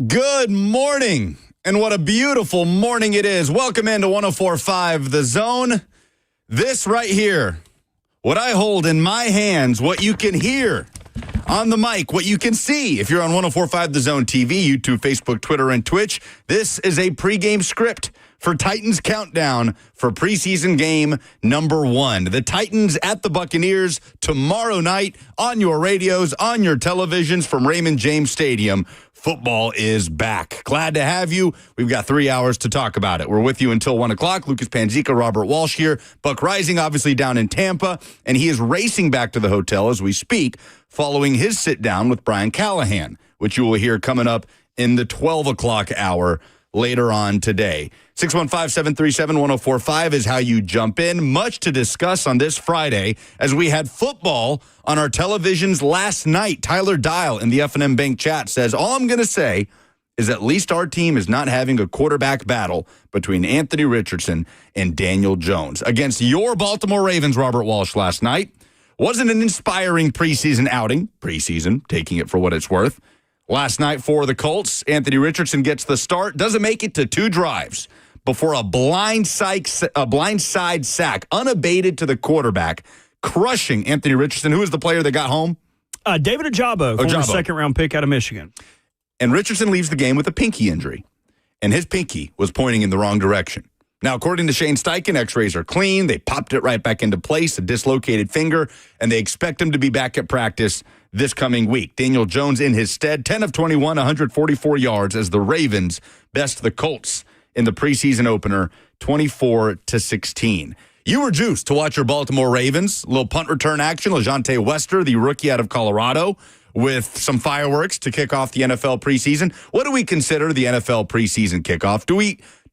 Good morning, and what a beautiful morning it is. Welcome into 104.5 The Zone. This right here, what I hold in my hands, what you can hear on the mic, what you can see if you're on 104.5 The Zone TV, YouTube, Facebook, Twitter, and Twitch. This is a pregame script for Titans Countdown for preseason game number 1. The Titans at the Buccaneers tomorrow night on your radios, on your televisions from Raymond James Stadium. Football is back. Glad to have you. We've got 3 hours to talk about it. We're with you until 1 o'clock. Lucas Panzica, Robert Walsh here. Buck Rising, obviously, down in Tampa, and he is racing back to the hotel as we speak, following his sit-down with Brian Callahan, which you will hear coming up in the 12 o'clock hour later on today. 615-737-1045 is how you jump in. Much to discuss on this Friday as we had football on our televisions last night. Tyler Dial in the F&M Bank chat says, all I'm going to say is at least our team is not having a quarterback battle between Anthony Richardson and Daniel Jones. Against your Baltimore Ravens, Robert Walsh, last night. Wasn't an inspiring preseason outing. Preseason, taking it for what it's worth. Last night for the Colts, Anthony Richardson gets the start. Doesn't make it to 2 drives before a blindside sack, unabated to the quarterback, crushing Anthony Richardson. Who was the player that got home? David Ojabo, former second-round pick out of Michigan. And Richardson leaves the game with a pinky injury, and his pinky was pointing in the wrong direction. Now, according to Shane Steichen, x-rays are clean. They popped it right back into place, a dislocated finger, and they expect him to be back at practice this coming week. Daniel Jones in his stead, 10 of 21, 144 yards as the Ravens best the Colts in the preseason opener, 24-16. You were juiced to watch your Baltimore Ravens. A little punt return action. LeJontay Wester, the rookie out of Colorado, with some fireworks to kick off the NFL preseason. What do we consider the NFL preseason kickoff? Do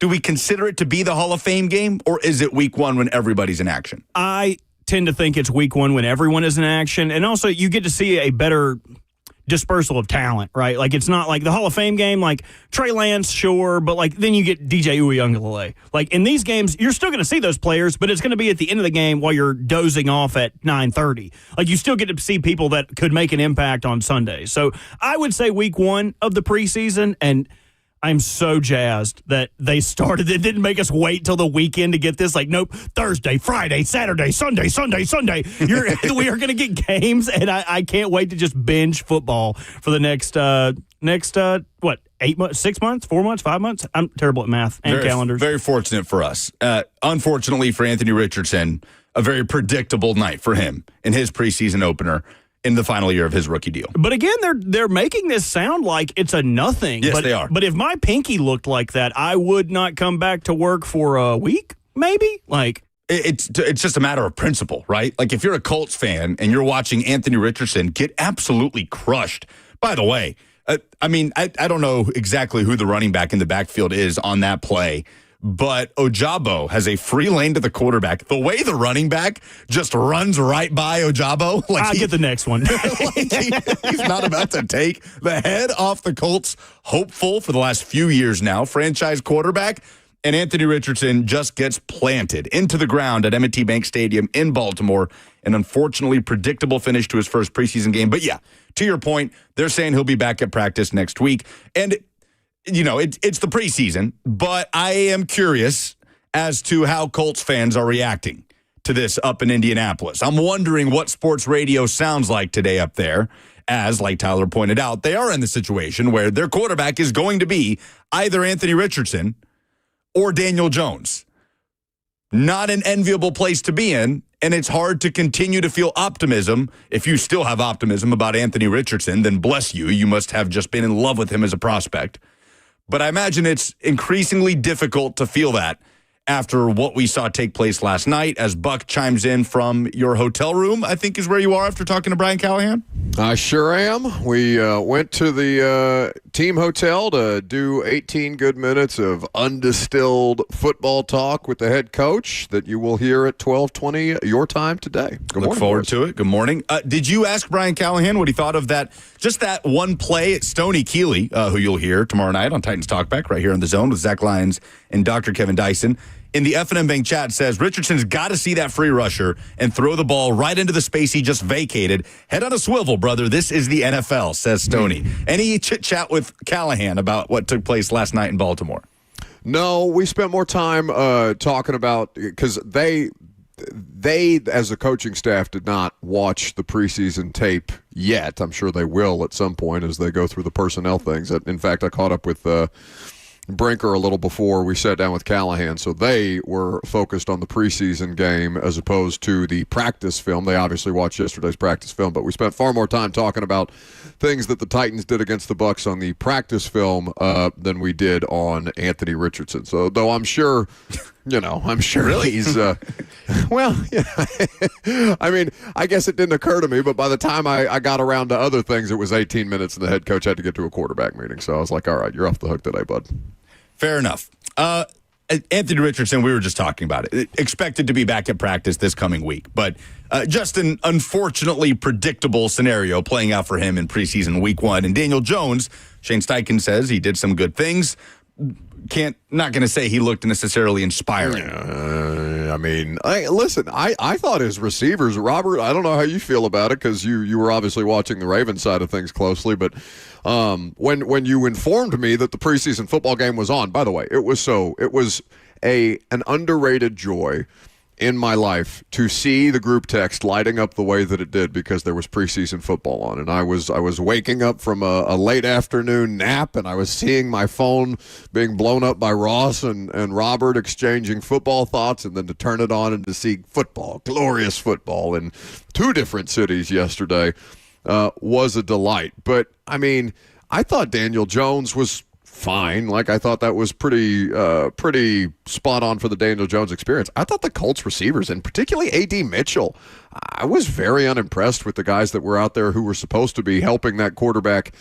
we consider it to be the Hall of Fame game, or is it week 1 when everybody's in action? I tend to think it's week 1 when everyone is in action, and also you get to see a better dispersal of talent, right? Like, it's not like the Hall of Fame game, like Trey Lance, sure, but like then you get DJ Uiagalelei. Like in these games, you're still going to see those players, but it's going to be at the end of the game while you're dozing off at 9:30. Like you still get to see people that could make an impact on Sundays. So I would say week 1 of the preseason, and I'm so jazzed that they started. It didn't make us wait till the weekend to get this. Like, nope, Thursday, Friday, Saturday, Sunday. We are going to get games, and I can't wait to just binge football for the next 8 months, 6 months, 4 months, 5 months? I'm terrible at math and calendars. Very fortunate for us. Unfortunately for Anthony Richardson, a very predictable night for him in his preseason opener in the final year of his rookie deal. But again, they're making this sound like it's a nothing. Yes, they are. But if my pinky looked like that, I would not come back to work for a week, maybe? Like, It's just a matter of principle, right? Like if you're a Colts fan and you're watching Anthony Richardson get absolutely crushed. By the way, I don't know exactly who the running back in the backfield is on that play, but Ojabo has a free lane to the quarterback. The way the running back just runs right by Ojabo. I'll get the next one. He's not about to take the head off the Colts' hopeful for the last few years now franchise quarterback. And Anthony Richardson just gets planted into the ground at M&T Bank Stadium in Baltimore. An unfortunately predictable finish to his first preseason game. But yeah, to your point, they're saying he'll be back at practice next week. And, you know, it's the preseason, but I am curious as to how Colts fans are reacting to this up in Indianapolis. I'm wondering what sports radio sounds like today up there, as, like Tyler pointed out, they are in the situation where their quarterback is going to be either Anthony Richardson or Daniel Jones. Not an enviable place to be in, and it's hard to continue to feel optimism. If you still have optimism about Anthony Richardson, then bless you. You must have just been in love with him as a prospect. But I imagine it's increasingly difficult to feel that after what we saw take place last night, as Buck chimes in from your hotel room, I think is where you are after talking to Brian Callahan. I sure am. We went to the team hotel to do 18 good minutes of undistilled football talk with the head coach that you will hear at 12:20 your time today. Good morning. Look forward to it. Good morning. Did you ask Brian Callahan what he thought of that, just that one play at Stoney Keeley, who you'll hear tomorrow night on Titans Talkback right here in the Zone with Zach Lyons and Dr. Kevin Dyson? in the F&M Bank chat says, Richardson's got to see that free rusher and throw the ball right into the space he just vacated. Head on a swivel, brother. This is the NFL, says Stoney. Any chit-chat with Callahan about what took place last night in Baltimore? No, we spent more time talking about, because they, as a coaching staff, did not watch the preseason tape yet. I'm sure they will at some point as they go through the personnel things. In fact, I caught up with Brinker a little before we sat down with Callahan, so they were focused on the preseason game as opposed to the practice film. They obviously watched yesterday's practice film, but we spent far more time talking about things that the Titans did against the Bucs on the practice film than we did on Anthony Richardson. So, though I'm sure, Really? he's well, yeah. I mean, I guess it didn't occur to me, but by the time I got around to other things, it was 18 minutes and the head coach had to get to a quarterback meeting. So I was like, all right, you're off the hook today, bud. Fair enough. Anthony Richardson, we were just talking about it. Expected to be back at practice this coming week, but just an unfortunately predictable scenario playing out for him in preseason week 1. And Daniel Jones, Shane Steichen says he did some good things. Not going to say he looked necessarily inspiring. I mean, listen, I thought his receivers, Robert, I don't know how you feel about it because you were obviously watching the Ravens side of things closely, but when you informed me that the preseason football game was on, by the way, it was an underrated joy in my life to see the group text lighting up the way that it did because there was preseason football on. And I was waking up from a late afternoon nap, and I was seeing my phone being blown up by Ross and Robert exchanging football thoughts, and then to turn it on and to see football, glorious football in 2 different cities yesterday was a delight. But, I mean, I thought Daniel Jones was fine. Like, I thought that was pretty spot on for the Daniel Jones experience. I thought the Colts receivers, and particularly A.D. Mitchell, I was very unimpressed with the guys that were out there who were supposed to be helping that quarterback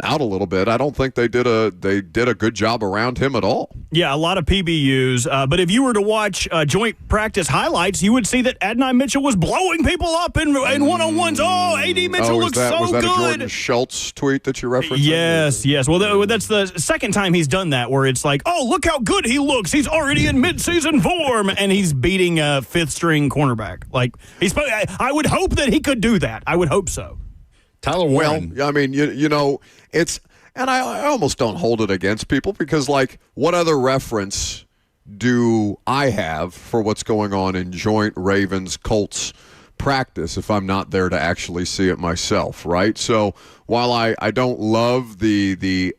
out a little bit. I don't think they did a good job around him at all. Yeah, a lot of PBUs. But if you were to watch joint practice highlights, you would see that Adonai Mitchell was blowing people up in one-on-ones. Oh, A.D. Mitchell looks so good. Was that a Jordan Schultz tweet that you referenced? Yes. Well, that's the second time he's done that, where it's like, oh, look how good he looks. He's already in midseason form, and he's beating a fifth-string cornerback. Like, I would hope that he could do that. I would hope so. Tyler Warren. Well, I mean, it's, and I almost don't hold it against people because, like, what other reference do I have for what's going on in joint Ravens-Colts practice if I'm not there to actually see it myself, right? So while I don't love the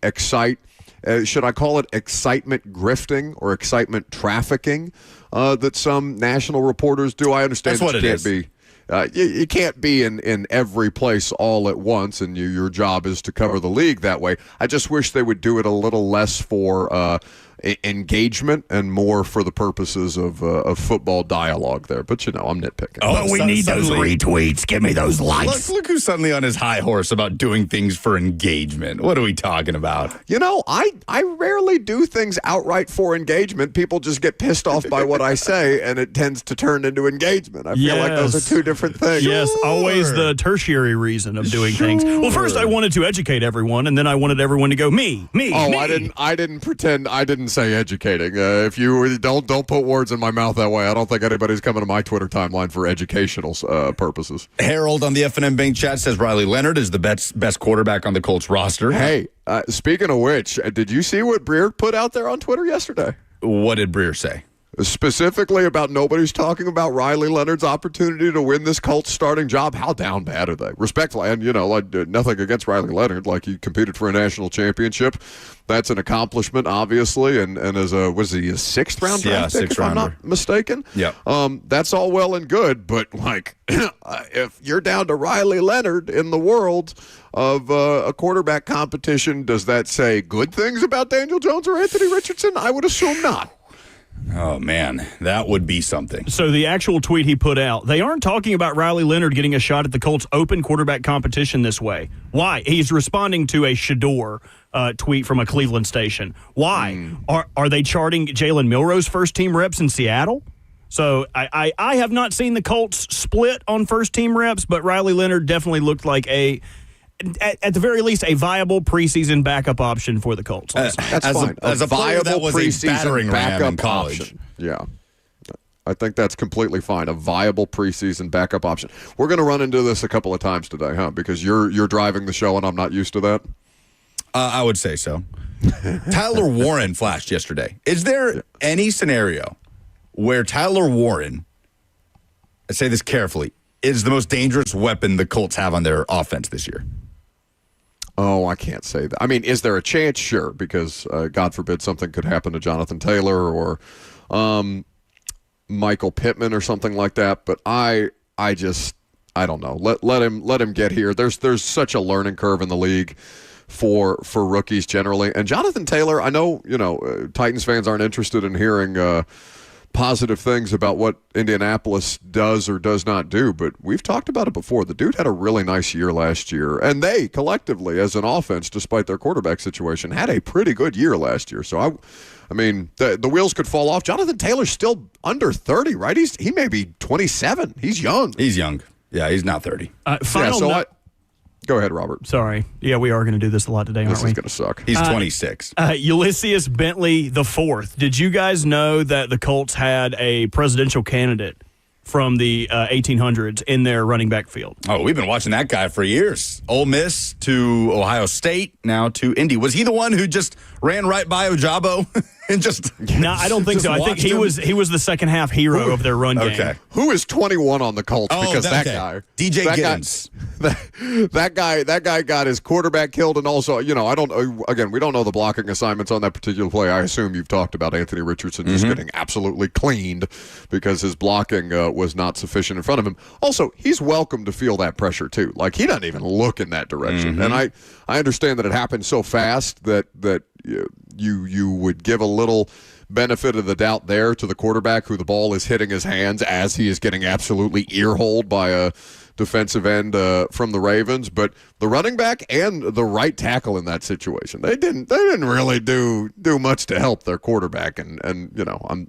should I call it excitement grifting or excitement trafficking that some national reporters do, I understand that's what it is. You can't be in every place all at once, and your job is to cover the league that way. I just wish they would do it a little less for engagement and more for the purposes of football dialogue there. But, I'm nitpicking. Oh, we need those retweets. Give me those likes. Look who's suddenly on his high horse about doing things for engagement. What are we talking about? I rarely do things outright for engagement. People just get pissed off by what I say, and it tends to turn into engagement. I feel like those are 2 different things. Yes, always the tertiary reason of doing things. Well, first I wanted to educate everyone, and then I wanted everyone to go, me. Oh, I didn't pretend. I didn't say educating. If you don't put words in my mouth that way, I don't think anybody's coming to my Twitter timeline for educational purposes. Harold on the F&M Bank chat says Riley Leonard is the best quarterback on the Colts roster. Hey, speaking of which, did you see what Breer put out there on Twitter yesterday? What did Breer say? Specifically about nobody's talking about Riley Leonard's opportunity to win this Colts starting job. How down bad are they? Respectfully, and nothing against Riley Leonard. Like, he competed for a national championship. That's an accomplishment, obviously. And as was he a 6th round draft pick, if I'm not mistaken? Yeah. That's all well and good, but like, if you're down to Riley Leonard in the world of a quarterback competition, does that say good things about Daniel Jones or Anthony Richardson? I would assume not. Oh, man, that would be something. So the actual tweet he put out, they aren't talking about Riley Leonard getting a shot at the Colts' open quarterback competition this way. Why? He's responding to a Shador tweet from a Cleveland station. Why? Are they charting Jalen Milroe's first-team reps in Seattle? So I have not seen the Colts split on first-team reps, but Riley Leonard definitely looked like at the very least, a viable preseason backup option for the Colts. That's fine. As a player that was a battering ram in college. Option. Yeah. I think that's completely fine. A viable preseason backup option. We're going to run into this a couple of times today, huh? Because you're driving the show and I'm not used to that. I would say so. Tyler Warren flashed yesterday. Is there any scenario where Tyler Warren, I say this carefully, is the most dangerous weapon the Colts have on their offense this year? Oh, I can't say that. I memean, is there a chance? Sure, because God forbid something could happen to Jonathan Taylor or Michael Pittman or something like that. But I don't know. Let him get here. There's such a learning curve in the league for rookies generally. And Jonathan Taylor, I know Titans fans aren't interested in hearing positive things about what Indianapolis does or does not do, but we've talked about it before. The dude had a really nice year last year, and they collectively, as an offense, despite their quarterback situation, had a pretty good year last year. So I mean, the wheels could fall off. Jonathan Taylor's still under 30, right? He may be 27. He's young. He's young. Yeah, he's not 30. Go ahead, Robert. Sorry. Yeah, we are going to do this a lot today, aren't we? This is going to suck. He's 26. Ulysses Bentley IV. Did you guys know that the Colts had a presidential candidate from the 1800s in their running back field? Oh, we've been watching that guy for years. Ole Miss to Ohio State, now to Indy. Was he the one who just ran right by Ojabo and just? No, I don't think so. I think he was the second half hero of their run game. Okay. Who is 21 on the Colts? Because that okay. guy, DJ Giddens. That guy got his quarterback killed, and also, we don't know the blocking assignments on that particular play. I assume you've talked about Anthony Richardson just getting absolutely cleaned because his blocking was not sufficient in front of him. Also, he's welcome to feel that pressure too. Like, he doesn't even look in that direction, and I understand that it happened so fast that you would give a little benefit of the doubt there to the quarterback who the ball is hitting his hands as he is getting absolutely ear-holed by a defensive end from the Ravens, but the running back and the right tackle in that situation, they didn't really do much to help their quarterback, and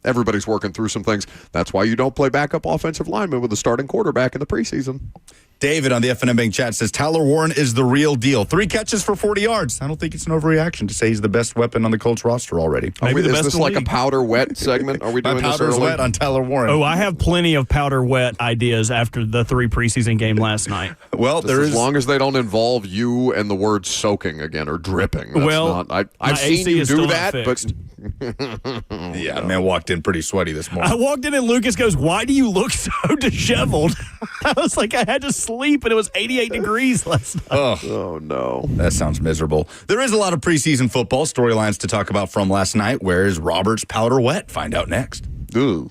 everybody's working through some things. That's why you don't play backup offensive lineman with a starting quarterback in the preseason. David on the FNM Bank chat says Tyler Warren is the real deal. 3 catches for 40 yards. I don't think it's an overreaction to say he's the best weapon on the Colts roster already. Maybe is this like a powder wet segment? Are we doing this early? My powder's wet on Tyler Warren. Oh, I have plenty of powder wet ideas after the 3 preseason game last night. Well, as long as they don't involve you and the word soaking again or dripping. I've seen you do that, but yeah, man walked in pretty sweaty this morning. I walked in and Lucas goes, "Why do you look so disheveled?" I was like, I had to sleep and it was 88 degrees last night. Oh no. That sounds miserable. There is a lot of preseason football storylines to talk about from last night. Where is Robert's powder wet? Find out next. Ooh.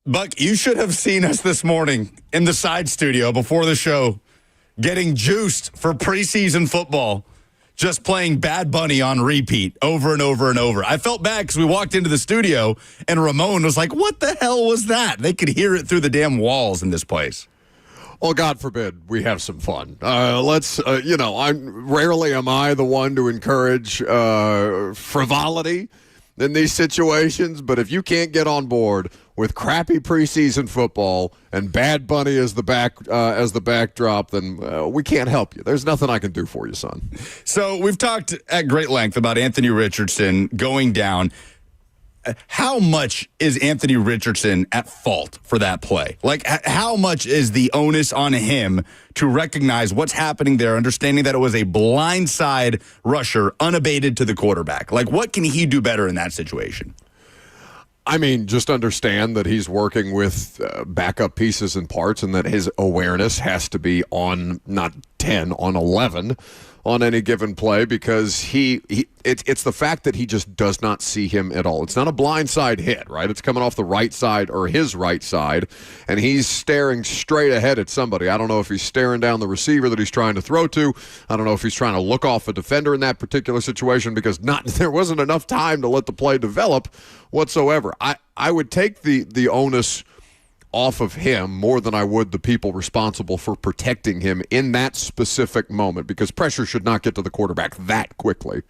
Buck, you should have seen us this morning in the side studio before the show getting juiced for preseason football, just playing Bad Bunny on repeat over and over and over. I felt bad because we walked into the studio and Ramon was like, what the hell was that? They could hear it through the damn walls in this place. Well, God forbid we have some fun. Rarely am I the one to encourage frivolity in these situations, but if you can't get on board with crappy preseason football and Bad Bunny as the backdrop, then we can't help you. There's nothing I can do for you, son. So we've talked at great length about Anthony Richardson going down. How much is Anthony Richardson at fault for that play? Like, how much is the onus on him to recognize what's happening there, understanding that it was a blindside rusher unabated to the quarterback? Like, what can he do better in that situation? I mean, just understand that he's working with backup pieces and parts, and that his awareness has to be on not 10, on 11 on any given play, because it's the fact that he just does not see him at all. It's not a blindside hit, right? It's coming off the right side or his right side, and he's staring straight ahead at somebody. I don't know if he's staring down the receiver that he's trying to throw to. I don't know if he's trying to look off a defender in that particular situation, because there wasn't enough time to let the play develop whatsoever. I would take the onus off of him more than I would the people responsible for protecting him in that specific moment, because pressure should not get to the quarterback that quickly.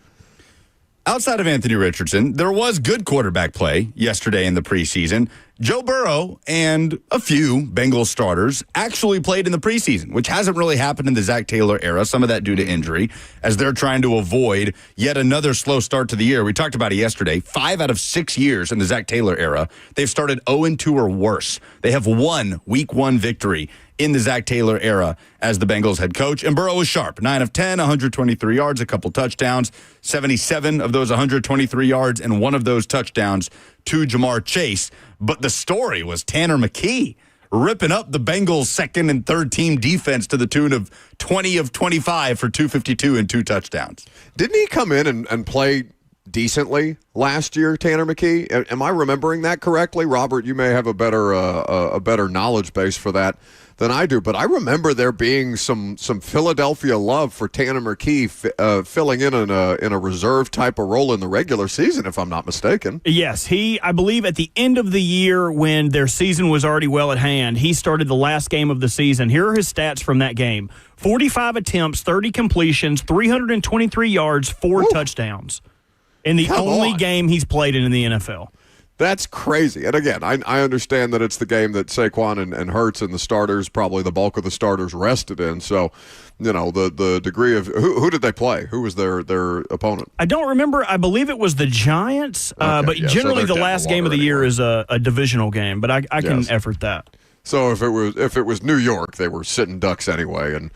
Outside of Anthony Richardson, there was good quarterback play yesterday in the preseason. Joe Burrow and a few Bengals starters actually played in the preseason, which hasn't really happened in the Zach Taylor era, some of that due to injury, as they're trying to avoid yet another slow start to the year. We talked about it yesterday. 5 out of 6 years in the Zach Taylor era, they've started 0-2 or worse. They have one Week 1 victory in the Zach Taylor era as the Bengals head coach. And Burrow was sharp. 9 of 10, 123 yards, a couple touchdowns, 77 of those 123 yards, and one of those touchdowns to Jamar Chase. But the story was Tanner McKee ripping up the Bengals' second and third team defense to the tune of 20 of 25 for 252 and 2 touchdowns. Didn't he come in and play decently last year, Tanner McKee? Am I remembering that correctly? Robert, you may have a better knowledge base for that than I do, but I remember there being some Philadelphia love for Tanner McKee filling in a reserve type of role in the regular season, if I'm not mistaken. Yes, I believe at the end of the year when their season was already well at hand, he started the last game of the season. Here are his stats from that game. 45 attempts, 30 completions, 323 yards, 4 touchdowns. In the only game he's played in the NFL. That's crazy. And again, I understand that it's the game that Saquon and Hurts and the starters, probably the bulk of the starters, rested in. So, the degree of who did they play? Who was their opponent? I don't remember. I believe it was the Giants. Okay, but generally, the last game of the year is a divisional game. But I can effort that. So if it was New York, they were sitting ducks anyway, and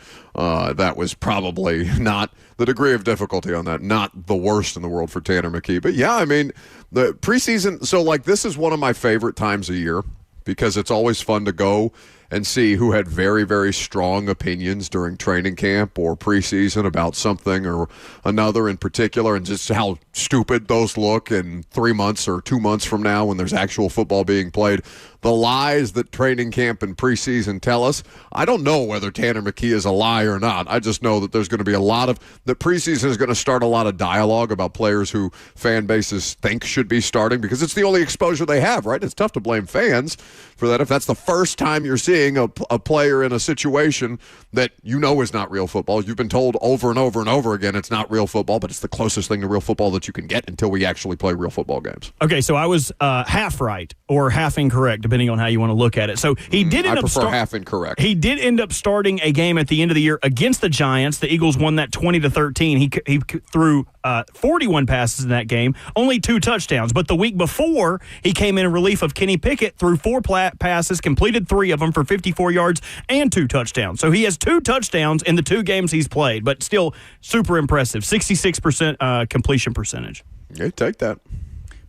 that was probably not the degree of difficulty on that, not the worst in the world for Tanner McKee. But yeah, I mean, the preseason. So this is one of my favorite times of year, because it's always fun to go and see who had very, very strong opinions during training camp or preseason about something or another in particular, and just how stupid those look in 3 months or 2 months from now when there's actual football being played. The lies that training camp and preseason tell us, I don't know whether Tanner McKee is a lie or not. I just know that there's going to be the preseason is going to start a lot of dialogue about players who fan bases think should be starting, because it's the only exposure they have, right? It's tough to blame fans for that if that's the first time you're seeing a player in a situation that is not real football. You've been told over and over and over again it's not real football, but it's the closest thing to real football that you can get until we actually play real football games. Okay, so I was half right or half incorrect, depending on how you want to look at it. So he did end I up prefer half incorrect. He did end up starting a game at the end of the year against the Giants. The Eagles won that 20-13. He threw 41 passes in that game, only 2 touchdowns. But the week before, he came in relief of Kenny Pickett, threw 4 passes, completed 3 of them for 54 yards and 2 touchdowns. So he has 2 touchdowns in the 2 games he's played, but still super impressive. 66% completion percentage. Yeah, take that.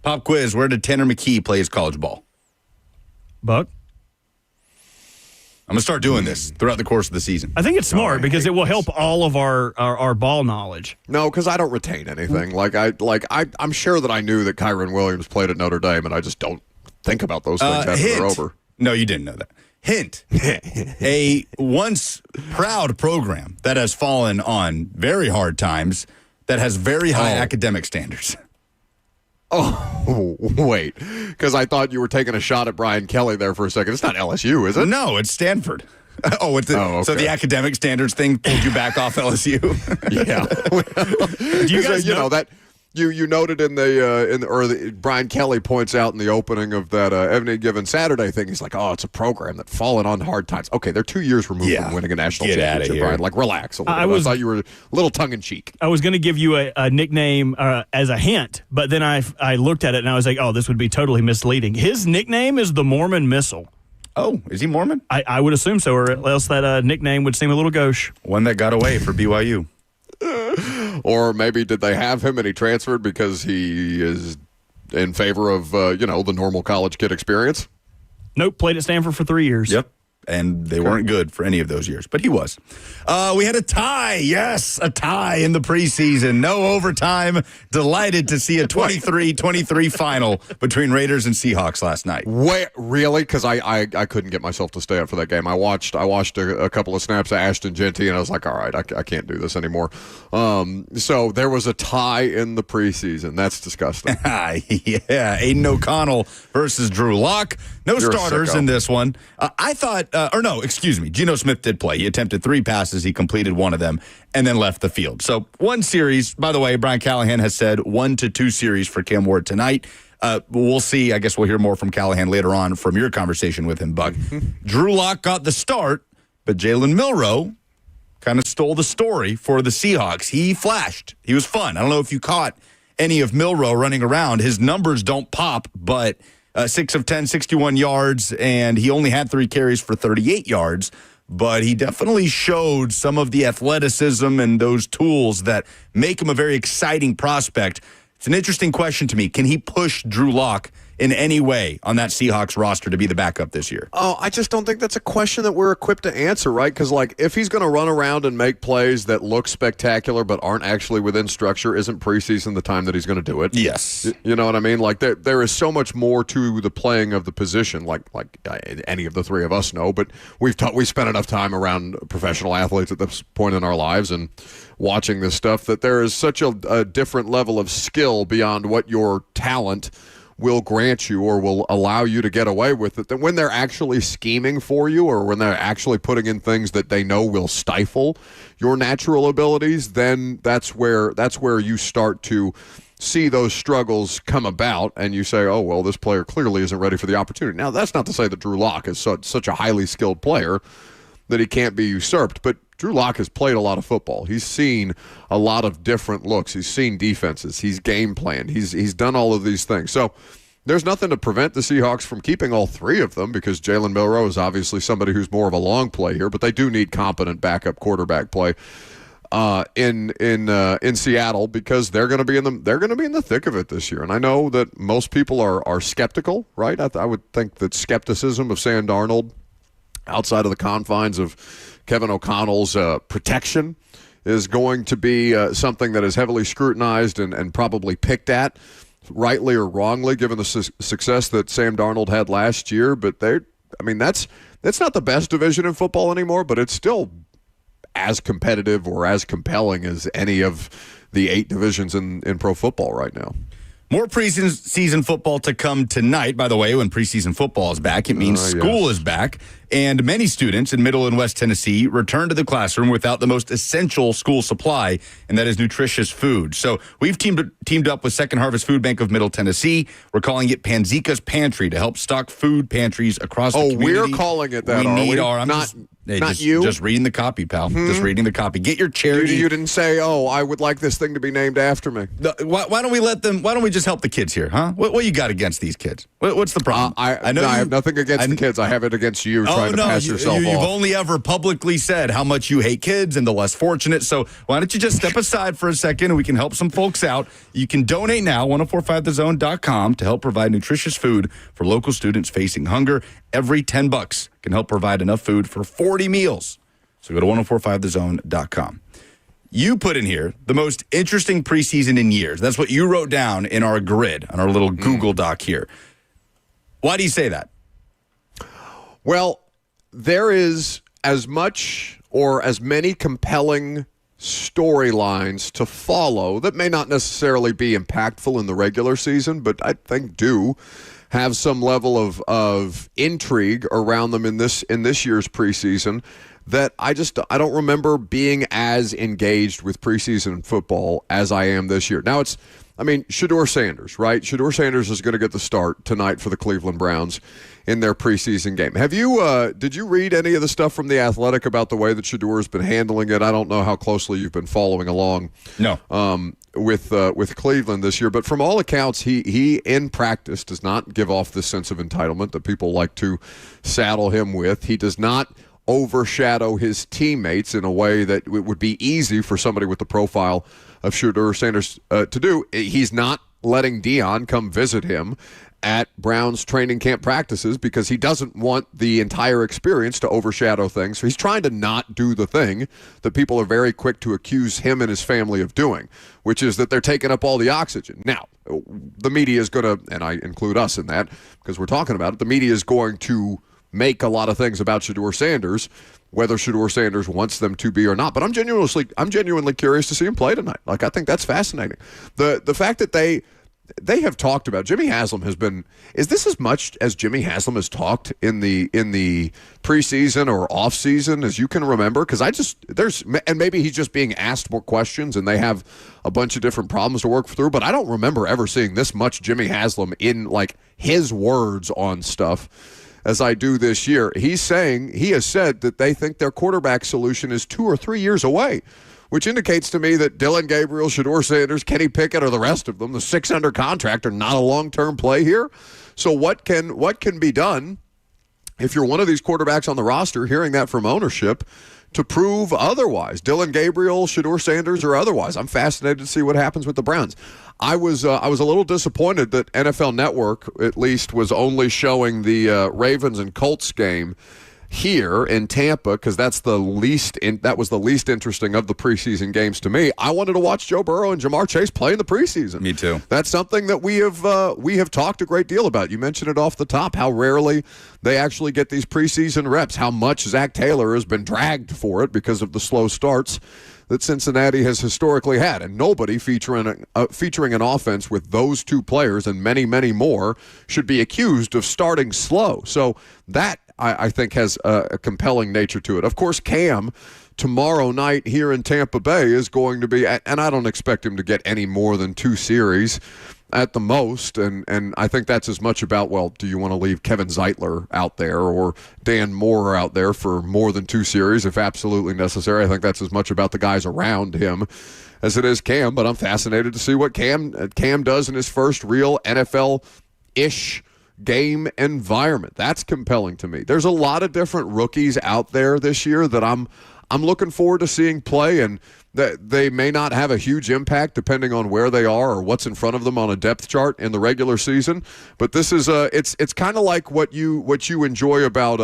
Pop quiz, where did Tanner McKee play his college ball? Buck? I'm going to start doing this throughout the course of the season. I think it's smart because it will help all of our ball knowledge. No, because I don't retain anything. I'm sure that I knew that Kyron Williams played at Notre Dame, and I just don't think about those things after they're over. No, you didn't know that. Hint, a once proud program that has fallen on very hard times, that has very high academic standards. Oh, wait. Because I thought you were taking a shot at Brian Kelly there for a second. It's not LSU, is it? No, it's Stanford. Okay. So the academic standards thing pulled you back off LSU? Yeah. Do you guys know that? You noted Brian Kelly points out in the opening of that Any Given Saturday thing. He's like, "Oh, it's a program that's fallen on hard times." Okay, they're 2 years removed from winning a national championship. Brian, like, relax a little bit. I thought you were a little tongue in cheek. I was going to give you a nickname as a hint, but then I looked at it and I was like, "Oh, this would be totally misleading." His nickname is the Mormon Missile. Oh, is he Mormon? I would assume so, or else that nickname would seem a little gauche. One that got away for BYU. Or maybe did they have him and he transferred because he is in favor of, the normal college kid experience? Nope, played at Stanford for 3 years. Yep. And they weren't good for any of those years, but he was. We had a tie. Yes, a tie in the preseason. No overtime. Delighted to see a 23-23 final between Raiders and Seahawks last night. Wait, really? Because I couldn't get myself to stay up for that game. I watched a couple of snaps of Ashton Genty, and I was like, all right, I can't do this anymore. So there was a tie in the preseason. That's disgusting. Yeah, Aiden O'Connell versus Drew Lock. No starters in this one. I thought, Geno Smith did play. He attempted 3 passes. He completed one of them and then left the field. So one series, by the way, Brian Callahan has said 1 to 2 series for Cam Ward tonight. We'll see. I guess we'll hear more from Callahan later on from your conversation with him, Buck. Drew Lock got the start, but Jalen Milroe kind of stole the story for the Seahawks. He flashed. He was fun. I don't know if you caught any of Milroe running around. His numbers don't pop, but 6 of 10, 61 yards, and he only had 3 carries for 38 yards. But he definitely showed some of the athleticism and those tools that make him a very exciting prospect. It's an interesting question to me. Can he push Drew Lock in any way on that Seahawks roster to be the backup this year? Oh, I just don't think that's a question that we're equipped to answer, right? Because, if he's going to run around and make plays that look spectacular but aren't actually within structure, isn't preseason the time that he's going to do it? Yes. You know what I mean? There is so much more to the playing of the position, like any of the 3 of us know, but we spent enough time around professional athletes at this point in our lives and watching this stuff that there is such a different level of skill beyond what your talent will grant you or will allow you to get away with it, that when they're actually scheming for you or when they're actually putting in things that they know will stifle your natural abilities, then that's where you start to see those struggles come about and you say, oh, well, this player clearly isn't ready for the opportunity. Now, that's not to say that Drew Lock is such a highly skilled player that he can't be usurped, but Drew Lock has played a lot of football. He's seen a lot of different looks. He's seen defenses. He's game planned. He's done all of these things. So there's nothing to prevent the Seahawks from keeping all 3 of them because Jalen Milroe is obviously somebody who's more of a long play here, but they do need competent backup quarterback play in Seattle because they're going to be in the thick of it this year. And I know that most people are skeptical, right? I would think that skepticism of Sam Darnold outside of the confines of Kevin O'Connell's protection is going to be something that is heavily scrutinized and probably picked at, rightly or wrongly, given the success that Sam Darnold had last year. But that's not the best division in football anymore, but it's still as competitive or as compelling as any of the 8 divisions in pro football right now. More preseason football to come tonight. By the way, when preseason football is back, it means school is back. And many students in Middle and West Tennessee return to the classroom without the most essential school supply, and that is nutritious food. So we've teamed up with Second Harvest Food Bank of Middle Tennessee. We're calling it Panzika's Pantry to help stock food pantries across the community. Oh, we're calling it that, Just reading the copy, pal. Just reading the copy. Get your charity. You didn't say, I would like this thing to be named after me. Why don't we just help the kids here, huh? What you got against these kids? What's the problem? I have nothing against the kids. I have it against you trying to pass yourself off. You've only ever publicly said how much you hate kids and the less fortunate. So why don't you just step aside for a second and we can help some folks out. You can donate now, 1045thezone.com, to help provide nutritious food for local students facing hunger. Every $10 can help provide enough food for 40 meals. So go to 1045thezone.com. You put in here the most interesting preseason in years. That's what you wrote down in our grid, on our little Google Doc here. Why do you say that? Well, there is as much or as many compelling storylines to follow that may not necessarily be impactful in the regular season, but I think do have some level of intrigue around them in this year's preseason that I don't remember being as engaged with preseason football as I am this year. Now Shedeur Sanders, right? Shedeur Sanders is going to get the start tonight for the Cleveland Browns in their preseason game. Did you read any of the stuff from The Athletic about the way that Shedeur has been handling it? I don't know how closely you've been following along. No. With Cleveland this year, but from all accounts, he in practice does not give off this sense of entitlement that people like to saddle him with. He does not overshadow his teammates in a way that it would be easy for somebody with the profile of Shedeur Sanders to do. He's not letting Deion come visit him at Browns training camp practices because he doesn't want the entire experience to overshadow things. So he's trying to not do the thing that people are very quick to accuse him and his family of doing, which is that they're taking up all the oxygen. Now, the media is going to, and I include us in that because we're talking about it, the media is going to make a lot of things about Shedeur Sanders, whether Shedeur Sanders wants them to be or not. But I'm genuinely curious to see him play tonight. Like, I think that's fascinating. The fact that they have talked about Jimmy Haslam is this as much as Jimmy Haslam has talked in the preseason or off season as you can remember? Because and maybe he's just being asked more questions and they have a bunch of different problems to work through, but I don't remember ever seeing this much Jimmy Haslam in like his words on stuff as I do this year. He has said that they think their quarterback solution is 2 or 3 years away, which indicates to me that Dylan Gabriel, Shedeur Sanders, Kenny Pickett, or the rest of them, the 6 under contract, are not a long-term play here. So what can be done if you're one of these quarterbacks on the roster, hearing that from ownership, to prove otherwise? Dylan Gabriel, Shedeur Sanders, or otherwise. I'm fascinated to see what happens with the Browns. I was a little disappointed that NFL Network, at least, was only showing the Ravens and Colts game here in Tampa because that was the least interesting of the preseason games to me. I wanted to watch Joe Burrow and Jamar Chase play in the preseason. Me too. That's something that we have talked a great deal about. You mentioned it off the top, how rarely they actually get these preseason reps, how much Zach Taylor has been dragged for it because of the slow starts that Cincinnati has historically had, and nobody featuring an offense with those two players and many, many more should be accused of starting slow. So that, I think, has a compelling nature to it. Of course, Cam, tomorrow night here in Tampa Bay, is going to be, and I don't expect him to get any more than 2 series at the most, and I think that's as much about, well, do you want to leave Kevin Zeitler out there or Dan Moore out there for more than 2 series if absolutely necessary? I think that's as much about the guys around him as it is Cam, but I'm fascinated to see what Cam does in his first real NFL-ish game environment. That's compelling to me. There's a lot of different rookies out there this year that I'm looking forward to seeing play, and that they may not have a huge impact depending on where they are or what's in front of them on a depth chart in the regular season. But this is it's kind of like what you enjoy about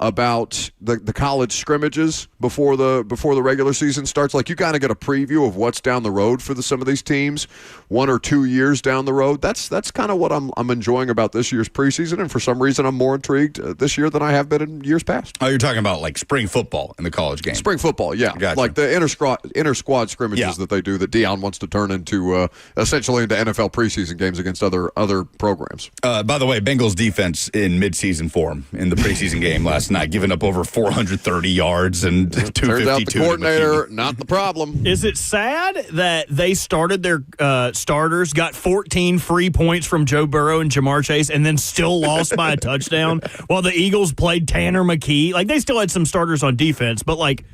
the college scrimmages before the regular season starts. Like, you kind of get a preview of what's down the road for some of these teams 1 or 2 years down the road. That's kind of what I'm enjoying about this year's preseason, and for some reason I'm more intrigued this year than I have been in years past. Oh, you're talking about like spring football in the college game. Spring football, yeah. Gotcha. Like the inter squad scrimmages that they do that Deion wants to turn into essentially into NFL preseason games against other programs. By the way, Bengals defense in midseason form in the preseason game last night, giving up over 430 yards and 252. Turns out the coordinator, not the problem. Is it sad that they started their starters, got 14 free points from Joe Burrow and Jamar Chase, and then still lost by a touchdown while the Eagles played Tanner McKee? Like, they still had some starters on defense, but like,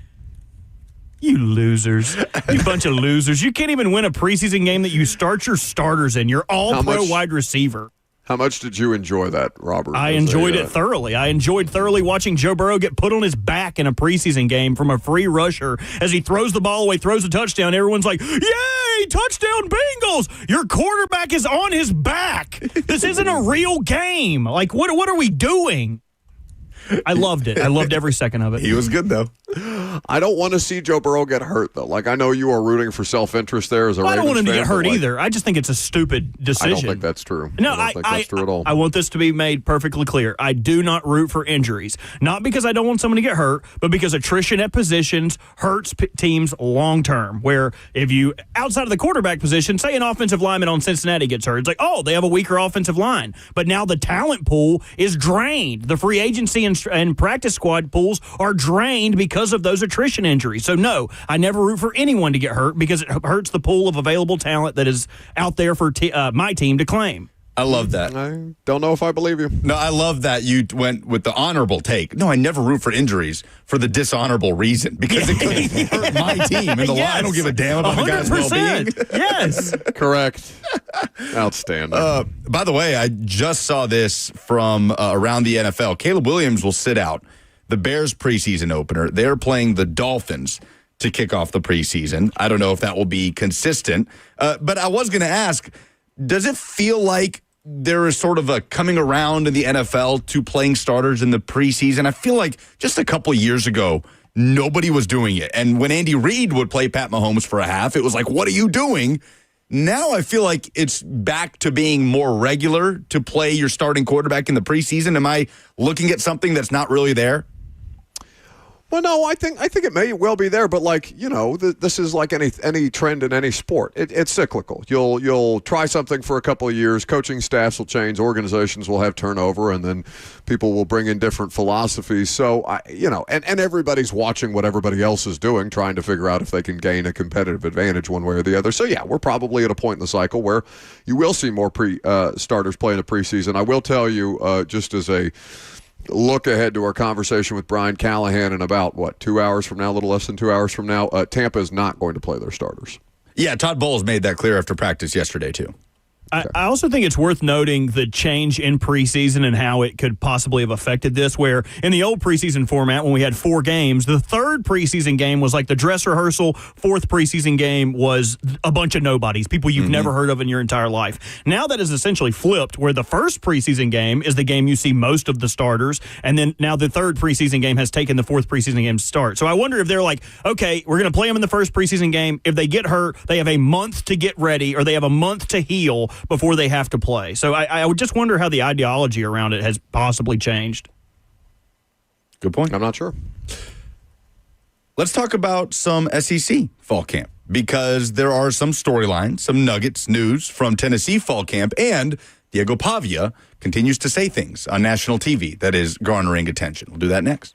you losers. You bunch of losers. You can't even win a preseason game that you start your starters in. You're all-pro wide receiver. How much did you enjoy that, Robert? I enjoyed it thoroughly. I enjoyed thoroughly watching Joe Burrow get put on his back in a preseason game from a free rusher as he throws the ball away, throws a touchdown. Everyone's like, yay, touchdown Bengals. Your quarterback is on his back. This isn't a real game. Like, what are we doing? I loved it. I loved every second of it. He was good, though. I don't want to see Joe Burrow get hurt, though. Like, I know you are rooting for self-interest there as a I don't want him to Ravens get fan, hurt but, like, either. I just think it's a stupid decision. I don't think that's true. No, I don't think that's true at all. I want this to be made perfectly clear. I do not root for injuries. Not because I don't want someone to get hurt, but because attrition at positions hurts teams long term. Where if you, outside of the quarterback position, say an offensive lineman on Cincinnati gets hurt, it's like, oh, they have a weaker offensive line. But now the talent pool is drained. The free agency and practice squad pools are drained because of those attrition injuries. So, no, I never root for anyone to get hurt because it hurts the pool of available talent that is out there for my team to claim. I love that. I don't know if I believe you. No, I love that you went with the honorable take. No, I never root for injuries for the dishonorable reason because it could hurt my team. And I don't give a damn about the guy's 100%. well-being. Yes. Correct. Outstanding. By the way, I just saw this from around the NFL. Caleb Williams will sit out the Bears preseason opener. They're playing the Dolphins to kick off the preseason. I don't know if that will be consistent. But I was going to ask, does it feel like there is sort of a coming around in the NFL to playing starters in the preseason? I feel like just a couple years ago, nobody was doing it. And when Andy Reid would play Pat Mahomes for a half, it was like, what are you doing? Now I feel like it's back to being more regular to play your starting quarterback in the preseason. Am I looking at something that's not really there? Well, no, I think it may well be there, but this is like any trend in any sport. It's cyclical. You'll try something for a couple of years. Coaching staffs will change. Organizations will have turnover, and then people will bring in different philosophies. So, and everybody's watching what everybody else is doing, trying to figure out if they can gain a competitive advantage one way or the other. So, yeah, we're probably at a point in the cycle where you will see more starters play in the preseason. I will tell you, just as a look ahead to our conversation with Brian Callahan in about, 2 hours from now, a little less than 2 hours from now, Tampa is not going to play their starters. Yeah, Todd Bowles made that clear after practice yesterday, too. I also think it's worth noting the change in preseason and how it could possibly have affected this, where in the old preseason format, when we had 4 games, the third preseason game was like the dress rehearsal. Fourth preseason game was a bunch of nobodies, people you've never heard of in your entire life. Now that is essentially flipped, where the first preseason game is the game you see most of the starters, and then now the third preseason game has taken the fourth preseason game to start. So I wonder if they're like, okay, we're going to play them in the first preseason game. If they get hurt, they have a month to get ready, or they have a month to heal before they have to play. So I would just wonder how the ideology around it has possibly changed. Good point. I'm not sure. Let's talk about some SEC fall camp, because there are some storylines, some nuggets, news from Tennessee fall camp, and Diego Pavia continues to say things on national TV that is garnering attention. We'll do that next.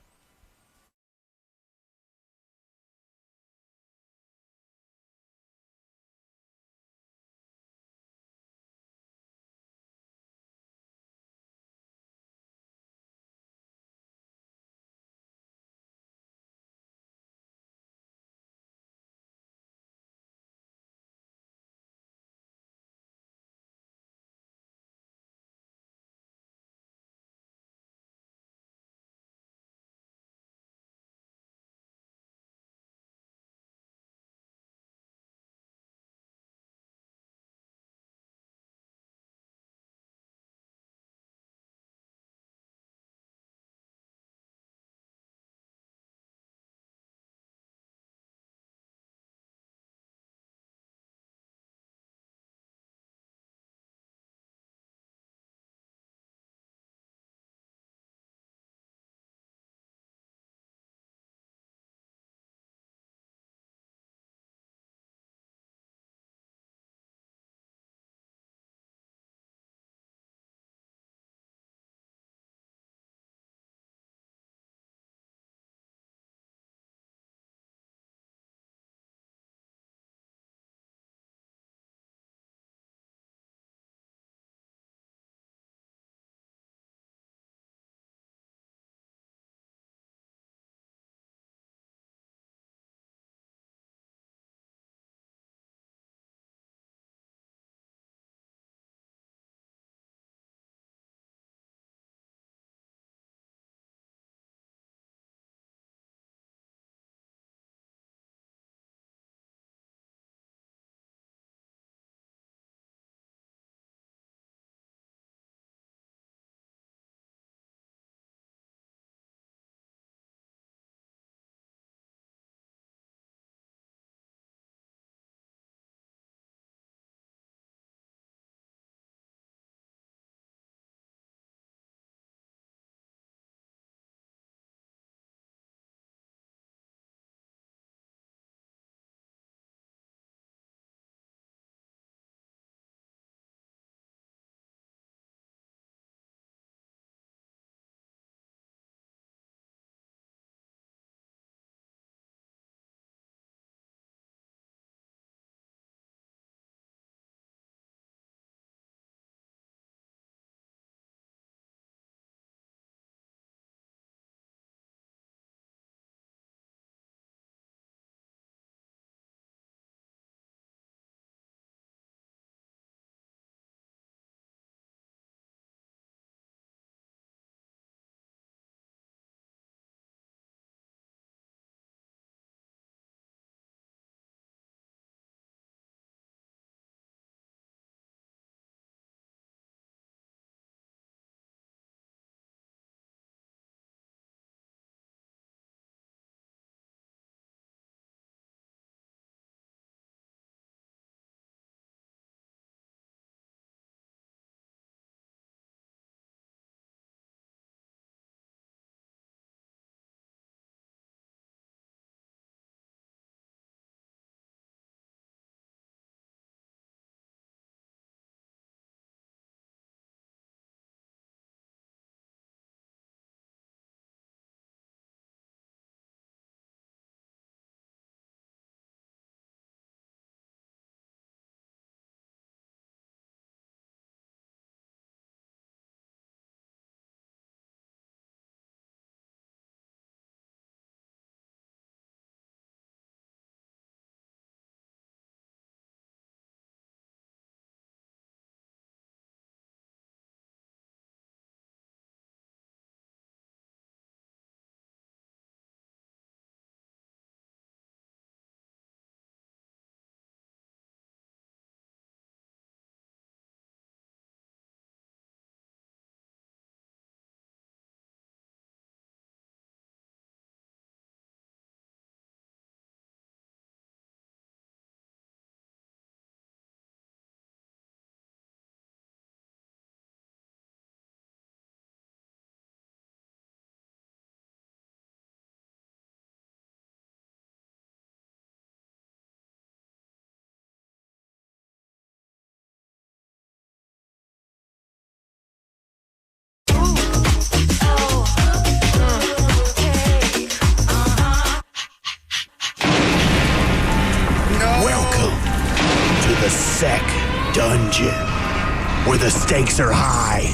the stakes are high,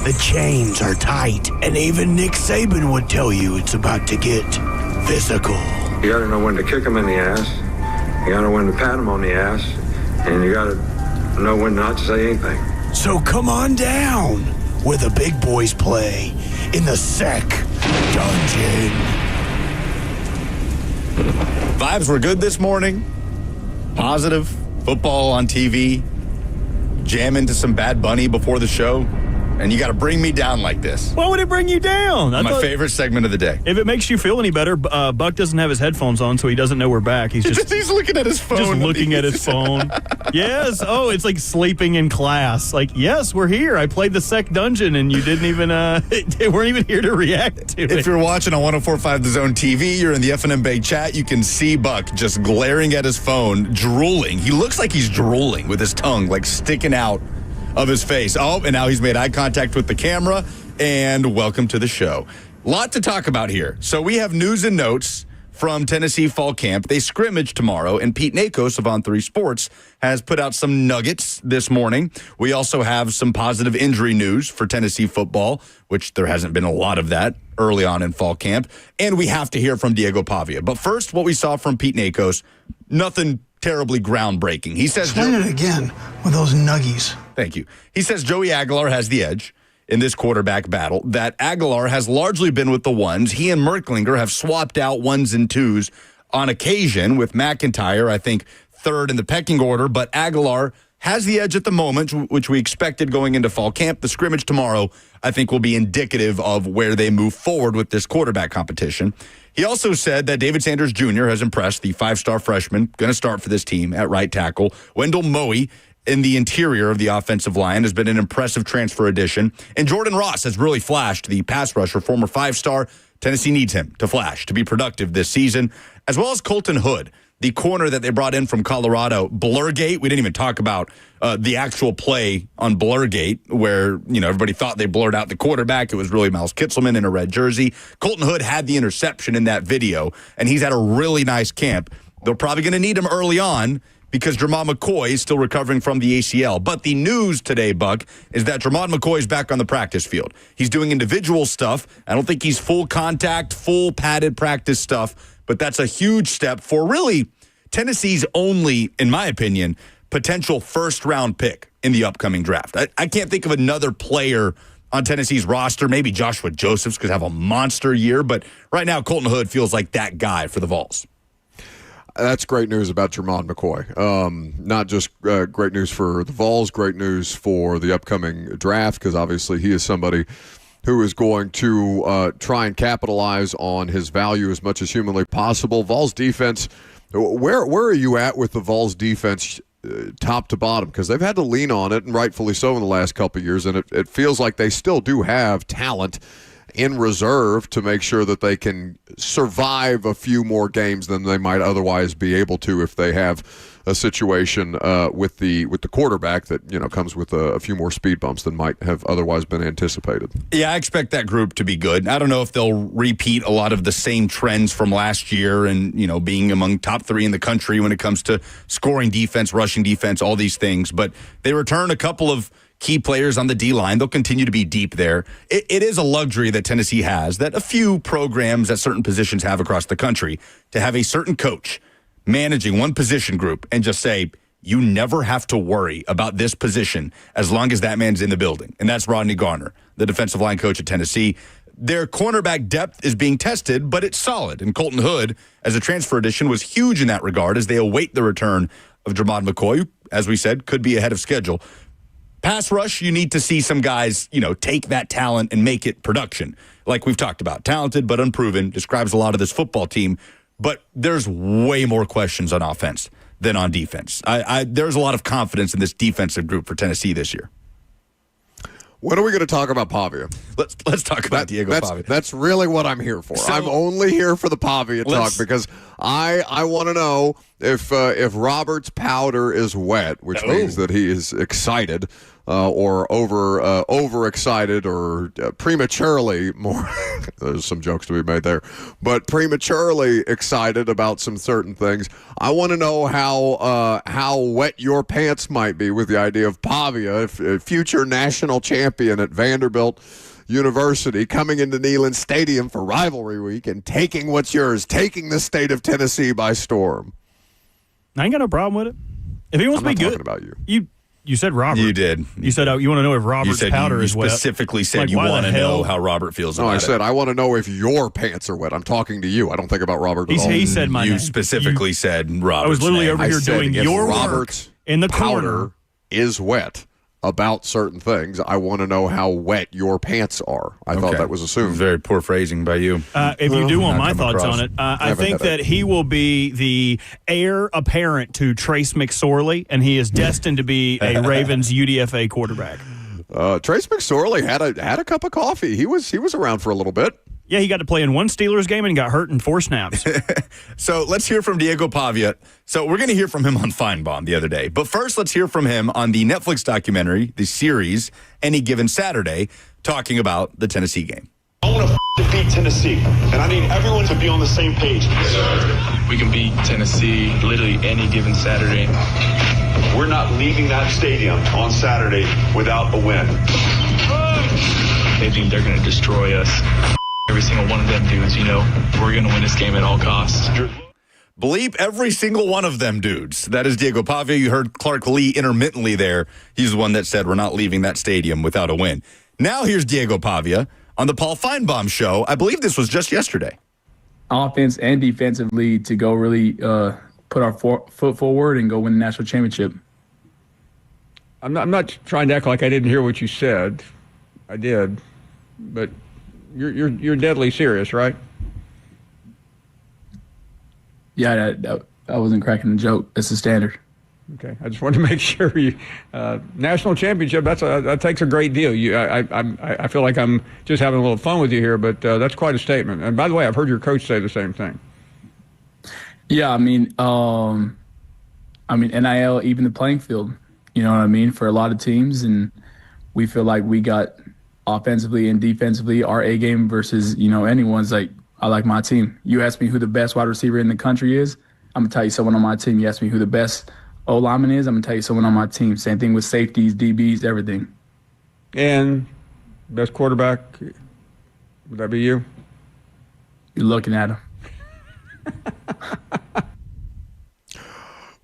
the chains are tight, and even Nick Saban would tell you it's about to get physical. You got to know when to kick them in the ass. You got to know when to pat them on the ass. And you got to know when not to say anything. So come on down where the big boys play in the Sec Dungeon. Vibes were good this morning. Positive. Football on TV. Jam into some Bad Bunny before the show. And you got to bring me down like this. Why would it bring you down? My favorite segment of the day. If it makes you feel any better, Buck doesn't have his headphones on, so he doesn't know we're back. He's looking at his phone. Just looking at his phone. Yes. Oh, it's like sleeping in class. Like, yes, we're here. I played the Sec Dungeon, and you didn't even weren't even here to react to it. If you're watching on 104.5 The Zone TV, you're in the F&M Bay chat, you can see Buck just glaring at his phone, drooling. He looks like he's drooling with his tongue, like sticking out of his face. Oh, and now he's made eye contact with the camera, and welcome to the show. Lot to talk about here. So we have news and notes from Tennessee Fall Camp. They scrimmage tomorrow, and Pete Nakos of On3 Sports has put out some nuggets this morning. We also have some positive injury news for Tennessee football, which there hasn't been a lot of that early on in Fall Camp. And we have to hear from Diego Pavia. But first, what we saw from Pete Nakos, nothing terribly groundbreaking. He says... Explain it again with those nuggies. Thank you. He says Joey Aguilar has the edge in this quarterback battle, that Aguilar has largely been with the ones. He and Merklinger have swapped out ones and twos on occasion, with McIntyre, I think, third in the pecking order, but Aguilar has the edge at the moment, which we expected going into Fall Camp. The scrimmage tomorrow, I think, will be indicative of where they move forward with this quarterback competition. He also said that David Sanders Jr. has impressed, the five-star freshman, going to start for this team at right tackle. Wendell Moe in the interior of the offensive line has been an impressive transfer addition. And Jordan Ross has really flashed, the pass rusher, former five-star. Tennessee needs him to flash, to be productive this season, as well as Colton Hood, the corner that they brought in from Colorado. Blurgate, we didn't even talk about the actual play on Blurgate, where everybody thought they blurred out the quarterback. It was really Miles Kitzelman in a red jersey. Colton Hood had the interception in that video, and he's had a really nice camp. They're probably going to need him early on, because Jermon McCoy is still recovering from the ACL. But the news today, Buck, is that Jermon McCoy is back on the practice field. He's doing individual stuff. I don't think he's full contact, full padded practice stuff, but that's a huge step for really Tennessee's only, in my opinion, potential first-round pick in the upcoming draft. I can't think of another player on Tennessee's roster. Maybe Joshua Josephs could have a monster year, but right now Colton Hood feels like that guy for the Vols. That's great news about Jermon McCoy. Not just great news for the Vols, great news for the upcoming draft, because obviously he is somebody who is going to try and capitalize on his value as much as humanly possible. Vols defense, where are you at with the Vols defense top to bottom? Because they've had to lean on it, and rightfully so, in the last couple of years, and it feels like they still do have talent in reserve to make sure that they can survive a few more games than they might otherwise be able to if they have a situation with the quarterback that comes with a few more speed bumps than might have otherwise been anticipated. Yeah, I expect that group to be good. I don't know if they'll repeat a lot of the same trends from last year and being among top 3 in the country when it comes to scoring defense, rushing defense, all these things. But they return a couple of key players on the D-line. They'll continue to be deep there. It is a luxury that Tennessee has, that a few programs at certain positions have across the country, to have a certain coach managing one position group and just say, you never have to worry about this position as long as that man's in the building. And that's Rodney Garner, the defensive line coach at Tennessee. Their cornerback depth is being tested, but it's solid. And Colton Hood, as a transfer addition, was huge in that regard as they await the return of Jermon McCoy, who, as we said, could be ahead of schedule. Pass rush, you need to see some guys, take that talent and make it production. Like we've talked about, talented but unproven, describes a lot of this football team. But there's way more questions on offense than on defense. There's a lot of confidence in this defensive group for Tennessee this year. When are we going to talk about Pavia? Let's talk about Diego Pavia. That's really what I'm here for. I'm only here for the Pavia talk because I want to know if Robert's powder is wet, which means that he is excited or overexcited or prematurely more. There's some jokes to be made there, but prematurely excited about some certain things. I want to know how wet your pants might be with the idea of Pavia, a future national champion at Vanderbilt University, coming into Neyland Stadium for rivalry week and taking what's yours, taking the state of Tennessee by storm. I ain't got no problem with it. If he wants to be good, about you. You said Robert. You did. You said you want to know if Robert's powder is wet. You specifically said Like, you why want the to hell? know how Robert feels No, about I it. said I want to know if your pants are wet. I'm talking to you. I don't think about Robert at all. He said my You name. specifically said Robert's I was literally name. over I here said doing if your Robert's work in the powder corner. is wet about certain things. I want to know how wet your pants are. I thought Okay. that was assumed. Very poor phrasing by you. If you do want Not my come thoughts across. on it, I Never think had that it. he will be the heir apparent to Trace McSorley, and he is destined to be a Ravens UDFA quarterback. Trace McSorley had a cup of coffee. He was around for a little bit. Yeah, he got to play in one Steelers game and got hurt in 4 snaps. So let's hear from Diego Pavia. So we're going to hear from him on Feinbaum the other day. But first, let's hear from him on the Netflix documentary, the series, Any Given Saturday, talking about the Tennessee game. I want to beat Tennessee, and I need everyone to be on the same page. We can beat Tennessee literally any given Saturday. We're not leaving that stadium on Saturday without a win. They think they're going to destroy us. Every single one of them dudes, we're going to win this game at all costs. Bleep every single one of them dudes. That is Diego Pavia. You heard Clark Lee intermittently there. He's the one that said we're not leaving that stadium without a win. Now here's Diego Pavia on the Paul Feinbaum show. I believe this was just yesterday. Offense and defensively to go really put our foot forward and go win the national championship. I'm not trying to act like I didn't hear what you said. I did, but you're deadly serious, right? Yeah, I wasn't cracking a joke. That's the standard. Okay, I just wanted to make sure you national championship. That takes a great deal. I feel like I'm just having a little fun with you here, but that's quite a statement. And by the way, I've heard your coach say the same thing. Yeah, I mean, NIL even the playing field. You know what I mean, for a lot of teams, and we feel like we got offensively and defensively our A game versus anyone's. Like, I like my team. You ask me who the best wide receiver in the country is, I'm gonna tell you someone on my team. You ask me who the best O lineman is, I'm gonna tell you someone on my team. Same thing with safeties, DBs, everything. And best quarterback, would that be you? You're looking at him.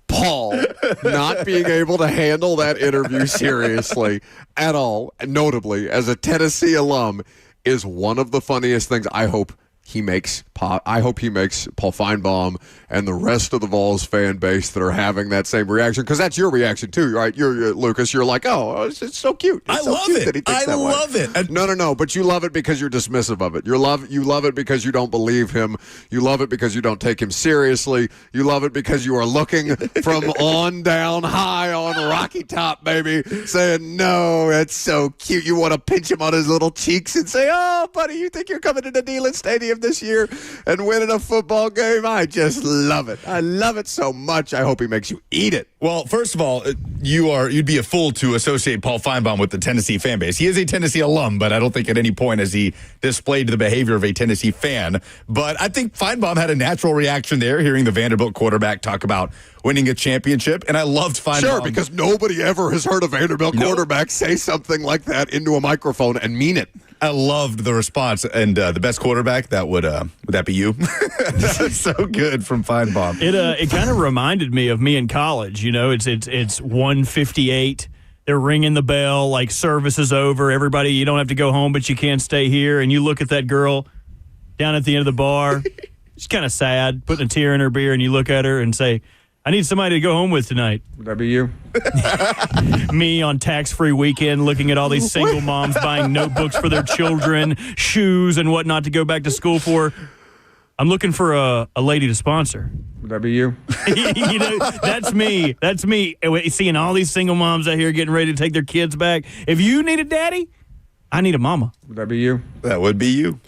Paul not being able to handle that interview seriously at all, notably as a Tennessee alum, is one of the funniest things. I hope he makes Paul Feinbaum and the rest of the Vols fan base that are having that same reaction, because that's your reaction too, right? You're Lucas. You're like, oh, it's so cute. It's I so love cute it. that he thinks that way. I love it. No. But you love it because you're dismissive of it. You love it because you don't believe him. You love it because you don't take him seriously. You love it because you are looking from on down high on Rocky Top, baby, saying, no, that's so cute. You want to pinch him on his little cheeks and say, oh, buddy, you think you're coming into Neyland Stadium this year and winning a football game? I just love it. I love it so much. I hope he makes you eat it. Well, first of all, you'd be a fool to associate Paul Feinbaum with the Tennessee fan base. He is a Tennessee alum, but I don't think at any point has he displayed the behavior of a Tennessee fan. But I think Feinbaum had a natural reaction there, hearing the Vanderbilt quarterback talk about winning a championship, and I loved Feinbaum. Sure, because nobody ever has heard a Vanderbilt quarterback say something like that into a microphone and mean it. I loved the response, and the best quarterback, that would that be you? That's so good from Feinbaum. It kind of reminded me of me in college. It's 1:58. They're ringing the bell, like service is over. Everybody, you don't have to go home, but you can't stay here. And you look at that girl down at the end of the bar. She's kind of sad, putting a tear in her beer, and you look at her and say, I need somebody to go home with tonight. Would that be you? Me on tax-free weekend looking at all these single moms buying notebooks for their children, shoes and whatnot to go back to school for. I'm looking for a lady to sponsor. Would that be you? That's me. That's me. Seeing all these single moms out here getting ready to take their kids back. If you need a daddy, I need a mama. Would that be you? That would be you.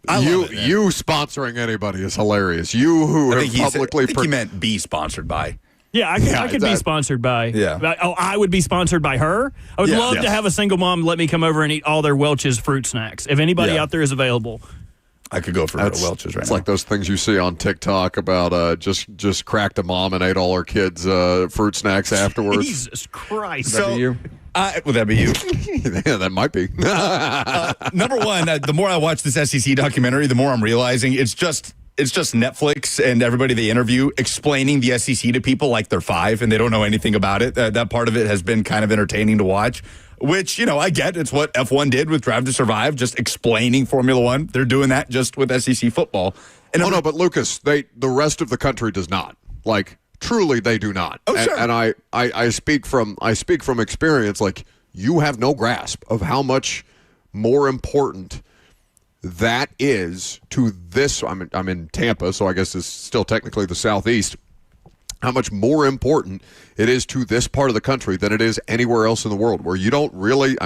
You sponsoring anybody is hilarious. You who have publicly... I think he meant be sponsored by. Yeah, I could be sponsored by. Yeah. I would be sponsored by her. I would love Yes. to have a single mom let me come over and eat all their Welch's fruit snacks. If anybody out there is available. I could go for Welch's right now. It's like those things you see on TikTok about just cracked a mom and ate all her kids' fruit snacks afterwards. Jesus Christ. Would that be you? Would that be you? Yeah, that might be. Number one, the more I watch this SEC documentary, the more I'm realizing it's just Netflix and everybody they interview explaining the SEC to people like they're 5 and they don't know anything about it. That part of it has been kind of entertaining to watch, which, I get. It's what F1 did with Drive to Survive, just explaining Formula One. They're doing that just with SEC football. And no, but Lucas, the rest of the country does not. Like, truly, they do not. Oh, sure. And I speak from experience. Like, you have no grasp of how much more important that is to this. I'm in Tampa, so I guess it's still technically the Southeast. How much more important it is to this part of the country than it is anywhere else in the world, where you don't really.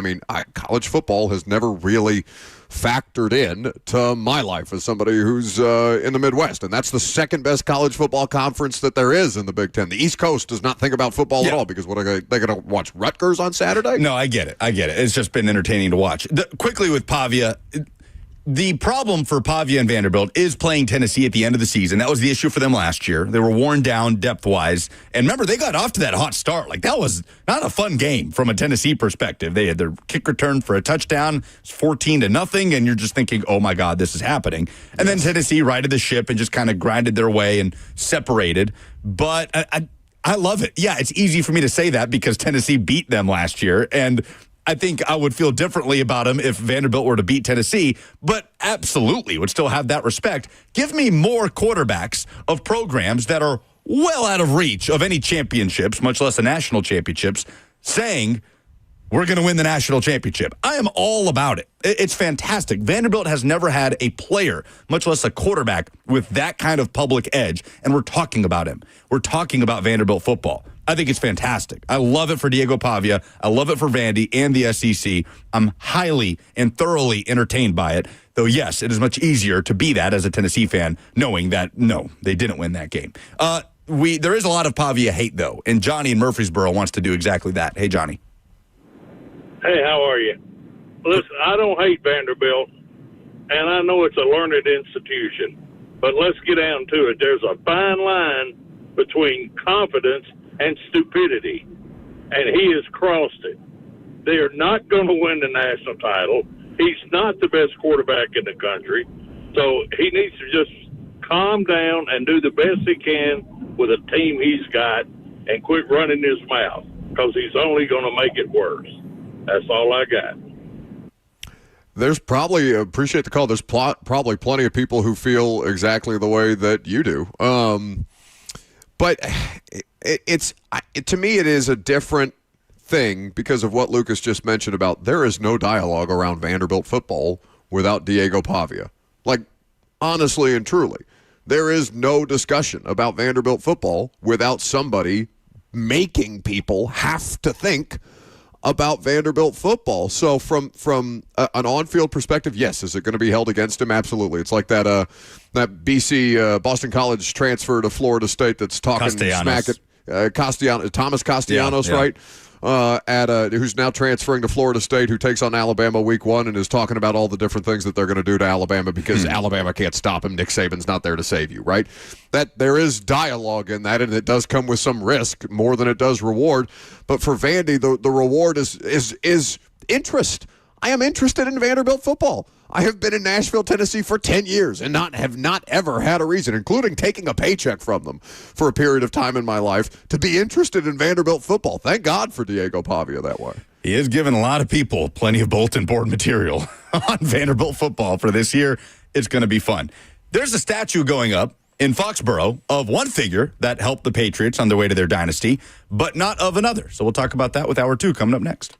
College football has never really factored in to my life as somebody who's in the Midwest, and that's the second best college football conference that there is in the Big Ten. The East Coast does not think about football at all because what are they going to watch Rutgers on Saturday? No, I get it. It's just been entertaining to watch. Quickly with Pavia. The problem for Pavia and Vanderbilt is playing Tennessee at the end of the season. That was the issue for them last year. They were worn down depth-wise. And remember, they got off to that hot start. Like, that was not a fun game from a Tennessee perspective. They had their kick return for a touchdown. It's 14-0, and you're just thinking, oh, my God, this is happening. And then Tennessee righted the ship and just kind of grinded their way and separated. But I love it. Yeah, it's easy for me to say that because Tennessee beat them last year, and I think I would feel differently about them if Vanderbilt were to beat Tennessee, but absolutely would still have that respect. Give me more quarterbacks of programs that are well out of reach of any championships, much less a national championships, saying we're going to win the national championship. I am all about it. It's fantastic. Vanderbilt has never had a player, much less a quarterback, with that kind of public edge, and we're talking about him. We're talking about Vanderbilt football. I think it's fantastic. I love it for Diego Pavia. I love it for Vandy and the SEC. I'm highly and thoroughly entertained by it. Though, yes, it is much easier to be that as a Tennessee fan, knowing that, no, they didn't win that game. There is a lot of Pavia hate, though, and Johnny in Murfreesboro wants to do exactly that. Hey, Johnny. Hey, how are you? Listen, I don't hate Vanderbilt, and I know it's a learned institution, but let's get down to it. There's a fine line between confidence and stupidity, and he has crossed it. They are not going to win the national title. He's not the best quarterback in the country, so he needs to just calm down and do the best he can with a team he's got and quit running his mouth because he's only going to make it worse. That's all I got. There's probably, appreciate the call, there's probably plenty of people who feel exactly the way that you do. But to me, it is a different thing because of what Lucas just mentioned about there is no dialogue around Vanderbilt football without Diego Pavia. Like, honestly and truly, there is no discussion about Vanderbilt football without somebody making people have to think about Vanderbilt football. So from an on-field perspective, yes. Is it going to be held against him? Absolutely. It's like that BC Boston College transfer to Florida State that's talking smack at Thomas Castellanos, right? Who's now transferring to Florida State, who takes on Alabama week 1 and is talking about all the different things that they're going to do to Alabama because Alabama can't stop him. Nick Saban's not there to save you, right? That there is dialogue in that, and it does come with some risk more than it does reward. But for Vandy, the reward is interest. I am interested in Vanderbilt football. I have been in Nashville, Tennessee for 10 years and have not ever had a reason, including taking a paycheck from them for a period of time in my life, to be interested in Vanderbilt football. Thank God for Diego Pavia that way. He has given a lot of people plenty of bulletin board material on Vanderbilt football for this year. It's going to be fun. There's a statue going up in Foxborough of one figure that helped the Patriots on their way to their dynasty, but not of another. So we'll talk about that with Hour 2 coming up next.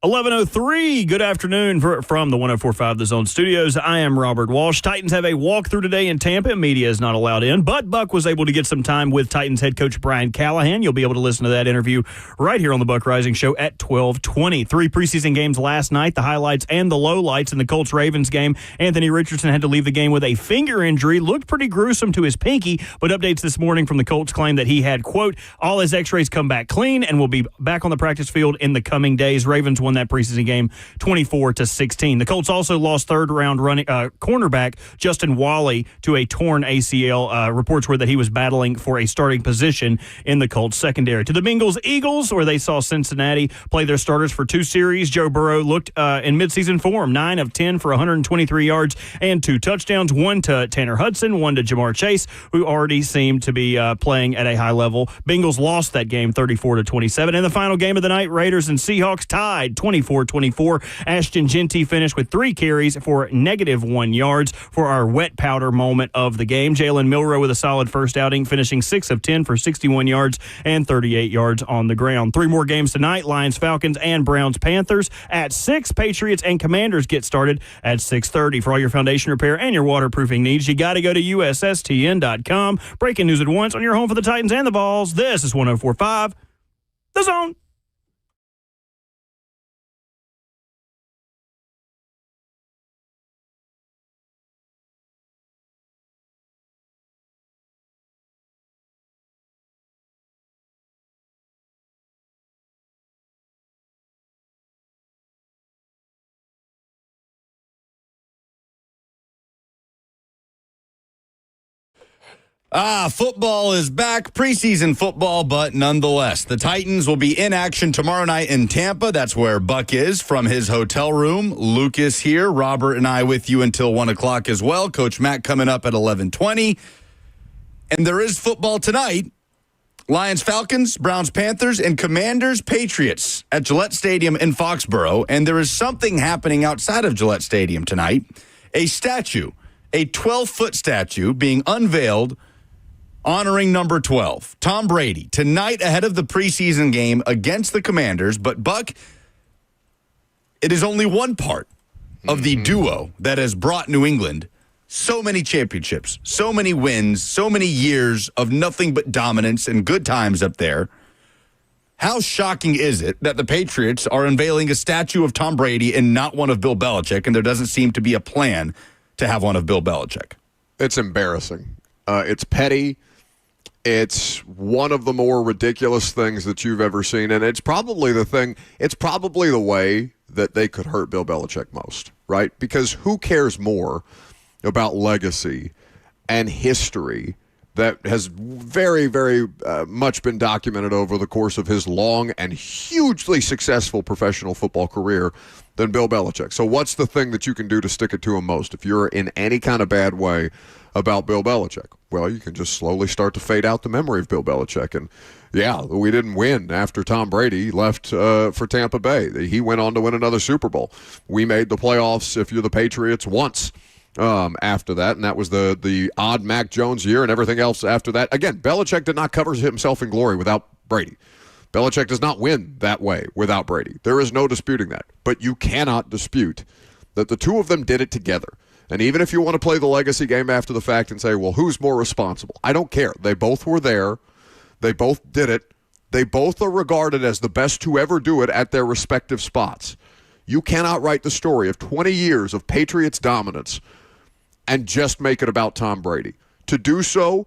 11:03. Good afternoon from the 104.5 The Zone Studios. I am Robert Walsh. Titans have a walkthrough today in Tampa. Media is not allowed in, but Buck was able to get some time with Titans head coach Brian Callahan. You'll be able to listen to that interview right here on the Buck Rising Show at 12:20. 3 preseason games last night, the highlights and the lowlights in the Colts-Ravens game. Anthony Richardson had to leave the game with a finger injury. Looked pretty gruesome to his pinky, but updates this morning from the Colts claim that he had, quote, all his x-rays come back clean and will be back on the practice field in the coming days. Ravens won that preseason game 24-16. The Colts also lost third-round cornerback Justin Wally to a torn ACL. Reports were that he was battling for a starting position in the Colts secondary. To the Bengals-Eagles, where they saw Cincinnati play their starters for 2 series. Joe Burrow looked in midseason form, 9 of 10 for 123 yards and 2 touchdowns, 1 to Tanner Hudson, 1 to Jamar Chase, who already seemed to be playing at a high level. Bengals lost that game 34-27. In the final game of the night, Raiders and Seahawks tied 24-24. Ashton Genty finished with 3 carries for -1 yards for our wet powder moment of the game. Jalen Milroe with a solid first outing, finishing 6 of 10 for 61 yards and 38 yards on the ground. 3 more games tonight, Lions, Falcons, and Browns, Panthers. At 6, Patriots and Commanders get started at 6:30. For all your foundation repair and your waterproofing needs, you got to go to USSTN.com. Breaking news at once on your home for the Titans and the Vols. This is 104.5 The Zone. Football is back, preseason football, but nonetheless, the Titans will be in action tomorrow night in Tampa. That's where Buck is from his hotel room. Lucas here, Robert and I with you until 1 o'clock as well. Coach Matt coming up at 11:20. And there is football tonight. Lions, Falcons, Browns, Panthers, and Commanders, Patriots at Gillette Stadium in Foxborough. And there is something happening outside of Gillette Stadium tonight. A statue, a 12-foot statue being unveiled honoring number 12, Tom Brady, tonight ahead of the preseason game against the Commanders. But, Buck, it is only one part of the duo that has brought New England so many championships, so many wins, so many years of nothing but dominance and good times up there. How shocking is it that the Patriots are unveiling a statue of Tom Brady and not one of Bill Belichick, and there doesn't seem to be a plan to have one of Bill Belichick? It's embarrassing. It's petty. It's one of the more ridiculous things that you've ever seen, and it's probably the way that they could hurt Bill Belichick most, right? Because who cares more about legacy and history that has very, very much been documented over the course of his long and hugely successful professional football career than Bill Belichick? So what's the thing that you can do to stick it to him most if you're in any kind of bad way about Bill Belichick? Well, you can just slowly start to fade out the memory of Bill Belichick. And, yeah, we didn't win after Tom Brady left for Tampa Bay. He went on to win another Super Bowl. We made the playoffs, if you're the Patriots, once after that, and that was the odd Mac Jones year and everything else after that. Again, Belichick did not cover himself in glory without Brady. Belichick does not win that way without Brady. There is no disputing that. But you cannot dispute that the two of them did it together. And even if you want to play the legacy game after the fact and say, well, who's more responsible? I don't care. They both were there. They both did it. They both are regarded as the best to ever do it at their respective spots. You cannot write the story of 20 years of Patriots dominance and just make it about Tom Brady. To do so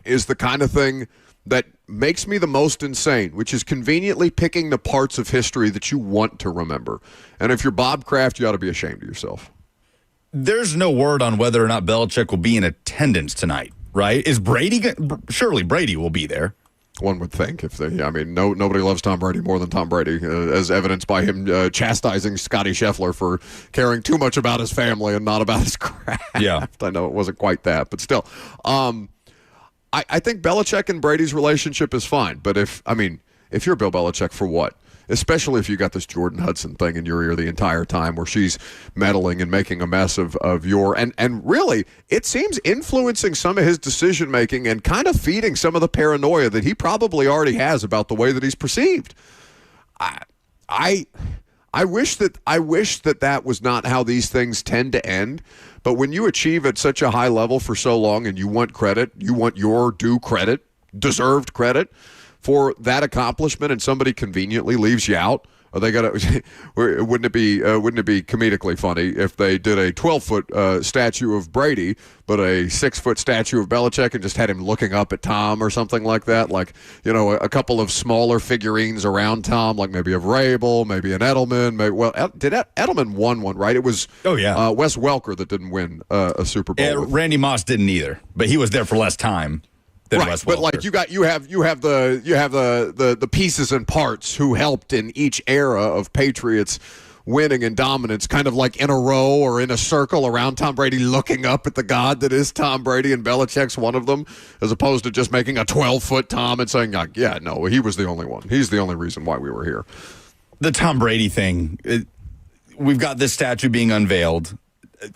is the kind of thing that makes me the most insane, which is conveniently picking the parts of history that you want to remember. And if you're Bob Kraft, you ought to be ashamed of yourself. There's no word on whether or not Belichick will be in attendance tonight, right? Is Brady? Surely Brady will be there. One would think. Nobody loves Tom Brady more than Tom Brady, as evidenced by him chastising Scotty Scheffler for caring too much about his family and not about his craft. Yeah. I know it wasn't quite that, but still. I think Belichick and Brady's relationship is fine, but if you're Bill Belichick, for what? Especially if you got this Jordan Hudson thing in your ear the entire time where she's meddling and making a mess of your and really it seems influencing some of his decision making and kind of feeding some of the paranoia that he probably already has about the way that he's perceived. I I wish that was not how these things tend to end. But when you achieve at such a high level for so long and you want credit, you want your due credit, deserved credit for that accomplishment, and somebody conveniently leaves you out, are they gonna? Wouldn't it be comedically funny if they did a 12-foot statue of Brady, but a 6-foot statue of Belichick, and just had him looking up at Tom or something like that? Like, a couple of smaller figurines around Tom, like maybe of Rabel, maybe an Edelman. Did Edelman won one, right? It was Wes Welker that didn't win a Super Bowl. Randy Moss didn't either, but he was there for less time. Right, but like you have the pieces and parts who helped in each era of Patriots winning and dominance, kind of like in a row or in a circle around Tom Brady, looking up at the god that is Tom Brady, and Belichick's one of them, as opposed to just making a 12-foot Tom and saying, yeah, no, he was the only one. He's the only reason why we were here. The Tom Brady thing, we've got this statue being unveiled.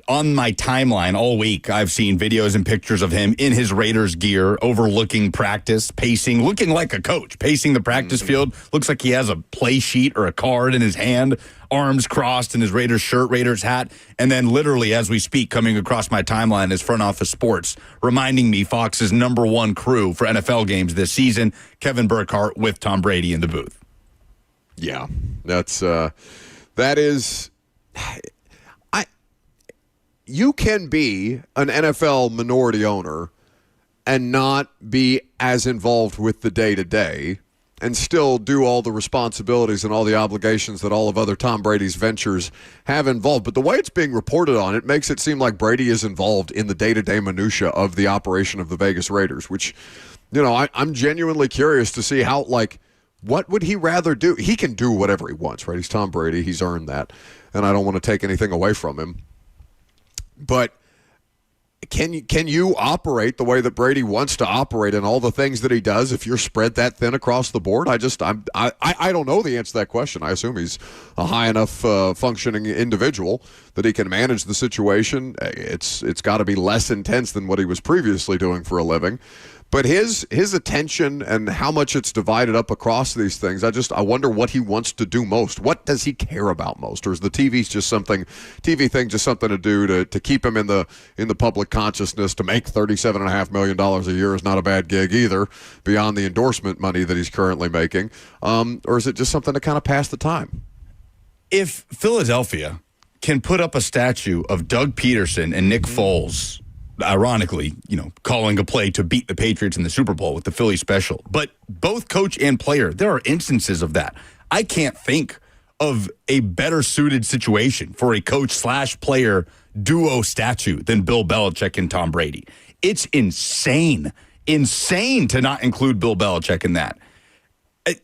On my timeline all week, I've seen videos and pictures of him in his Raiders gear, overlooking practice, pacing, looking like a coach, pacing the practice field. Looks like he has a play sheet or a card in his hand, arms crossed in his Raiders shirt, Raiders hat. And then literally, as we speak, coming across my timeline is Front Office Sports, reminding me Fox's number one crew for NFL games this season, Kevin Burkhardt with Tom Brady in the booth. Yeah, that is... You can be an NFL minority owner and not be as involved with the day-to-day and still do all the responsibilities and all the obligations that all of other Tom Brady's ventures have involved. But the way it's being reported on, it makes it seem like Brady is involved in the day-to-day minutia of the operation of the Vegas Raiders, which, I'm genuinely curious to see how, what would he rather do? He can do whatever he wants, right? He's Tom Brady. He's earned that. And I don't want to take anything away from him. But can you operate the way that Brady wants to operate and all the things that he does if you're spread that thin across the board? I don't know the answer to that question. I assume he's a high enough functioning individual that he can manage the situation. It's got to be less intense than what he was previously doing for a living. But his attention and how much it's divided up across these things, I wonder what he wants to do most. What does he care about most? Or is the TV thing just something to do to keep him in the public consciousness? To make $37.5 million a year is not a bad gig either, beyond the endorsement money that he's currently making. Or is it just something to kind of pass the time? If Philadelphia can put up a statue of Doug Peterson and Nick Foles, ironically, calling a play to beat the Patriots in the Super Bowl with the Philly special. But both coach and player, there are instances of that. I can't think of a better suited situation for a coach/player duo statue than Bill Belichick and Tom Brady. It's insane to not include Bill Belichick in that.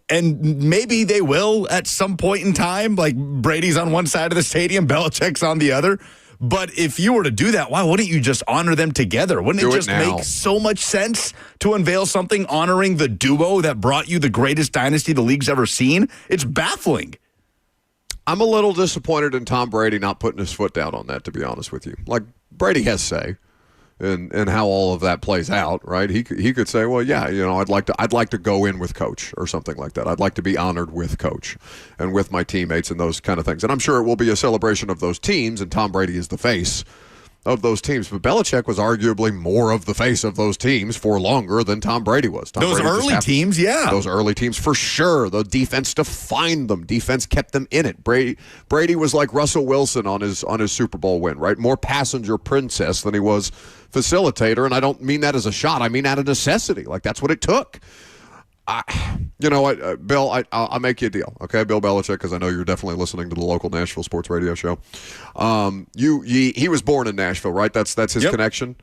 And maybe they will at some point in time, like Brady's on one side of the stadium, Belichick's on the other. But if you were to do that, why wouldn't you just honor them together? Wouldn't it just make so much sense to unveil something honoring the duo that brought you the greatest dynasty the league's ever seen? It's baffling. I'm a little disappointed in Tom Brady not putting his foot down on that, to be honest with you. Like, Brady has say in how all of that plays out, right? He could say, well, yeah, I'd like to go in with coach or something like that. I'd like to be honored with coach and with my teammates and those kind of things. And I'm sure it will be a celebration of those teams, and Tom Brady is the face of those teams. But Belichick was arguably more of the face of those teams for longer than Tom Brady was. Those early teams, yeah. Those early teams, for sure. The defense defined them. Defense kept them in it. Brady was like Russell Wilson on his Super Bowl win, right? More passenger princess than he was facilitator. And I don't mean that as a shot. I mean that a necessity. Like, that's what it took. You know what, Bill, I'll make you a deal, okay? Bill Belichick, because I know you're definitely listening to the local Nashville sports radio show. He was born in Nashville, right? That's his connection.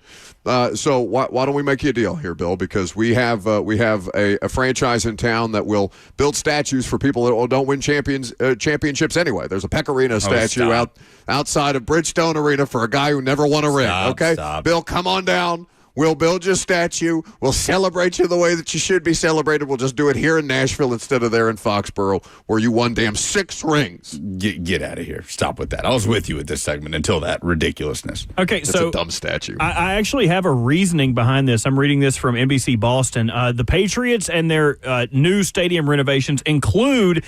So why don't we make you a deal here, Bill? Because we have a franchise in town that will build statues for people that don't win championships anyway. There's a Pecorino statue outside of Bridgestone Arena for a guy who never won a ring. Okay, Bill, come on down. We'll build you a statue. We'll celebrate you the way that you should be celebrated. We'll just do it here in Nashville instead of there in Foxborough, where you won damn 6 rings. Get out of here. Stop with that. I was with you with this segment until that ridiculousness. Okay, It's so a dumb statue. I actually have a reasoning behind this. I'm reading this from NBC Boston. The Patriots and their new stadium renovations including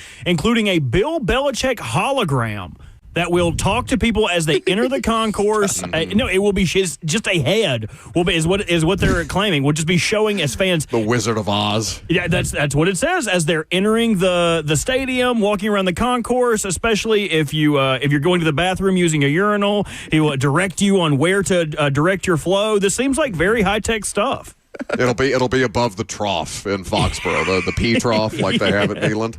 a Bill Belichick hologram that will talk to people as they enter the concourse. No, it will be just a head. Is what they're claiming. Will just be showing as fans the Wizard of Oz. Yeah, that's what it says as they're entering the stadium, walking around the concourse. Especially if you're going to the bathroom using a urinal, he will direct you on where to direct your flow. This seems like very high tech stuff. It'll be above the trough in Foxborough, the pee trough like they have at Neyland.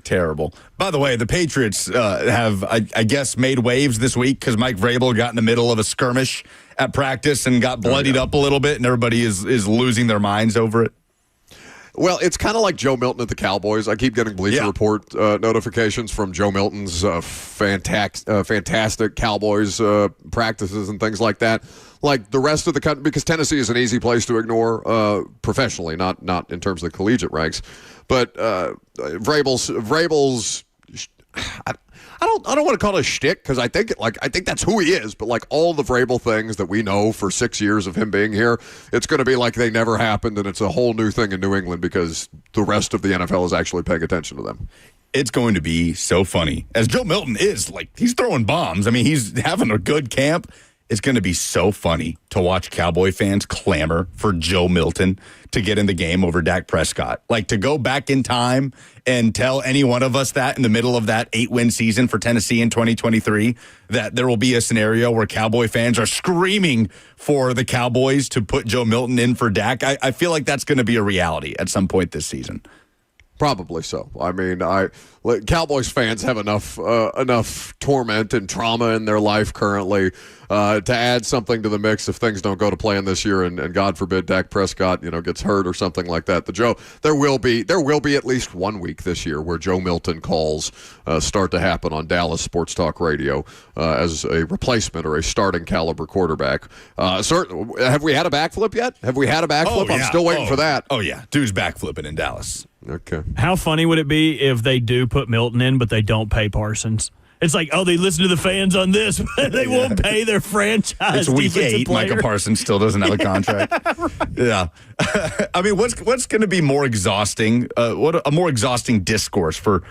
Terrible. By the way, the Patriots have, I guess, made waves this week because Mike Vrabel got in the middle of a skirmish at practice and got bloodied up a little bit, and everybody is losing their minds over it. Well, it's kind of like Joe Milton at the Cowboys. I keep getting Bleacher Report notifications from Joe Milton's fantastic Cowboys practices and things like that. Like the rest of the country, because Tennessee is an easy place to ignore professionally, not in terms of the collegiate ranks. But Vrabel's I don't want to call it a shtick because I think that's who he is. But like all the Vrabel things that we know for 6 years of him being here, it's going to be like they never happened, and it's a whole new thing in New England because the rest of the NFL is actually paying attention to them. It's going to be so funny. As Joe Milton is, like, he's throwing bombs. I mean, he's having a good camp. It's going to be so funny to watch Cowboy fans clamor for Joe Milton to get in the game over Dak Prescott. Like, to go back in time and tell any one of us that in the middle of that 8-win season for Tennessee in 2023, that there will be a scenario where Cowboy fans are screaming for the Cowboys to put Joe Milton in for Dak. I feel like that's going to be a reality at some point this season. Probably so. I mean, Cowboys fans have enough torment and trauma in their life currently to add something to the mix if things don't go to plan this year, and God forbid Dak Prescott gets hurt or something like that. There will be at least 1 week this year where Joe Milton calls start to happen on Dallas Sports Talk Radio as a replacement or a starting caliber quarterback. Have we had a backflip yet? Have we had a backflip? I'm still waiting for that. Oh yeah, dude's backflipping in Dallas. Okay. How funny would it be if they do put Milton in, but they don't pay Parsons? It's like, oh, they listen to the fans on this, but they won't pay their franchise. It's week 8. Player. Micah Parsons still doesn't have a contract. Yeah. I mean, what's going to be more exhausting? What a more exhausting discourse for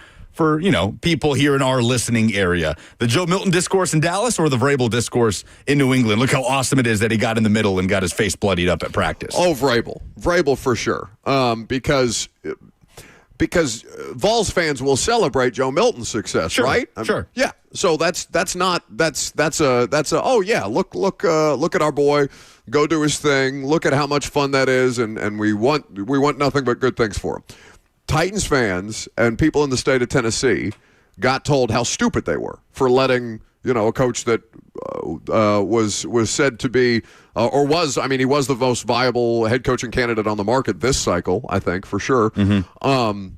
people here in our listening area? The Joe Milton discourse in Dallas or the Vrabel discourse in New England? Look how awesome it is that he got in the middle and got his face bloodied up at practice. Oh, Vrabel for sure. Because Vols fans will celebrate Joe Milton's success, sure, right? Sure. Yeah. So that's a oh yeah, look at our boy go do his thing. Look at how much fun that is, and we want nothing but good things for him. Titans fans and people in the state of Tennessee got told how stupid they were for letting a coach that was said to be he was the most viable head coaching candidate on the market this cycle, I think, for sure. Mm-hmm.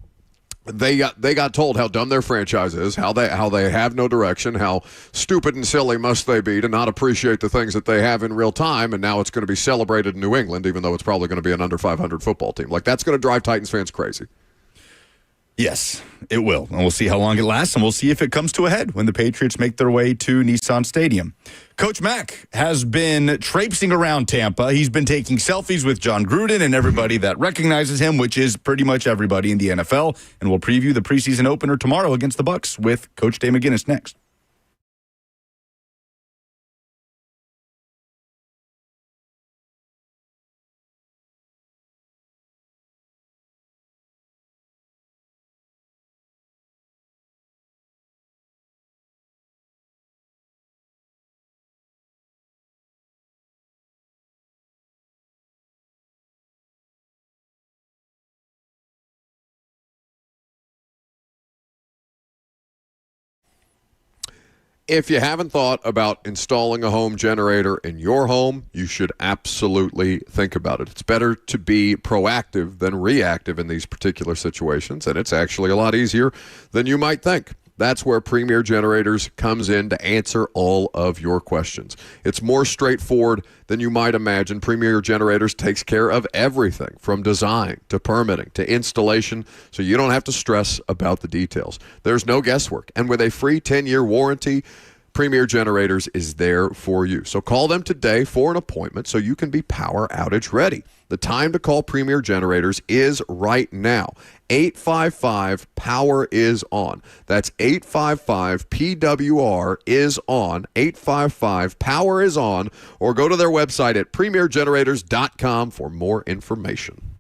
They got told how dumb their franchise is, how they have no direction, how stupid and silly must they be to not appreciate the things that they have in real time, and now it's going to be celebrated in New England, even though it's probably going to be an under 500 football team. Like, that's going to drive Titans fans crazy. Yes, it will. And we'll see how long it lasts, and we'll see if it comes to a head when the Patriots make their way to Nissan Stadium. Coach Mack has been traipsing around Tampa. He's been taking selfies with John Gruden and everybody that recognizes him, which is pretty much everybody in the NFL. And we'll preview the preseason opener tomorrow against the Bucs with Coach Dave McGinness next. If you haven't thought about installing a home generator in your home, you should absolutely think about it. It's better to be proactive than reactive in these particular situations, and it's actually a lot easier than you might think. That's where Premier Generators comes in to answer all of your questions. It's more straightforward than you might imagine. Premier Generators takes care of everything from design to permitting to installation, so you don't have to stress about the details. There's no guesswork. And with a free 10-year warranty, Premier Generators is there for you. So call them today for an appointment so you can be power outage ready. The time to call Premier Generators is right now. 855-POWER is on. That's 855-PWR is on. 855-POWER is on. Or go to their website at premiergenerators.com for more information.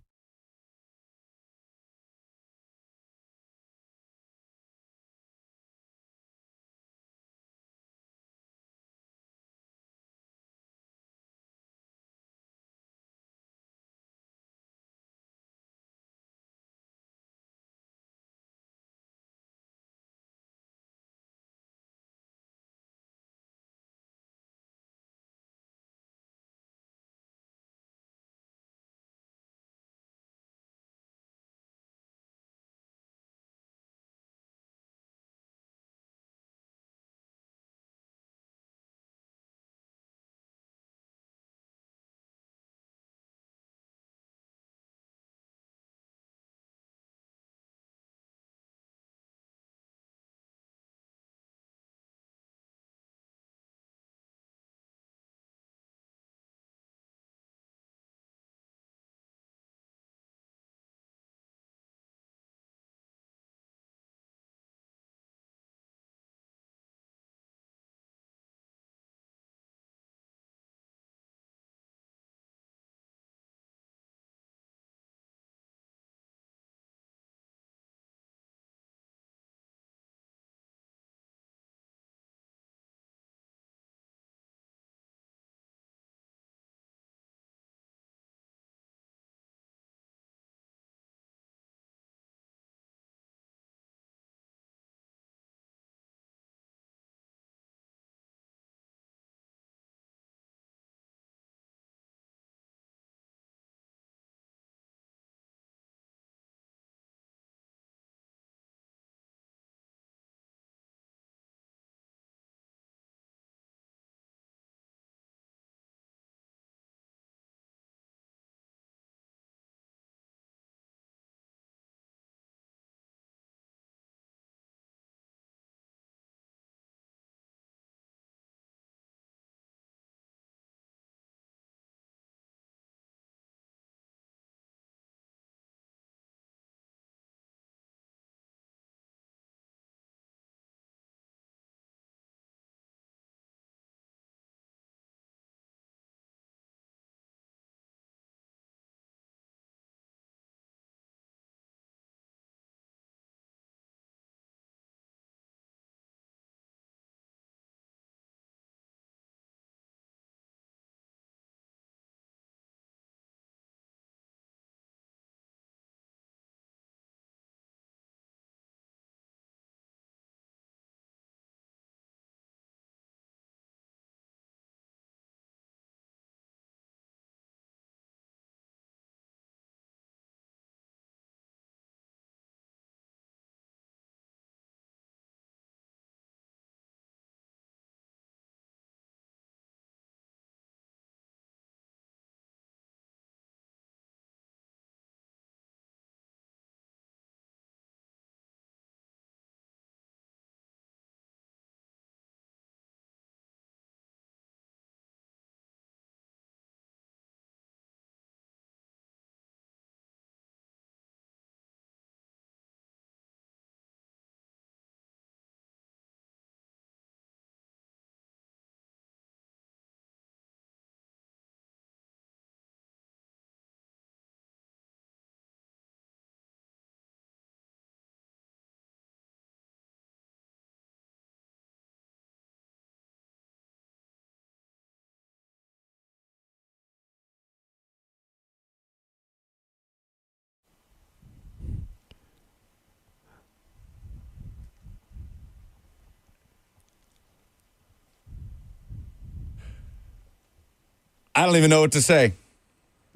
I don't even know what to say.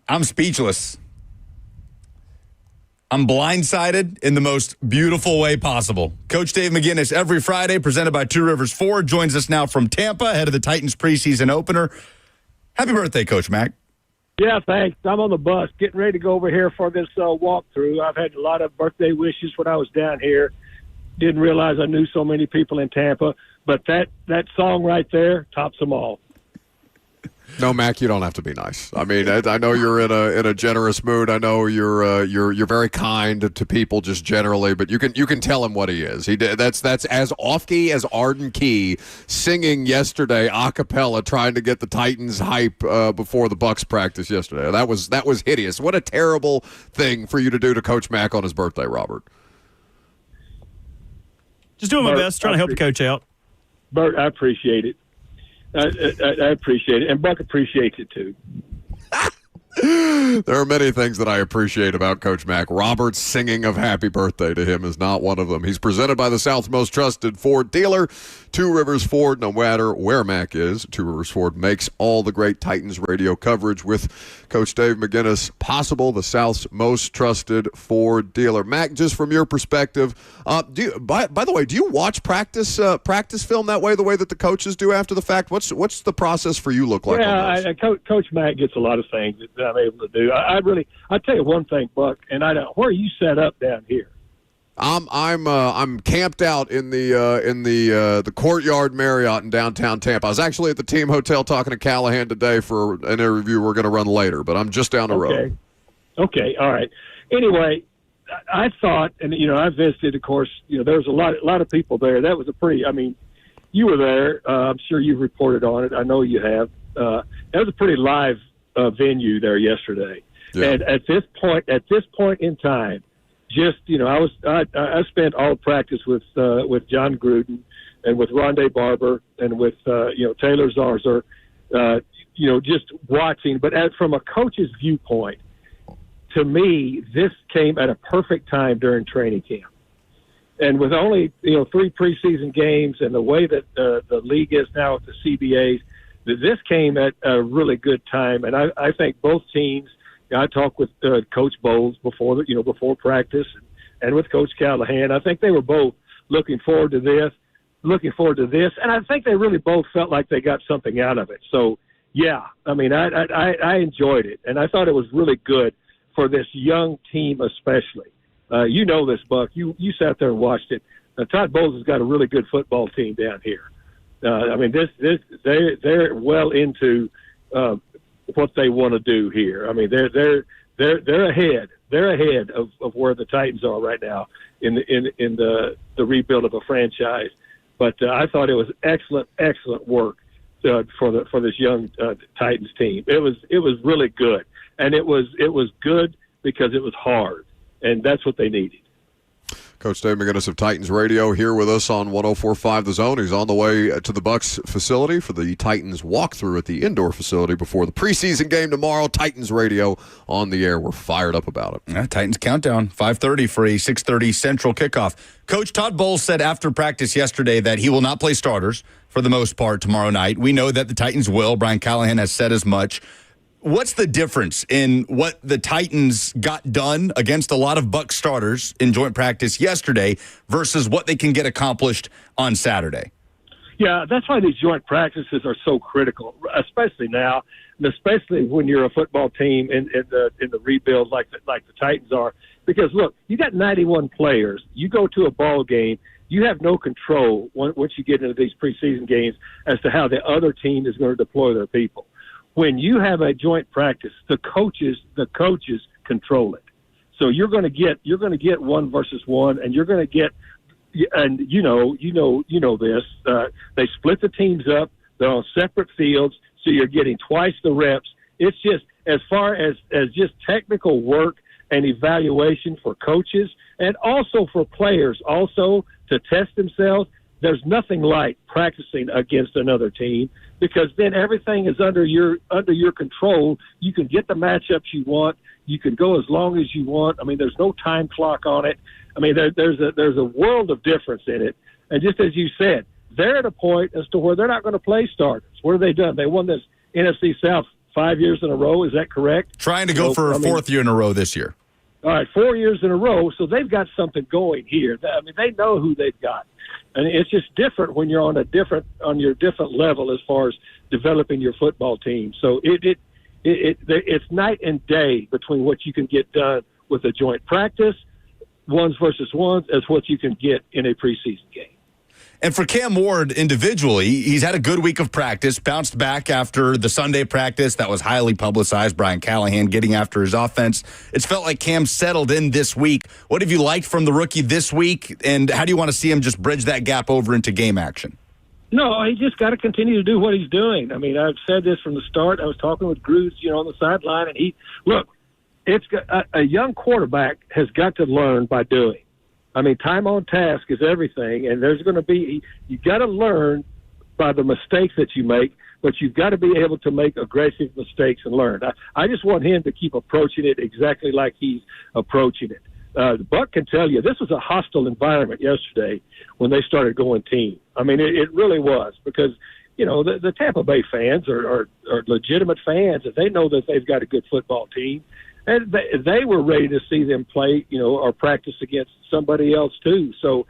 I'm speechless. I'm blindsided in the most beautiful way possible. Coach Dave McGinness, every Friday, presented by Two Rivers Ford, joins us now from Tampa, ahead of the Titans preseason opener. Happy birthday, Coach Mac. Yeah, thanks. I'm on the bus getting ready to go over here for this walkthrough. I've had a lot of birthday wishes when I was down here. Didn't realize I knew so many people in Tampa, but that song right there tops them all. No, Mac, you don't have to be nice. I mean, I know you're in a generous mood. I know you're very kind to people just generally, but you can tell him what he is. That's as off-key as Arden Key singing yesterday a cappella, trying to get the Titans hype before the Bucs practice yesterday. That was hideous. What a terrible thing for you to do to Coach Mac on his birthday, Robert. Just doing my best, trying to help the coach out. Bert, I appreciate it. I appreciate it, and Buck appreciates it too. There are many things that I appreciate about Coach Mac. Robert's singing of happy birthday to him is not one of them. He's presented by the South's most trusted Ford dealer, Two Rivers Ford. No matter where Mac is, Two Rivers Ford makes all the great Titans radio coverage with Coach Dave McGinness possible, the South's most trusted Ford dealer. Mac, just from your perspective, by the way, do you watch practice film that way, the way that the coaches do after the fact? What's the process for you look like? Yeah, Coach Mac gets a lot of things that I'm able to do. I tell you one thing, Buck, and where are you set up down here? I'm camped out in the Courtyard Marriott in downtown Tampa. I was actually at the team hotel talking to Callahan today for an interview we're going to run later, but I'm just down the road. Okay, all right. Anyway, I thought, and I visited. Of course, there was a lot of people there. That was a pretty. I mean, you were there. I'm sure you've reported on it. I know you have. That was a pretty live venue there yesterday. Yeah. And at this point in time, just I spent all practice with John Gruden and with Rondé Barber and with Taylor Zarzour, just watching. But from a coach's viewpoint, to me, this came at a perfect time during training camp. And with only 3 preseason games and the way that the league is now with the CBAs, this came at a really good time. And I think both teams. I talked with Coach Bowles before practice, and with Coach Callahan. I think they were both looking forward to this, and I think they really both felt like they got something out of it. So, yeah, I mean, I enjoyed it, and I thought it was really good for this young team, especially. You know this, Buck. You sat there and watched it. Todd Bowles has got a really good football team down here. I mean, they're well into. What they want to do here. I mean, they're ahead. They're ahead of where the Titans are right now in the rebuild of a franchise. But I thought it was excellent work for this young Titans team. It was really good, and it was good because it was hard, and that's what they needed. Coach Dave McGinness of Titans Radio here with us on 104.5 The Zone. He's on the way to the Bucs facility for the Titans walkthrough at the indoor facility before the preseason game tomorrow. Titans Radio on the air. We're fired up about it. Yeah, Titans countdown, 5:30 for a 6:30 Central kickoff. Coach Todd Bowles said after practice yesterday that he will not play starters for the most part tomorrow night. We know that the Titans will. Brian Callahan has said as much. What's the difference in what the Titans got done against a lot of Bucs starters in joint practice yesterday versus what they can get accomplished on Saturday? Yeah, that's why these joint practices are so critical, especially now, and especially when you're a football team in the rebuild like the Titans are. Because, look, you got 91 players. You go to a ball game, you have no control once you get into these preseason games as to how the other team is going to deploy their people. When you have a joint practice, the coaches control it. So you're going to get 1 versus 1, and you're going to get, and you know this. They split the teams up. They're on separate fields, so you're getting twice the reps. It's just as far as just technical work and evaluation for coaches and also for players, also to test themselves. There's nothing like practicing against another team because then everything is under your control. You can get the matchups you want. You can go as long as you want. I mean, there's no time clock on it. I mean, there's a world of difference in it. And just as you said, they're at a point as to where they're not going to play starters. What have they done? They won this NFC South 5 years in a row. Is that correct? Trying to go for a 4th year in a row this year. All right, 4 years in a row, so they've got something going here. I mean, they know who they've got, and it's just different when you're on your different level as far as developing your football team. So it's night and day between what you can get done with a joint practice, ones versus ones, as what you can get in a preseason game. And for Cam Ward individually, he's had a good week of practice, bounced back after the Sunday practice that was highly publicized, Brian Callahan getting after his offense. It's felt like Cam settled in this week. What have you liked from the rookie this week, and how do you want to see him just bridge that gap over into game action? No, he just got to continue to do what he's doing. I mean, I've said this from the start. I was talking with Grooves, on the sideline, and it's a young quarterback has got to learn by doing. I mean, time on task is everything, and there's going to be – you got to learn by the mistakes that you make, but you've got to be able to make aggressive mistakes and learn. I just want him to keep approaching it exactly like he's approaching it. Buck can tell you this was a hostile environment yesterday when they started going team. I mean, it really was because, the Tampa Bay fans are legitimate fans, and they know that they've got a good football team. And they were ready to see them play, or practice against somebody else too. So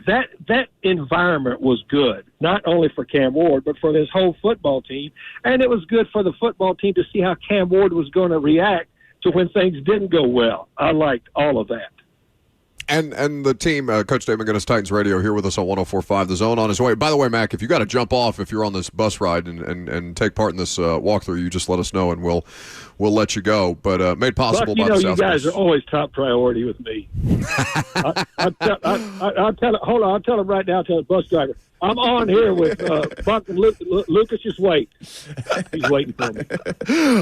that environment was good, not only for Cam Ward, but for this whole football team. And it was good for the football team to see how Cam Ward was going to react to when things didn't go well. I liked all of that. And the team, Coach Dave McGinness, Titans Radio, here with us on 104.5 The Zone on his way. By the way, Mac, if you got to jump off if you're on this bus ride and take part in this walkthrough, you just let us know and we'll let you go. But made possible by the Southwest. You guys are always top priority with me. I'll tell him right now. Tell the bus driver. I'm on here with Buck and Lucas. Just wait. He's waiting for me.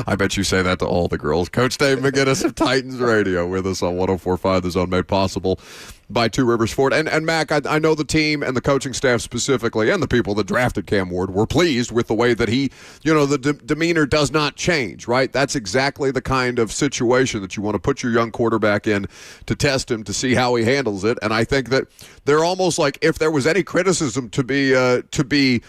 I bet you say that to all the girls. Coach Dave McGinness of Titans Radio with us on 104.5 The Zone, made possible by Two Rivers Ford. And Mac, I know the team and the coaching staff specifically and the people that drafted Cam Ward were pleased with the way that he, the demeanor does not change, right? That's exactly the kind of situation that you want to put your young quarterback in to test him, to see how he handles it. And I think that they're almost like if there was any criticism to be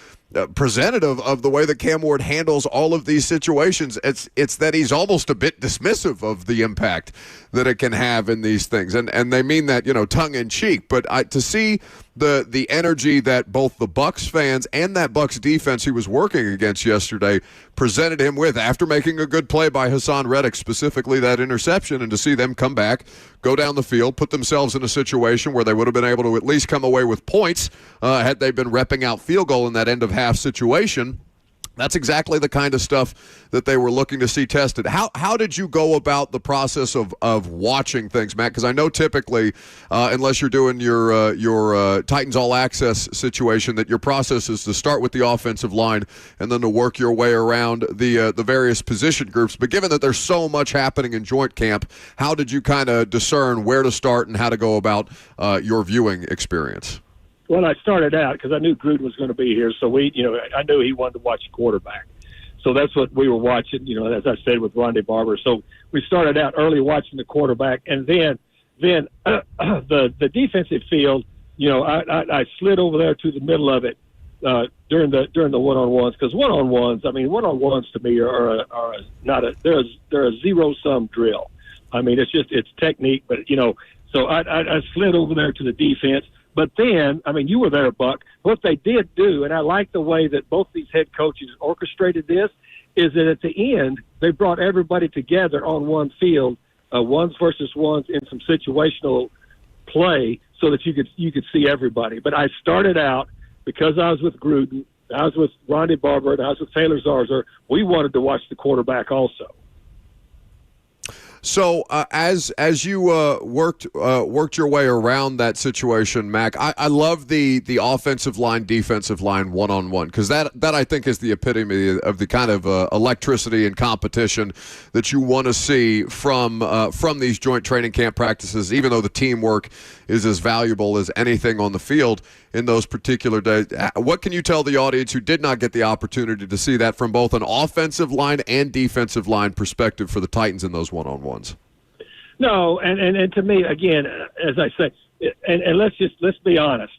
presentative of the way that Cam Ward handles all of these situations, it's that he's almost a bit dismissive of the impact that it can have in these things, and they mean that tongue in cheek. But to see the energy that both the Bucks fans and that Bucks defense he was working against yesterday presented him with after making a good play by Hassan Reddick, specifically that interception, and to see them come back, go down the field, put themselves in a situation where they would have been able to at least come away with points had they been repping out field goal in that end of half situation. That's exactly the kind of stuff that they were looking to see tested. How did you go about the process of watching things, Matt? Because I know typically, unless you're doing your Titans All Access situation, that your process is to start with the offensive line and then to work your way around the various position groups. But given that there's so much happening in joint camp, how did you kind of discern where to start and how to go about your viewing experience? Well, I started out because I knew Gruden was going to be here, so I knew he wanted to watch quarterback. So that's what we were watching, as I said, with Rondé Barber. So we started out early watching the quarterback, and then the defensive field, I slid over there to the middle of it during the one-on-ones, because one-on-ones to me they're a zero-sum drill. I mean, it's technique, but so I slid over there to the defense. But then, you were there, Buck. What they did do, and I like the way that both these head coaches orchestrated this, is that at the end, they brought everybody together on one field, ones versus ones in some situational play so that you could see everybody. But I started out, because I was with Gruden, I was with Rondé Barber, and I was with Taylor Zarzour, we wanted to watch the quarterback also. So as you worked your way around that situation, Mac, I love the offensive line, defensive line one-on-one, because that I think is the epitome of the kind of electricity and competition that you want to see from these joint training camp practices, even though the teamwork is as valuable as anything on the field in those particular days. What can you tell the audience who did not get the opportunity to see that from both an offensive line and defensive line perspective for the Titans in those one-on-ones? No, and to me, again, as I say, and let's be honest.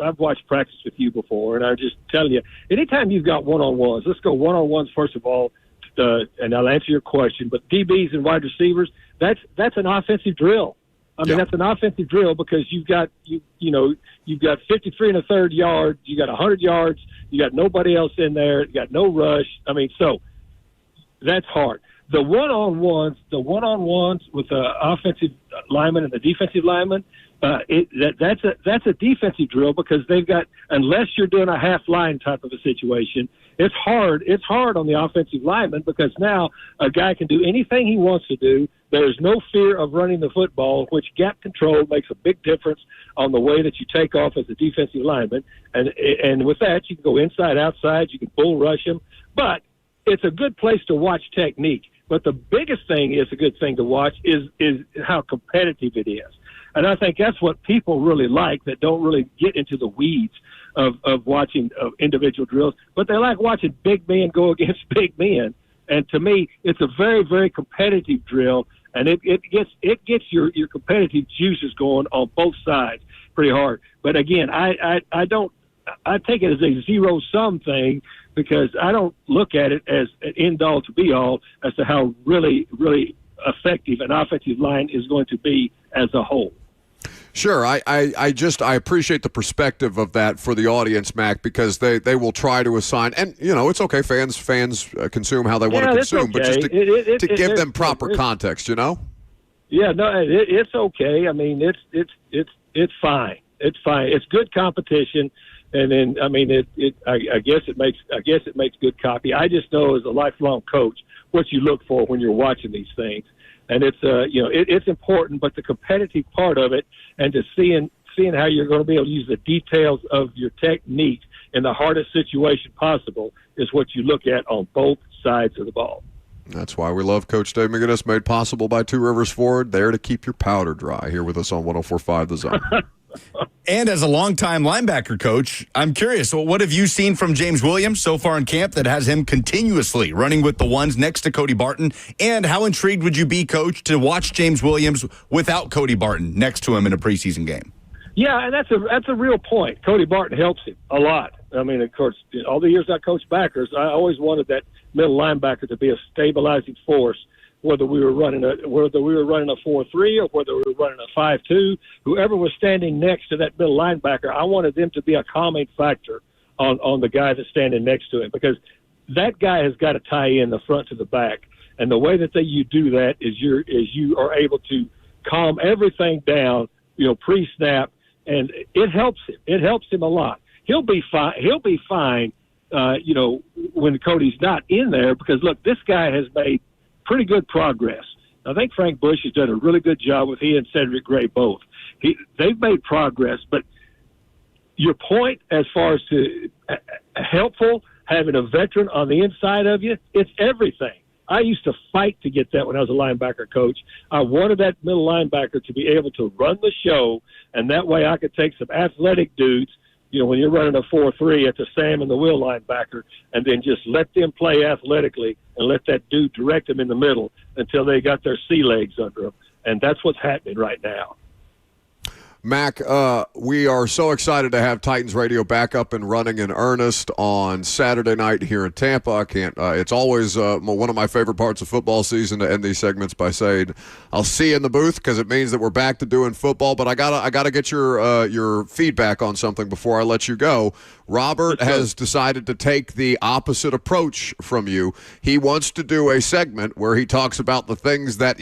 I've watched practice with you before, and I'm just telling you, anytime you've got one-on-ones, let's go one-on-ones first of all, and I'll answer your question. But DBs and wide receivers, that's an offensive drill. I mean, that's an offensive drill because you've got 53 and a third yards, you got 100 yards, you got nobody else in there, you got no rush. I mean, so that's hard. The one-on-ones with the offensive lineman and the defensive lineman, that's a defensive drill because they've got, unless you're doing a half line type of a situation, it's hard. It's hard on the offensive lineman because now a guy can do anything he wants to do. There's no fear of running the football, which gap control makes a big difference on the way that you take off as a defensive lineman. And with that, you can go inside, outside, you can bull rush him. But it's a good place to watch technique. But the biggest thing is a good thing to watch is how competitive it is. And I think that's what people really like that don't really get into the weeds of watching individual drills. But they like watching big men go against big men. And to me, it's a very, very competitive drill. And it gets your competitive juices going on both sides pretty hard. But again, I take it as a zero-sum thing because I don't look at it as an end-all to be-all as to how really, really effective an offensive line is going to be as a whole. Sure. I appreciate the perspective of that for the audience, Mac, because they will try to assign, and it's okay. Fans consume how they want to consume, okay. But just to give them proper context, Yeah, no, it's okay. I mean, it's fine. It's fine. It's good competition, and then I mean, I guess it makes good copy. I just know as a lifelong coach what you look for when you're watching these things. And it's it's important, but the competitive part of it, and to seeing how you're going to be able to use the details of your technique in the hardest situation possible is what you look at on both sides of the ball. That's why we love Coach Dave McGinness, made possible by Two Rivers Ford, there to keep your powder dry. Here with us on 104.5 The Zone. And as a longtime linebacker coach, I'm curious, what have you seen from James Williams so far in camp that has him continuously running with the ones next to Cody Barton? And how intrigued would you be, Coach, to watch James Williams without Cody Barton next to him in a preseason game? Yeah, and that's a real point. Cody Barton helps him a lot. I mean, of course, all the years I coached backers, I always wanted that middle linebacker to be a stabilizing force. Whether we were running a 4-3 or whether we were running a 5-2, whoever was standing next to that middle linebacker, I wanted them to be a calming factor on the guy that's standing next to him because that guy has got to tie in the front to the back. And the way that you do that is you are able to calm everything down, pre-snap, and it helps him. It helps him a lot. He'll be fine. He'll be fine, when Cody's not in there because look, this guy has made pretty good progress. I think Frank Bush has done a really good job with he and Cedric Gray both. They've made progress, but your point as far as to helpful having a veteran on the inside of you, it's everything. I used to fight to get that when I was a linebacker coach. I wanted that middle linebacker to be able to run the show, and that way I could take some athletic dudes, when you're running a 4-3 at the Sam and the Will linebacker, and then just let them play athletically and let that dude direct them in the middle until they got their sea legs under them. And that's what's happening right now. Mac, we are so excited to have Titans Radio back up and running in earnest on Saturday night here in Tampa. I can't. It's always one of my favorite parts of football season to end these segments by saying, "I'll see you in the booth," because it means that we're back to doing football. But I gotta get your feedback on something before I let you go. Robert has decided to take the opposite approach from you. He wants to do a segment where he talks about the things that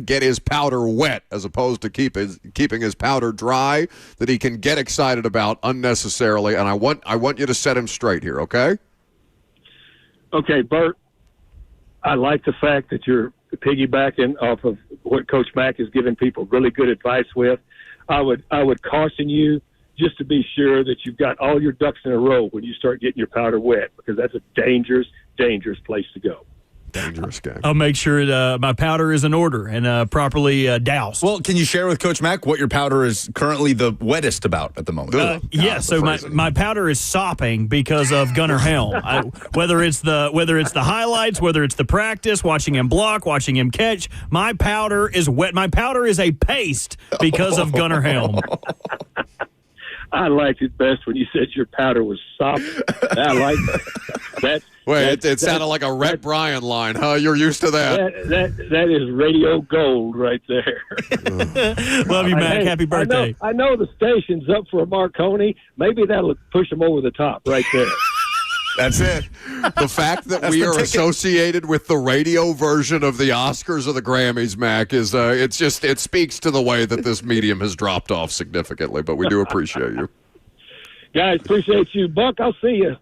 get his powder wet as opposed to keeping his powder dry, that he can get excited about unnecessarily. And I want you to set him straight here, okay? Okay, Bert, I like the fact that you're piggybacking off of what Coach Mack is giving people really good advice with. I would caution you just to be sure that you've got all your ducks in a row when you start getting your powder wet, because that's a dangerous, dangerous place to go. Dangerous game. I'll make sure my powder is in order and properly doused. Well, can you share with Coach Mack what your powder is currently the wettest about at the moment? So my powder is sopping because of Gunnar Helm. Whether it's the highlights, whether it's the practice, watching him block, watching him catch, my powder is wet. My powder is a paste because of Gunnar Helm. I liked it best when you said your powder was soft. I like that. Wait, it sounded like a Rhett Bryan line, huh? You're used to that. That is radio gold right there. Love you, Mac. Hey, Happy birthday. I know the station's up for a Marconi. Maybe that'll push them over the top right there. That's it. The fact that we are associated with the radio version of the Oscars or the Grammys, Mac, is it speaks to the way that this medium has dropped off significantly. But we do appreciate you, guys. Appreciate you, Buck. I'll see you.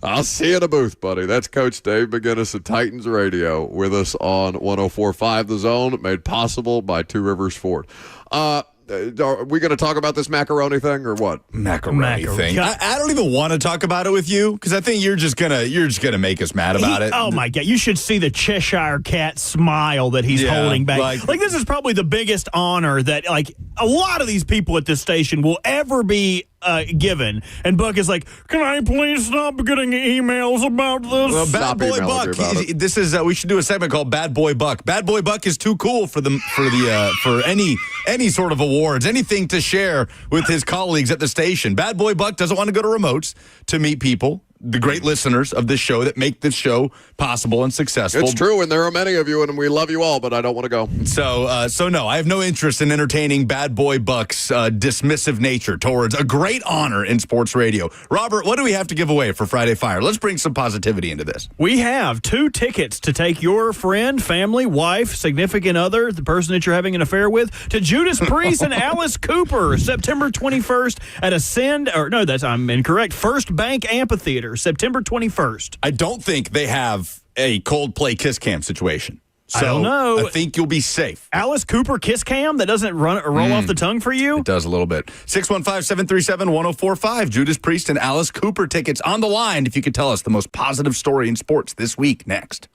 I'll see you in the booth, buddy. That's Coach Dave McGinness of Titans Radio with us on 104.5 The Zone, made possible by Two Rivers Ford. Are we going to talk about this macaroni thing or what? Macaroni thing. I don't even want to talk about it with you because I think you're just gonna make us mad about it. Oh my God! You should see the Cheshire Cat smile that he's holding back. Like this is probably the biggest honor that like a lot of these people at this station will ever be given. And Buck is like, "Can I please stop getting emails about this?" Well, Bad Boy Buck. This is we should do a segment called Bad Boy Buck. Bad Boy Buck is too cool for any sort of awards, anything to share with his colleagues at the station. Bad Boy Buck doesn't want to go to remotes to meet people, the great listeners of this show that make this show possible and successful. It's true, and there are many of you, and we love you all, but I don't want to go. So no, I have no interest in entertaining Bad Boy Buck's dismissive nature towards a great honor in sports radio. Robert, what do we have to give away for Friday Fire? Let's bring some positivity into this. We have 2 tickets to take your friend, family, wife, significant other, the person that you're having an affair with, to Judas Priest and Alice Cooper, September 21st at I'm incorrect, First Bank Amphitheater, September 21st. I don't think they have a Coldplay Kiss Cam situation. So I don't know. I think you'll be safe. Alice Cooper Kiss Cam? That doesn't roll off the tongue for you? It does a little bit. 615-737-1045. Judas Priest and Alice Cooper tickets on the line if you could tell us the most positive story in sports this week. Next.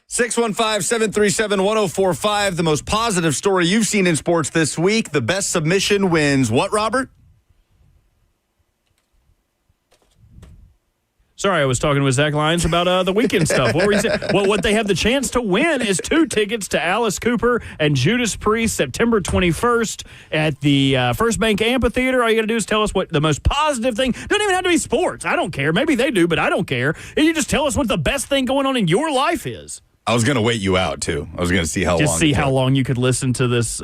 615-737-1045, the most positive story you've seen in sports this week. The best submission wins. What, Robert? Sorry, I was talking with Zach Lyons about the weekend stuff. What were you saying? Well, what they have the chance to win is 2 tickets to Alice Cooper and Judas Priest September 21st at the First Bank Amphitheater. All you got to do is tell us what the most positive thing. Doesn't even have to be sports. I don't care. Maybe they do, but I don't care. And you just tell us what the best thing going on in your life is. I was going to wait you out, too. I was going to see how long. Just see how long you could listen to this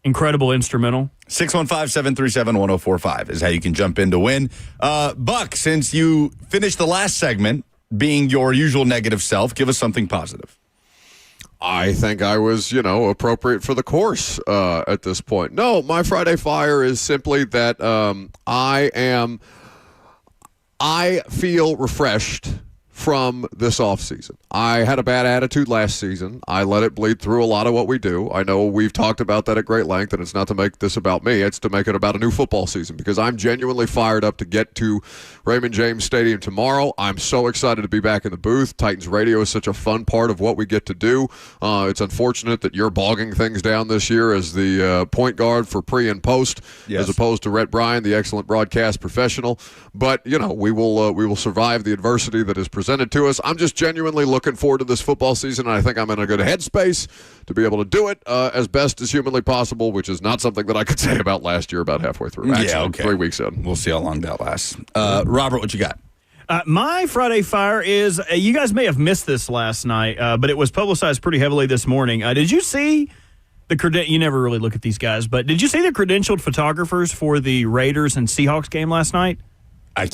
incredible instrumental. 615-737-1045 is how you can jump in to win. Buck, since you finished the last segment being your usual negative self, give us something positive. I think I was, appropriate for the course at this point. No, my Friday Fire is simply that I feel refreshed from this offseason. I had a bad attitude last season. I let it bleed through a lot of what we do. I know we've talked about that at great length, and it's not to make this about me. It's to make it about a new football season because I'm genuinely fired up to get to Raymond James Stadium tomorrow. I'm so excited to be back in the booth. Titans Radio is such a fun part of what we get to do. It's unfortunate that you're bogging things down this year as the point guard for pre and post, as opposed to Rhett Bryan, the excellent broadcast professional. But, we will survive the adversity that is presented to us. I'm just genuinely looking forward to this football season, and I think I'm in a good headspace to be able to do it as best as humanly possible, which is not something that I could say about last year about halfway through. Actually, 3 weeks in. We'll see how long that lasts. Robert, what you got? My Friday Fire is, you guys may have missed this last night, but it was publicized pretty heavily this morning. Did you see you never really look at these guys, but did you see the credentialed photographers for the Raiders and Seahawks game last night?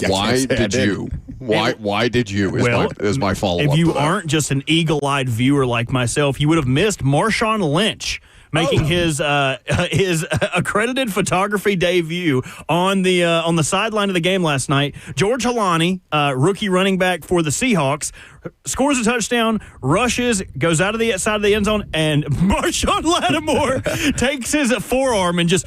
Why did you? Why did you? Is my follow-up. If you aren't just an eagle-eyed viewer like myself, you would have missed Marshawn Lynch making his accredited photography debut on the sideline of the game last night. George Halani, rookie running back for the Seahawks, scores a touchdown, rushes, goes out of the side of the end zone, and Marshawn Lattimore takes his forearm and just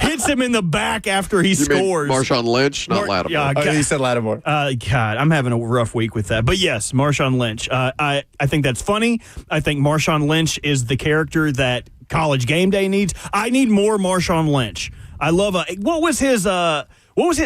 hits him in the back after he scores. Marshawn Lynch, not Lattimore. He said Lattimore. God, I'm having a rough week with that. But yes, Marshawn Lynch. I think that's funny. I think Marshawn Lynch is the character that College Game Day needs. I need more Marshawn Lynch. I love what was his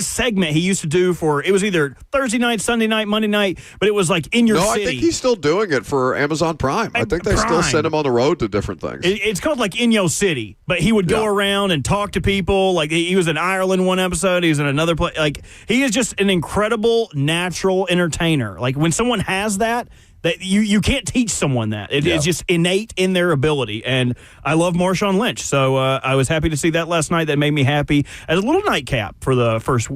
segment he used to do for, it was either Thursday night, Sunday night, Monday night, but it was like in your city. No, I think he's still doing it for Amazon Prime. I think they still send him on the road to different things. It's called like In Your City, but he would go around and talk to people. Like he was in Ireland one episode, he was in another place. Like he is just an incredible natural entertainer. Like when someone has that you can't teach someone that. It's just innate in their ability. And I love Marshawn Lynch. So I was happy to see that last night. That made me happy as a little nightcap for the first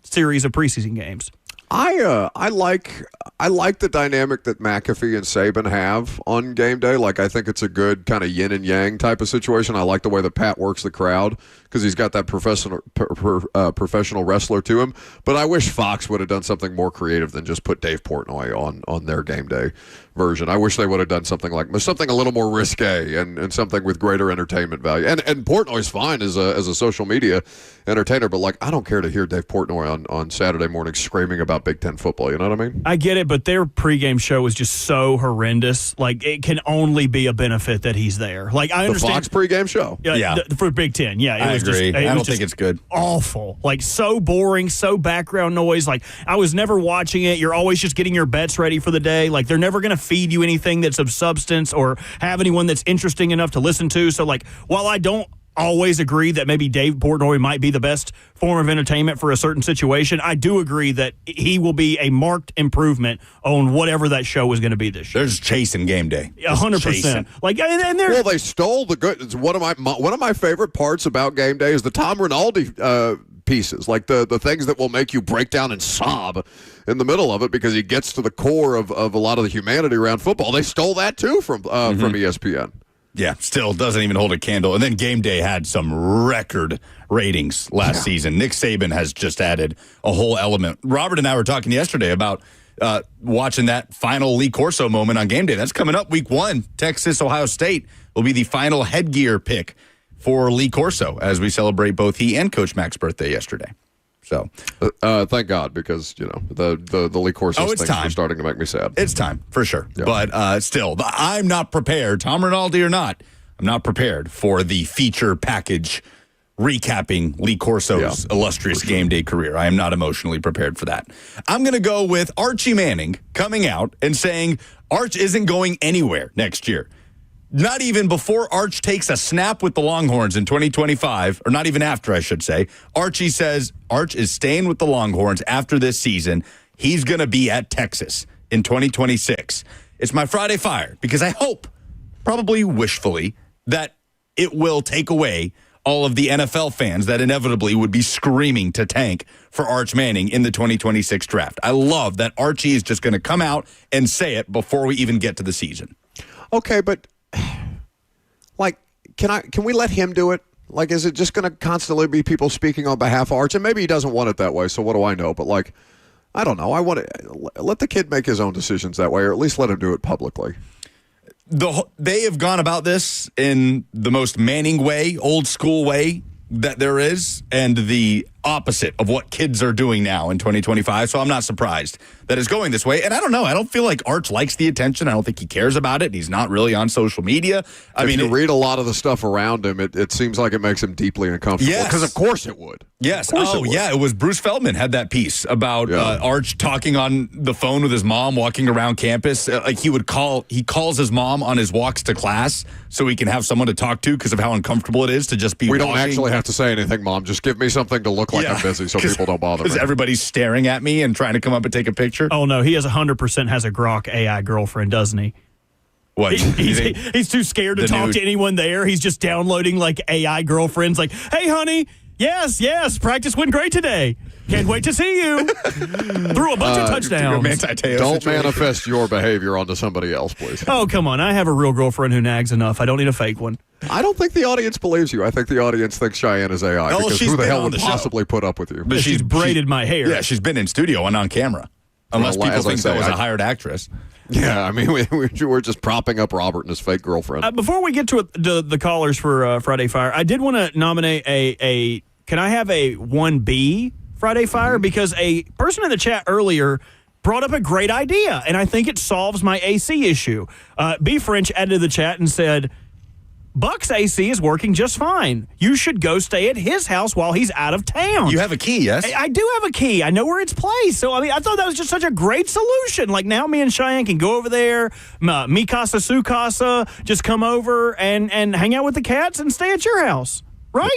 series of preseason games. I like the dynamic that McAfee and Saban have on game day. Like I think it's a good kind of yin and yang type of situation. I like the way that Pat works the crowd because he's got that professional wrestler to him. But I wish Fox would have done something more creative than just put Dave Portnoy on their game day version. I wish they would have done something a little more risque and something with greater entertainment value. And Portnoy's fine as a social media entertainer, but like I don't care to hear Dave Portnoy on Saturday morning screaming about Big Ten football. You know what I mean? I get it, but their pregame show was just so horrendous. Like it can only be a benefit that he's there. Like I understand the Fox pregame show. For Big Ten. Yeah, I agree. I don't think it's good. Awful. Like so boring, so background noise. Like I was never watching it. You're always just getting your bets ready for the day. Like they're never going to feed you anything that's of substance or have anyone that's interesting enough to listen to. So like while I don't always agree that maybe Dave Portnoy might be the best form of entertainment for a certain situation, I do agree that he will be a marked improvement on whatever that show is going to be this year. There's chasing game day. 100%. Like, and well, they stole the good. It's one of my favorite parts about game day is the Tom Rinaldi pieces, like the things that will make you break down and sob in the middle of it because he gets to the core of a lot of the humanity around football. They stole that too from ESPN. Yeah, still doesn't even hold a candle. And then Game Day had some record ratings last season. Nick Saban has just added a whole element. Robert and I were talking yesterday about watching that final Lee Corso moment on Game Day. That's coming up week 1. Texas, Ohio State will be the final headgear pick for Lee Corso as we celebrate both he and Coach Mack's birthday yesterday. So, thank God, because the Lee Corsos things are starting to make me sad. It's time for sure, yeah. But still, I'm not prepared. Tom Rinaldi or not, I'm not prepared for the feature package recapping Lee Corso's illustrious game day career. I am not emotionally prepared for that. I'm going to go with Archie Manning coming out and saying Arch isn't going anywhere next year. Not even before Arch takes a snap with the Longhorns in 2025, or not even after, I should say. Archie says Arch is staying with the Longhorns after this season. He's going to be at Texas in 2026. It's my Friday Fire because I hope, probably wishfully, that it will take away all of the NFL fans that inevitably would be screaming to tank for Arch Manning in the 2026 draft. I love that Archie is just going to come out and say it before we even get to the season. Okay, but can we let him do it? Like, is it just going to constantly be people speaking on behalf of Arch? And maybe he doesn't want it that way, so what do I know? But, I don't know. I want to let the kid make his own decisions that way, or at least let him do it publicly. They have gone about this in the most Manning way, old school way that there is, and the opposite of what kids are doing now in 2025. So I'm not surprised that it's going this way. And I don't know. I don't feel like Arch likes the attention. I don't think he cares about it. He's not really on social media. If you read a lot of the stuff around him, it seems like it makes him deeply uncomfortable. Yes. Because of course it would. Yes. It was Bruce Feldman had that piece about Arch talking on the phone with his mom, walking around campus. He calls his mom on his walks to class so he can have someone to talk to because of how uncomfortable it is to just be We don't actually have to say anything, Mom. Just give me something to look like I'm busy so people don't bother me. Because everybody's staring at me and trying to come up and take a picture. Oh, no. He has 100% has a Grok AI girlfriend, doesn't he? What? He's too scared to talk to anyone there. He's just downloading AI girlfriends like, hey, honey, yes, practice went great today. Can't wait to see you. Threw a bunch of touchdowns. Don't manifest your behavior onto somebody else, please. Oh, come on. I have a real girlfriend who nags enough. I don't need a fake one. I don't think the audience believes you. I think the audience thinks Cheyenne is AI. Because who the hell would possibly put up with you? But she's braided my hair. Yeah, she's been in studio and on camera. Unless people think that was a hired actress. Yeah, I mean, we're just propping up Robert and his fake girlfriend. Before we get to the callers for Friday Fire, I did want to nominate can I have a 1B Friday Fire? Because a person in the chat earlier brought up a great idea, and I think it solves my AC issue. B French added to the chat and said, Buck's AC is working just fine. You should go stay at his house while he's out of town. You have a key, yes? I do have a key. I know where it's placed. So, I thought that was just such a great solution. Like, now me and Cheyenne can go over there, mi casa, su casa, just come over and hang out with the cats and stay at your house, right?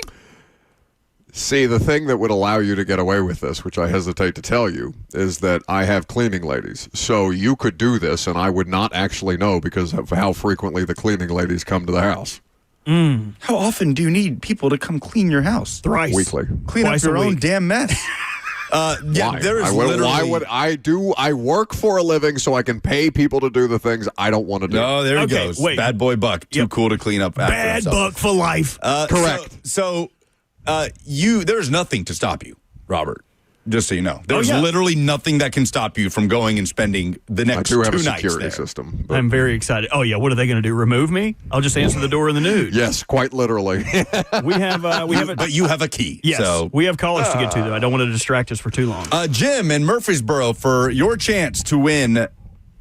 See, the thing that would allow you to get away with this, which I hesitate to tell you, is that I have cleaning ladies. So you could do this, and I would not actually know because of how frequently the cleaning ladies come to the house. How often do you need people to come clean your house? Thrice. Weekly. Clean up your own damn mess. Why? There is Why would I do? I work for a living so I can pay people to do the things I don't want to do. No, there he goes. Wait. Bad boy Buck. Too cool to clean up after Bad himself. Buck for life. Correct. So there's nothing to stop you, Robert. Just so you know, there's literally nothing that can stop you from going and spending the next 2 nights there. I do have a security system. I'm very excited. Oh yeah, what are they going to do? Remove me? I'll just answer the door in the nude. Yes, quite literally. we have but you have a key. Yes, so. we have callers to get to though. I don't want to distract us for too long. Jim in Murfreesboro for your chance to win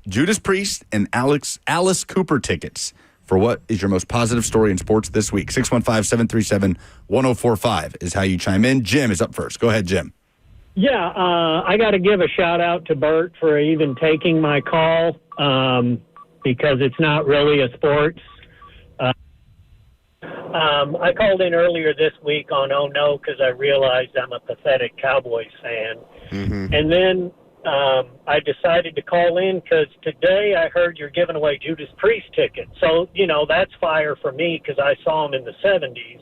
Judas Priest and Alice Cooper tickets for what is your most positive story in sports this week. 615-737-1045 is how you chime in. Jim is up first. Go ahead, Jim. Yeah, I got to give a shout out to Bert for even taking my call because it's not really a sports. I called in earlier this week on Oh No because I realized I'm a pathetic Cowboys fan. Mm-hmm. And then I decided to call in because today I heard you're giving away Judas Priest tickets. So, that's fire for me because I saw him in the 70s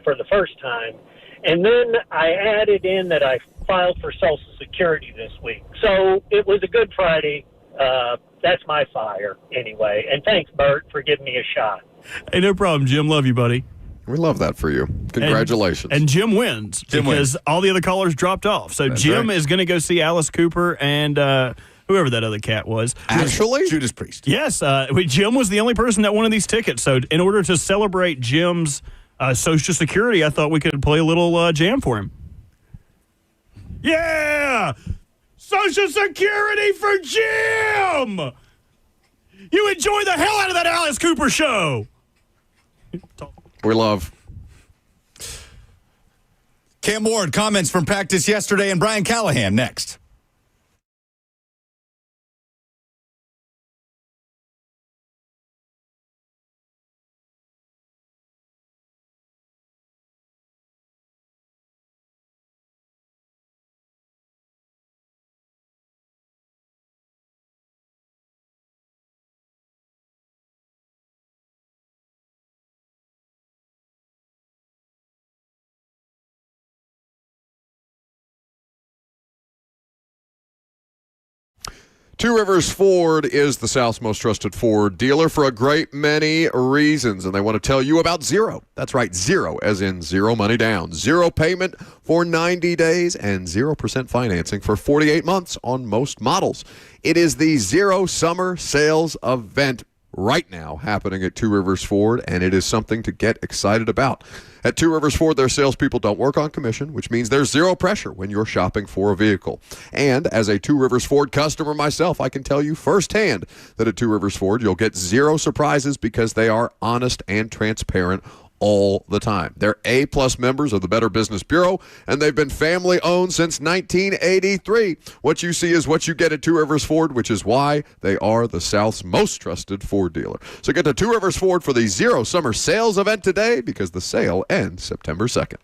for the first time. And then I added in that I filed for Social Security this week. So it was a good Friday. That's my fire anyway. And thanks, Bert, for giving me a shot. Hey, no problem, Jim. Love you, buddy. We love that for you. Congratulations. And Jim wins because all the other callers dropped off. So that's Jim is going to go see Alice Cooper and whoever that other cat was. Actually? Judas Priest. Yes. Jim was the only person that wanted these tickets. So in order to celebrate Jim's Social Security, I thought we could play a little jam for him. Yeah! Social Security for Jim! You enjoy the hell out of that Alice Cooper show! We love. Cam Ward, comments from practice yesterday, and Brian Callahan next. Two Rivers Ford is the South's most trusted Ford dealer for a great many reasons, and they want to tell you about zero. That's right, zero, as in zero money down, zero payment for 90 days, and 0% financing for 48 months on most models. It is the Zero Summer Sales Event right now happening at Two Rivers Ford, and it is something to get excited about. At Two Rivers Ford, their salespeople don't work on commission, which means there's zero pressure when you're shopping for a vehicle. And as a Two Rivers Ford customer myself, I can tell you firsthand that at Two Rivers Ford, you'll get zero surprises because they are honest and transparent all the time. They're A-plus members of the Better Business Bureau, and they've been family-owned since 1983. What you see is what you get at Two Rivers Ford, which is why they are the South's most trusted Ford dealer. So get to Two Rivers Ford for the Zero Summer Sales Event today, because the sale ends September 2nd.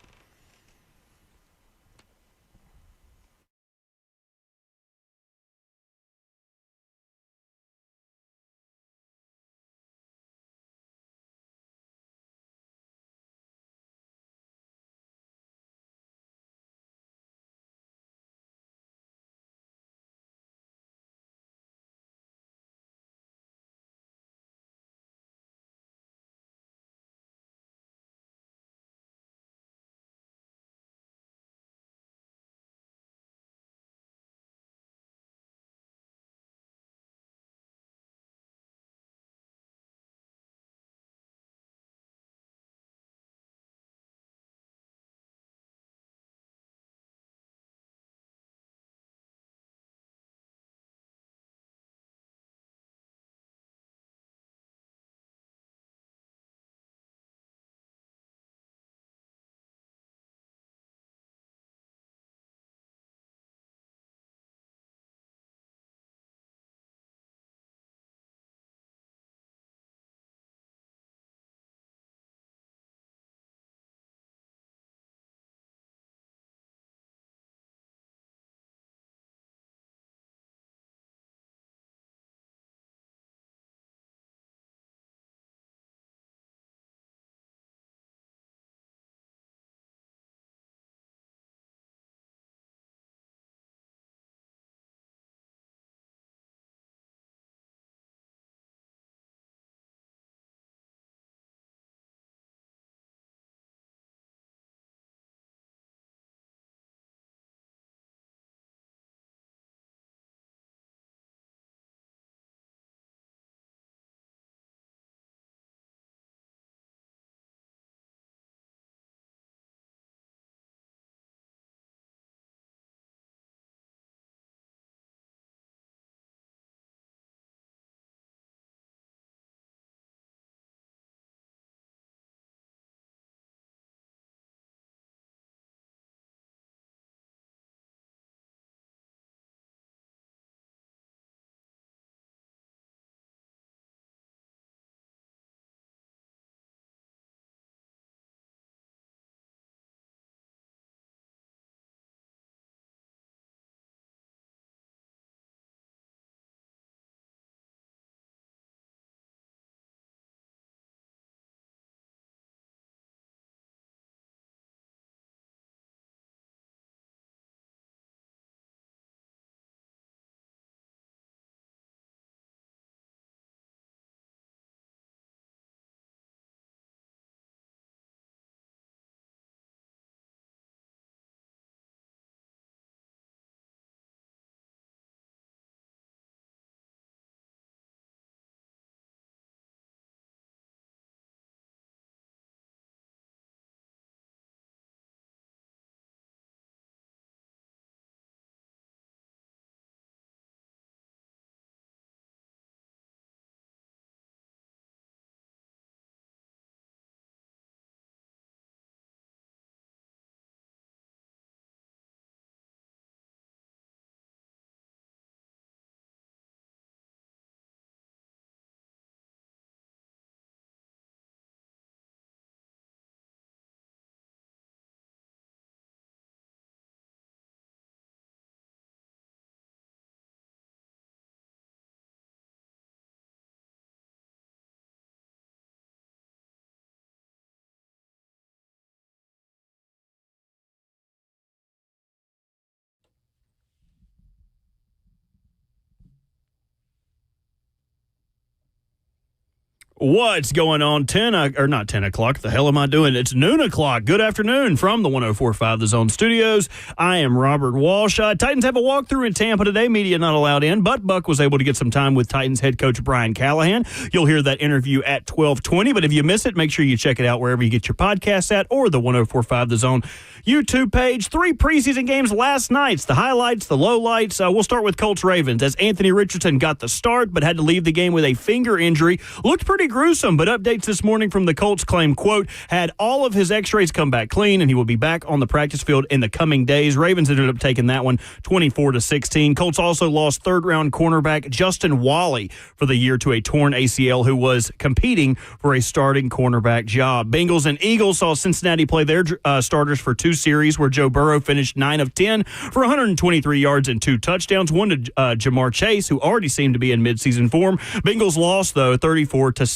What's going on? Not 10 o'clock. The hell am I doing? It's noon o'clock. Good afternoon from the 104.5 The Zone Studios. I am Robert Walsh. Titans have a walkthrough in Tampa today. Media not allowed in, but Buck was able to get some time with Titans head coach Brian Callahan. You'll hear that interview at 12:20, but if you miss it, make sure you check it out wherever you get your podcasts at or the 104.5 The Zone YouTube page. 3 preseason games last night. The highlights, the lowlights. We'll start with Colts-Ravens as Anthony Richardson got the start but had to leave the game with a finger injury. Looked pretty gruesome, but updates this morning from the Colts claim, quote, had all of his x-rays come back clean and he will be back on the practice field in the coming days. Ravens ended up taking that one 24-16. Colts also lost third-round cornerback Justin Wally for the year to a torn ACL who was competing for a starting cornerback job. Bengals and Eagles saw Cincinnati play their starters for 2 series where Joe Burrow finished 9 of 10 for 123 yards and 2 touchdowns. One to Jamar Chase, who already seemed to be in midseason form. Bengals lost, though, 34-7.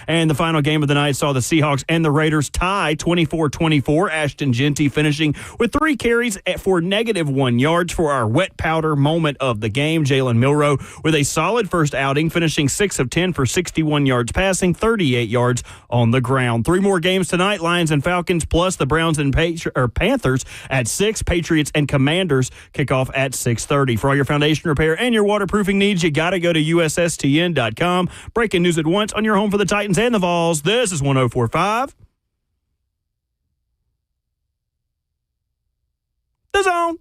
And the final game of the night saw the Seahawks and the Raiders tie 24-24. Ashton Genty finishing with 3 carries for -1 yards for our wet powder moment of the game. Jalen Milroe with a solid first outing, finishing 6 of 10 for 61 yards passing, 38 yards on the ground. 3 more games tonight, Lions and Falcons, plus the Browns and Panthers at 6. Patriots and Commanders kick off at 6:30. For all your foundation repair and your waterproofing needs, you got to go to USSTN.com. Breaking news at once on your home for the Titans and the Vols. This is 104.5 The Zone.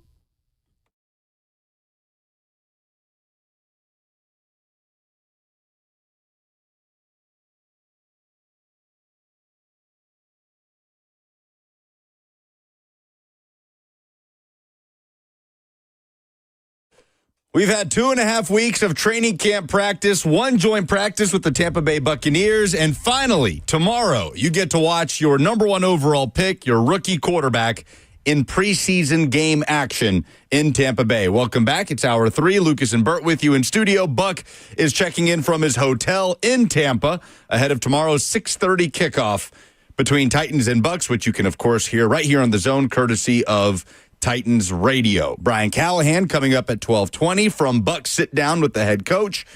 We've had 2.5 weeks of training camp practice, 1 joint practice with the Tampa Bay Buccaneers, and finally, tomorrow, you get to watch your number 1 overall pick, your rookie quarterback, in preseason game action in Tampa Bay. Welcome back. It's Hour 3. Lucas and Bert with you in studio. Buck is checking in from his hotel in Tampa ahead of tomorrow's 6:30 kickoff between Titans and Bucks, which you can, of course, hear right here on The Zone, courtesy of Titans Radio. Brian Callahan coming up at 12:20 from Bucks Sit Down with the head coach.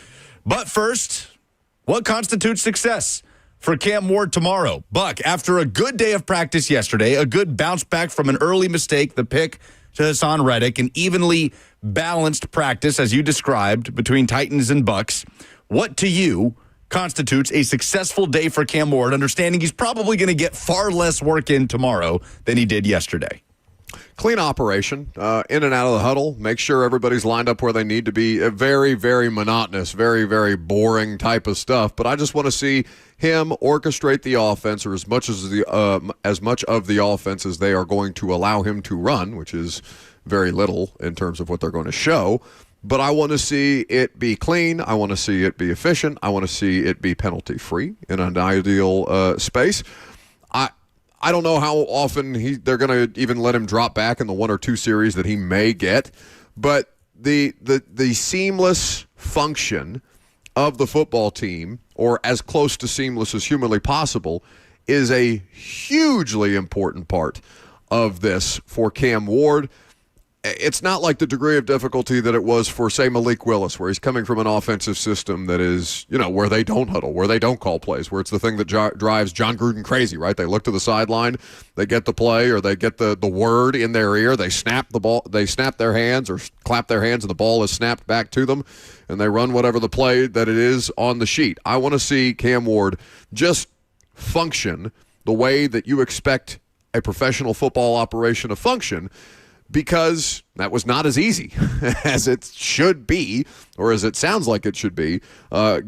But first, what constitutes success for Cam Ward tomorrow? Buck, after a good day of practice yesterday, a good bounce back from an early mistake, the pick to Hassan Reddick, an evenly balanced practice, as you described, between Titans and Bucks. What to you constitutes a successful day for Cam Ward, understanding he's probably going to get far less work in tomorrow than he did yesterday? Clean operation, in and out of the huddle. Make sure everybody's lined up where they need to be. A very, very monotonous, very, very boring type of stuff. But I just want to see him orchestrate the offense, or as much of the offense as they are going to allow him to run, which is very little in terms of what they're going to show. But I want to see it be clean. I want to see it be efficient. I want to see it be penalty-free in an ideal space. I don't know how often they're going to even let him drop back in the 1 or 2 series that he may get, but the seamless function of the football team, or as close to seamless as humanly possible, is a hugely important part of this for Cam Ward. It's not like the degree of difficulty that it was for, say, Malik Willis, where he's coming from an offensive system that is, where they don't huddle, where they don't call plays, where it's the thing that drives John Gruden crazy, right? They look to the sideline, they get the play, or they get the word in their ear, they snap the ball, they snap their hands or clap their hands, and the ball is snapped back to them, and they run whatever the play that it is on the sheet. I want to see Cam Ward just function the way that you expect a professional football operation to function, because that was not as easy as it should be, or as it sounds like it should be,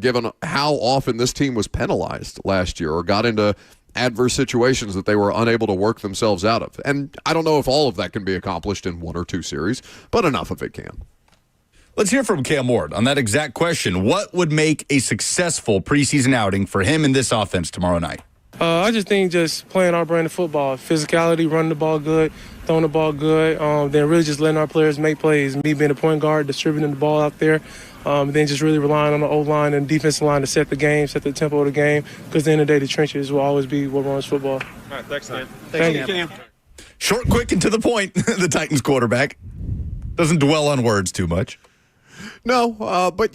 given how often this team was penalized last year or got into adverse situations that they were unable to work themselves out of. And I don't know if all of that can be accomplished in 1 or 2 series, but enough of it can. Let's hear from Cam Ward on that exact question. What would make a successful preseason outing for him in this offense tomorrow night? I just think just playing our brand of football, physicality, running the ball good, throwing the ball good, then really just letting our players make plays. Me being a point guard, distributing the ball out there, then just really relying on the O-line and defensive line to set the game, set the tempo of the game, because at the end of the day, the trenches will always be what runs football. All right, thanks, man. Thank you. Cam. Short, quick, and to the point. The Titans quarterback doesn't dwell on words too much. No, but,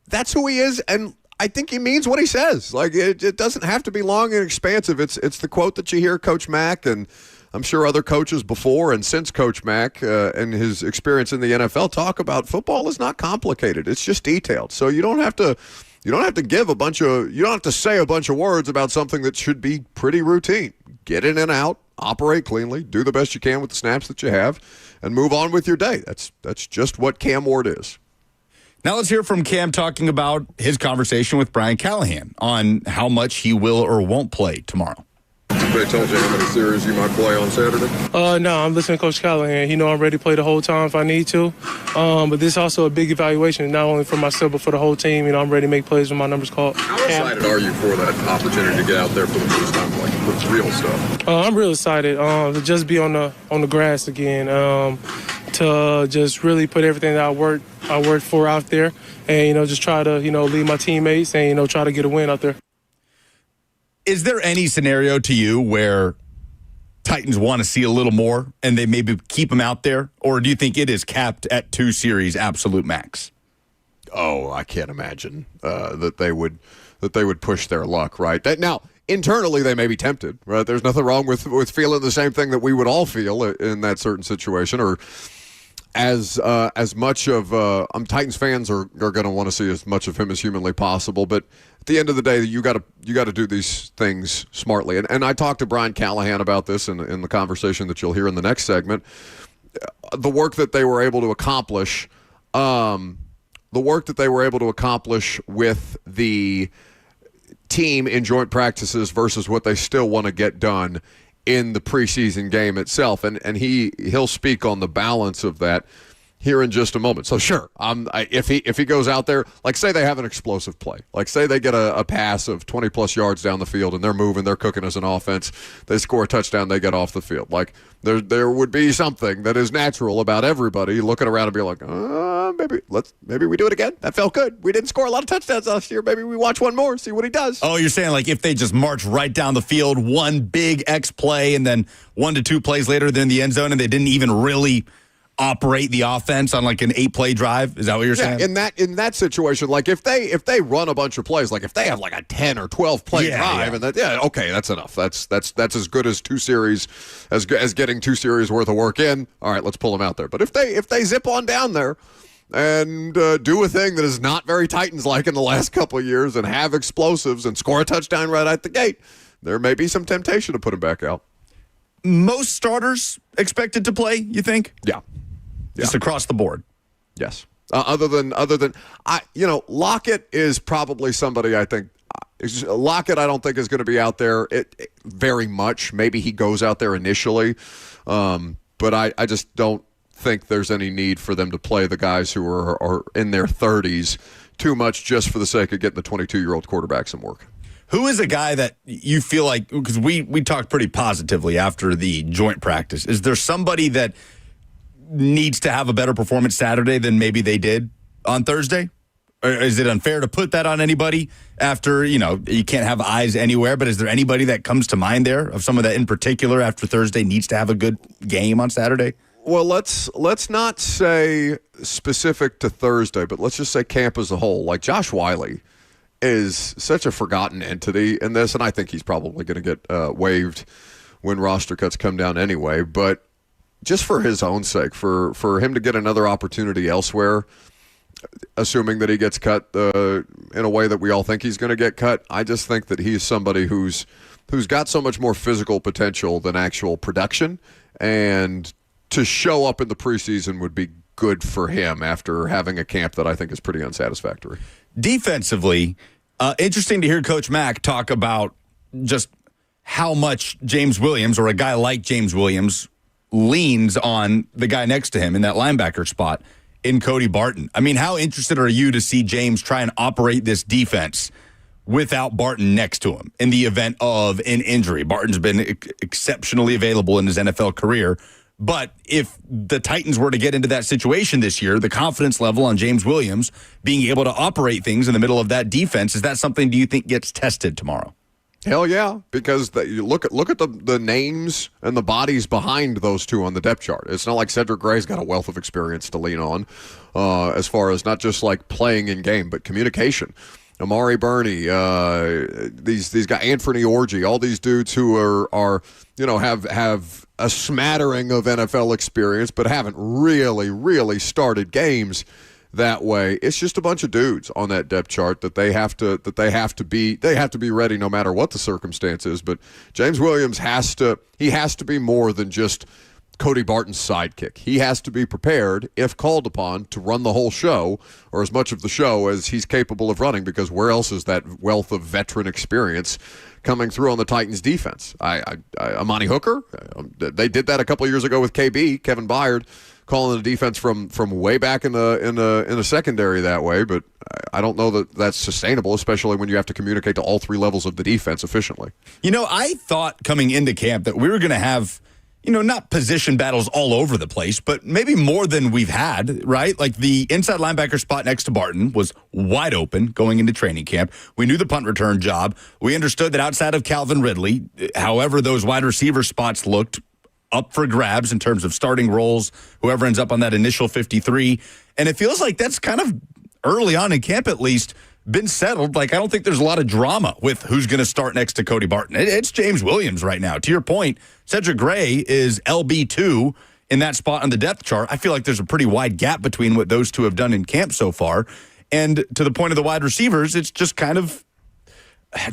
that's who he is, and I think he means what he says. Like, it doesn't have to be long and expansive. It's the quote that you hear Coach Mack, and I'm sure other coaches before and since Coach Mack and his experience in the NFL talk about football is not complicated. It's just detailed. So you don't have to say a bunch of words about something that should be pretty routine. Get in and out, operate cleanly, do the best you can with the snaps that you have, and move on with your day. That's just what Cam Ward is. Now let's hear from Cam talking about his conversation with Brian Callahan on how much he will or won't play tomorrow. They told you how many series you might play on Saturday? No, I'm listening to Coach Callahan. He know I'm ready to play the whole time if I need to. But this is also a big evaluation, not only for myself but for the whole team. I'm ready to make plays when my number's called. How excited are you for that opportunity to get out there for the first time, like with real stuff? I'm real excited to just be on the grass again. To just really put everything that I worked for out there, and just try to lead my teammates and try to get a win out there. Is there any scenario to you where Titans want to see a little more and they maybe keep him out there, or do you think it is capped at 2 series absolute max? Oh, I can't imagine that they would push their luck, right? Now, internally, they may be tempted, right? There's nothing wrong with feeling the same thing that we would all feel in that certain situation, or as much of Titans fans are going to want to see as much of him as humanly possible. But at the end of the day, you got to do these things smartly. And I talked to Brian Callahan about this in the conversation that you'll hear in the next segment. The work that they were able to accomplish, with the team in joint practices versus what they still want to get done in the preseason game itself, and he'll speak on the balance of that here in just a moment. So sure, if he goes out there, like say they have an explosive play, like say they get a pass of 20+ yards down the field and they're moving, they're cooking as an offense, they score a touchdown, they get off the field. Like there would be something that is natural about everybody looking around and be like, maybe we do it again. That felt good. We didn't score a lot of touchdowns last year. Maybe we watch one more, see what he does. Oh, you're saying like if they just march right down the field, one big X play, and then 1 to 2 plays later they're in the end zone, and they didn't even really operate the offense on like an 8-play drive? Is that what you're saying? In that situation, like if they run a bunch of plays, like if they have like a 10 or 12 play drive, and okay, that's enough. That's as good as 2 series, as getting 2 series worth of work in. All right, let's pull them out there. But if they zip on down there and do a thing that is not very Titans-like in the last couple of years and have explosives and score a touchdown right out the gate, there may be some temptation to put them back out. Most starters expected to play, you think? Yeah. Just across the board. Yes. Other than Lockett is probably somebody I think. Lockett, I don't think is going to be out there very much. Maybe he goes out there initially, but I just don't think there's any need for them to play the guys who are in their 30s too much just for the sake of getting the 22-year-old quarterback some work. Who is a guy that you feel like, because we talked pretty positively after the joint practice, is there somebody that needs to have a better performance Saturday than maybe they did on Thursday? Or is it unfair to put that on anybody after, you can't have eyes anywhere, but is there anybody that comes to mind there of someone that in particular after Thursday needs to have a good game on Saturday? Well, let's not say specific to Thursday, but let's just say camp as a whole. Like Josh Wiley is such a forgotten entity in this, and I think he's probably going to get waived when roster cuts come down anyway, but just for his own sake, for him to get another opportunity elsewhere, assuming that he gets cut in a way that we all think he's going to get cut, I just think that he's somebody who's got so much more physical potential than actual production, and to show up in the preseason would be good for him after having a camp that I think is pretty unsatisfactory. Defensively, interesting to hear Coach Mack talk about just how much James Williams, or a guy like James Williams, leans on the guy next to him in that linebacker spot in Cody Barton. I mean, how interested are you to see James try and operate this defense without Barton next to him in the event of an injury? Barton's been exceptionally available in his NFL career, but if the Titans were to get into that situation this year, the confidence level on James Williams being able to operate things in the middle of that defense, is that something do you think gets tested tomorrow? Hell yeah, because you look at the names and the bodies behind those two on the depth chart. It's not like Cedric Gray's got a wealth of experience to lean on as far as not just like playing in game, but communication. Amari Burney, these guys, Anthony Orji, all these dudes who are have a smattering of NFL experience, but haven't really started games that way. It's just a bunch of dudes on that depth chart that they have to be ready no matter what the circumstance is. But James Williams has to be more than just Cody Barton's sidekick. He has to be prepared, if called upon, to run the whole show, or as much of the show as he's capable of running, because where else is that wealth of veteran experience coming through on the Titans defense? Amani Hooker, they did that a couple of years ago with KB, Kevin Byard, calling the defense from way back in the secondary that way, but I don't know that that's sustainable, especially when you have to communicate to all three levels of the defense efficiently. I thought coming into camp that we were going to have not position battles all over the place, but maybe more than we've had, right? Like the inside linebacker spot next to Barton was wide open going into training camp. We knew the punt return job. We understood that outside of Calvin Ridley, however those wide receiver spots looked, up for grabs in terms of starting roles, whoever ends up on that initial 53. And it feels like that's kind of early on in camp at least been settled. Like, I don't think there's a lot of drama with who's going to start next to Cody Barton. It's James Williams right now. To your point, Cedric Gray is LB2 in that spot on the depth chart. I feel like there's a pretty wide gap between what those two have done in camp so far. And to the point of the wide receivers, it's just kind of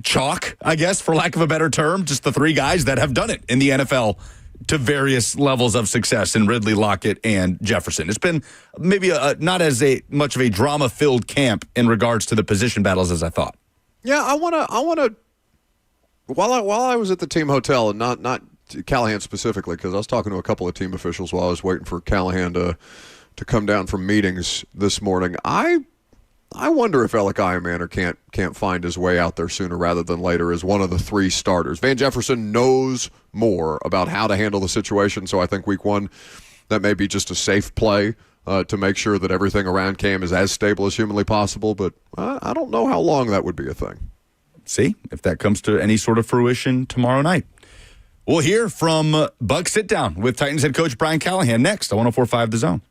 chalk, I guess, for lack of a better term, just the three guys that have done it in the NFL to various levels of success in Ridley, Lockett, and Jefferson. It's been maybe not as much of a drama-filled camp in regards to the position battles as I thought. Yeah, I want to. While I was at the team hotel, and not Callahan specifically, because I was talking to a couple of team officials while I was waiting for Callahan to come down from meetings this morning. I wonder if Alec Ironmaner can't find his way out there sooner rather than later as one of the three starters. Van Jefferson knows more about how to handle the situation, so I think week one that may be just a safe play to make sure that everything around Cam is as stable as humanly possible, but I don't know how long that would be a thing. See if that comes to any sort of fruition tomorrow night. We'll hear from Buck Sit Down with Titans head coach Brian Callahan next on 104.5 The Zone.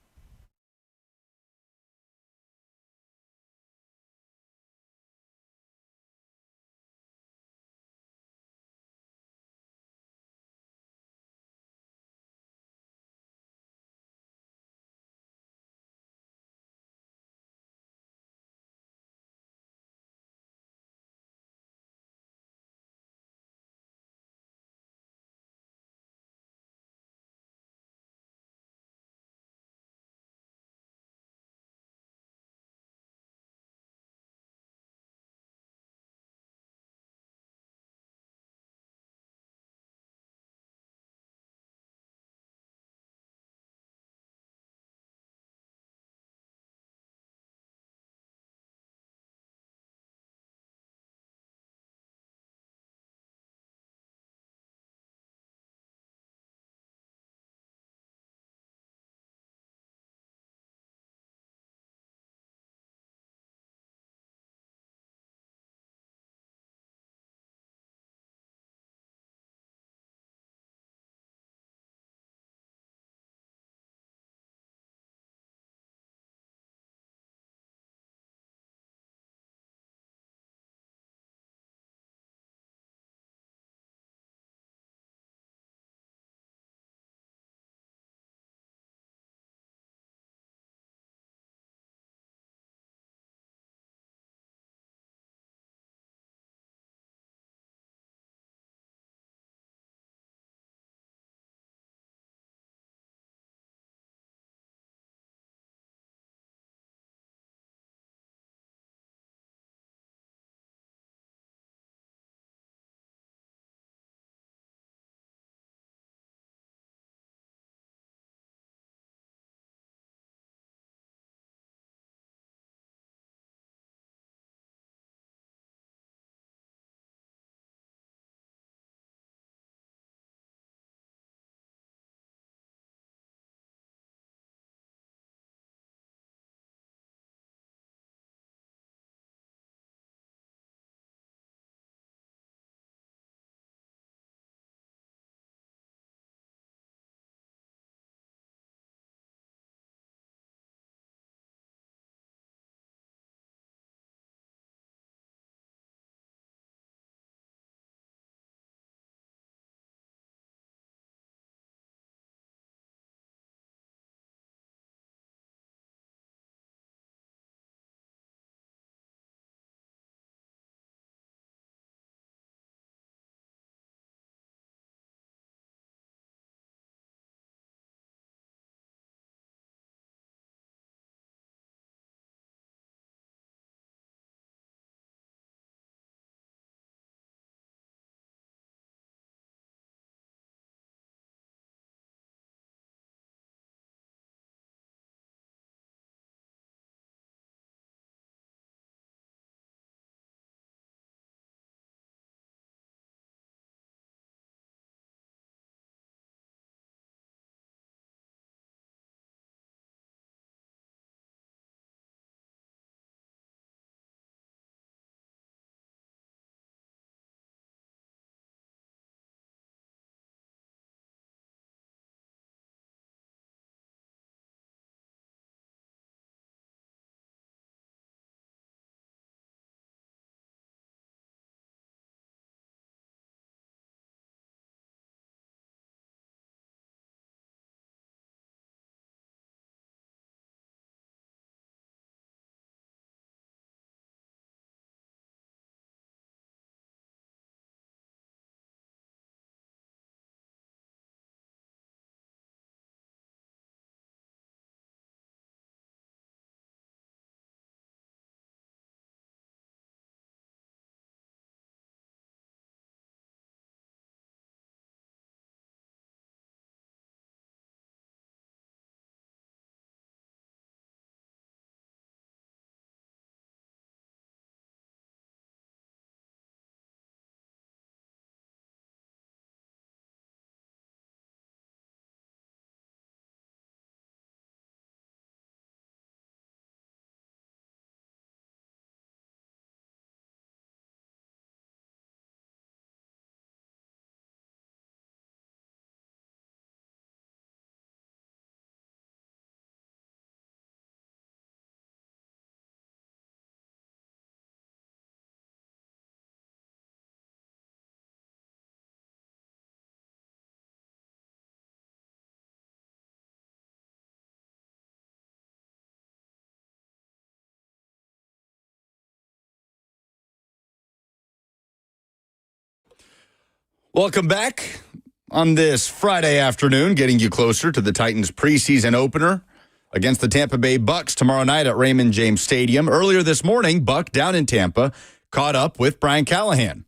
Welcome back on this Friday afternoon, getting you closer to the Titans preseason opener against the Tampa Bay Bucks tomorrow night at Raymond James Stadium. Earlier this morning, Buck down in Tampa caught up with Brian Callahan.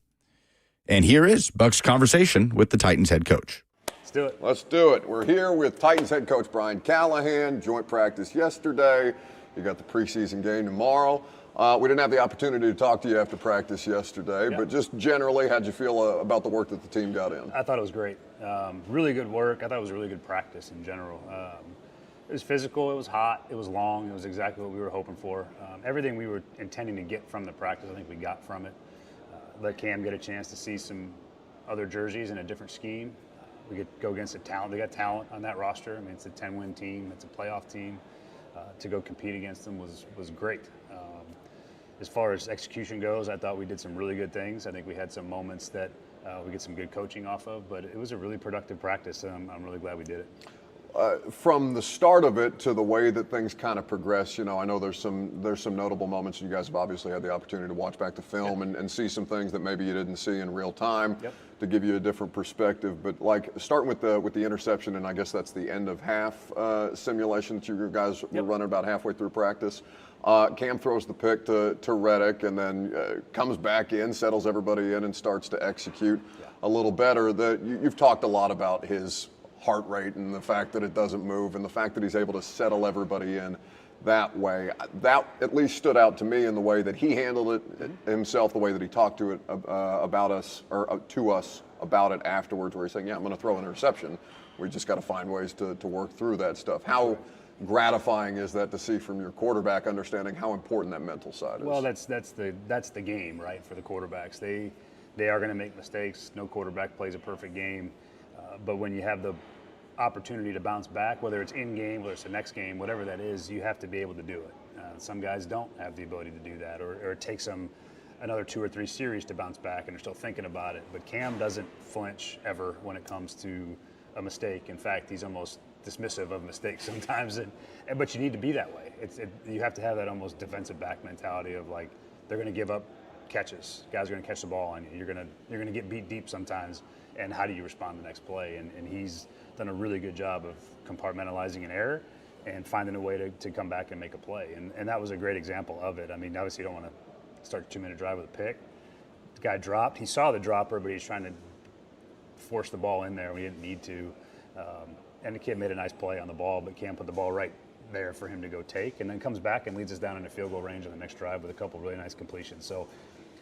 And here is Buck's conversation with the Titans head coach. Let's do it. Let's do it. We're here with Titans head coach Brian Callahan. Joint practice yesterday. You got the preseason game tomorrow. We didn't have the opportunity to talk to you after practice yesterday, but just generally, how'd you feel about the work that the team got in? I thought it was great. Really good work. I thought it was a really good practice in general. It was physical, it was hot, it was long, it was exactly what we were hoping for. Everything we were intending to get from the practice, I think we got from it. Let Cam get a chance to see some other jerseys in a different scheme. We could go against the talent. They got talent on that roster. I mean, it's a 10-win team. It's a playoff team. To go compete against them was great. As far as execution goes, I thought we did some really good things. I think we had some moments that we get some good coaching off of, but it was a really productive practice, and I'm really glad we did it. From the start of it to the way that things kind of progress, I know there's some notable moments, and you guys have obviously had the opportunity to watch back the film and see some things that maybe you didn't see in real time to give you a different perspective. But like starting with the interception, and I guess that's the end of half simulation that you guys were running about halfway through practice. Cam throws the pick to Reddick and then comes back in, settles everybody in, and starts to execute a little better. You've talked a lot about his heart rate and the fact that it doesn't move and the fact that he's able to settle everybody in that way. That at least stood out to me in the way that he handled it himself, the way that he talked to it about us or to us about it afterwards, where he's saying, I'm going to throw an interception. We just got to find ways to work through that stuff. How gratifying is that to see from your quarterback, understanding how important that mental side is? Well, that's the game, right, for the quarterbacks. They are going to make mistakes. No quarterback plays a perfect game. But when you have the opportunity to bounce back, whether it's in game, whether it's the next game, whatever that is, you have to be able to do it. Some guys don't have the ability to do that, or it takes them another 2 or 3 series to bounce back, and they're still thinking about it. But Cam doesn't flinch ever when it comes to a mistake. In fact, he's almost dismissive of mistakes sometimes, but you need to be that way. You have to have that almost defensive back mentality of like they're going to give up catches. Guys are going to catch the ball on you. You're going to get beat deep sometimes. And how do you respond the next play? And he's done a really good job of compartmentalizing an error and finding a way to come back and make a play. And that was a great example of it. I mean, obviously you don't want to start a 2-minute drive with a pick. The guy dropped. He saw the dropper, but he's trying to force the ball in there when he didn't need to. And the kid made a nice play on the ball, but Cam put the ball right there for him to go take, and then comes back and leads us down into field goal range on the next drive with a couple really nice completions. So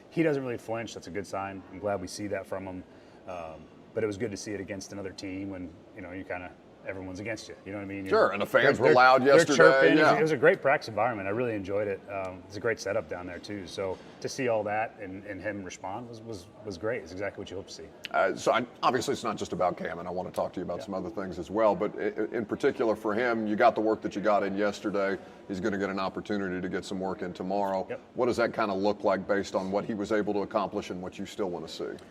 he doesn't really flinch. That's a good sign. I'm glad we see that from him. But it was good to see it against another team when, you kind of, everyone's against you. You know what I mean? Sure, and the fans were loud yesterday. Chirping. It was a great practice environment. I really enjoyed it. It's a great setup down there, too. So to see all that and him respond was great. It's exactly what you hope to see. Obviously it's not just about Cam, and I want to talk to you about some other things as well. But in particular for him, you got the work that you got in yesterday. He's going to get an opportunity to get some work in tomorrow. What does that kind of look like based on what he was able to accomplish and what you still want to see?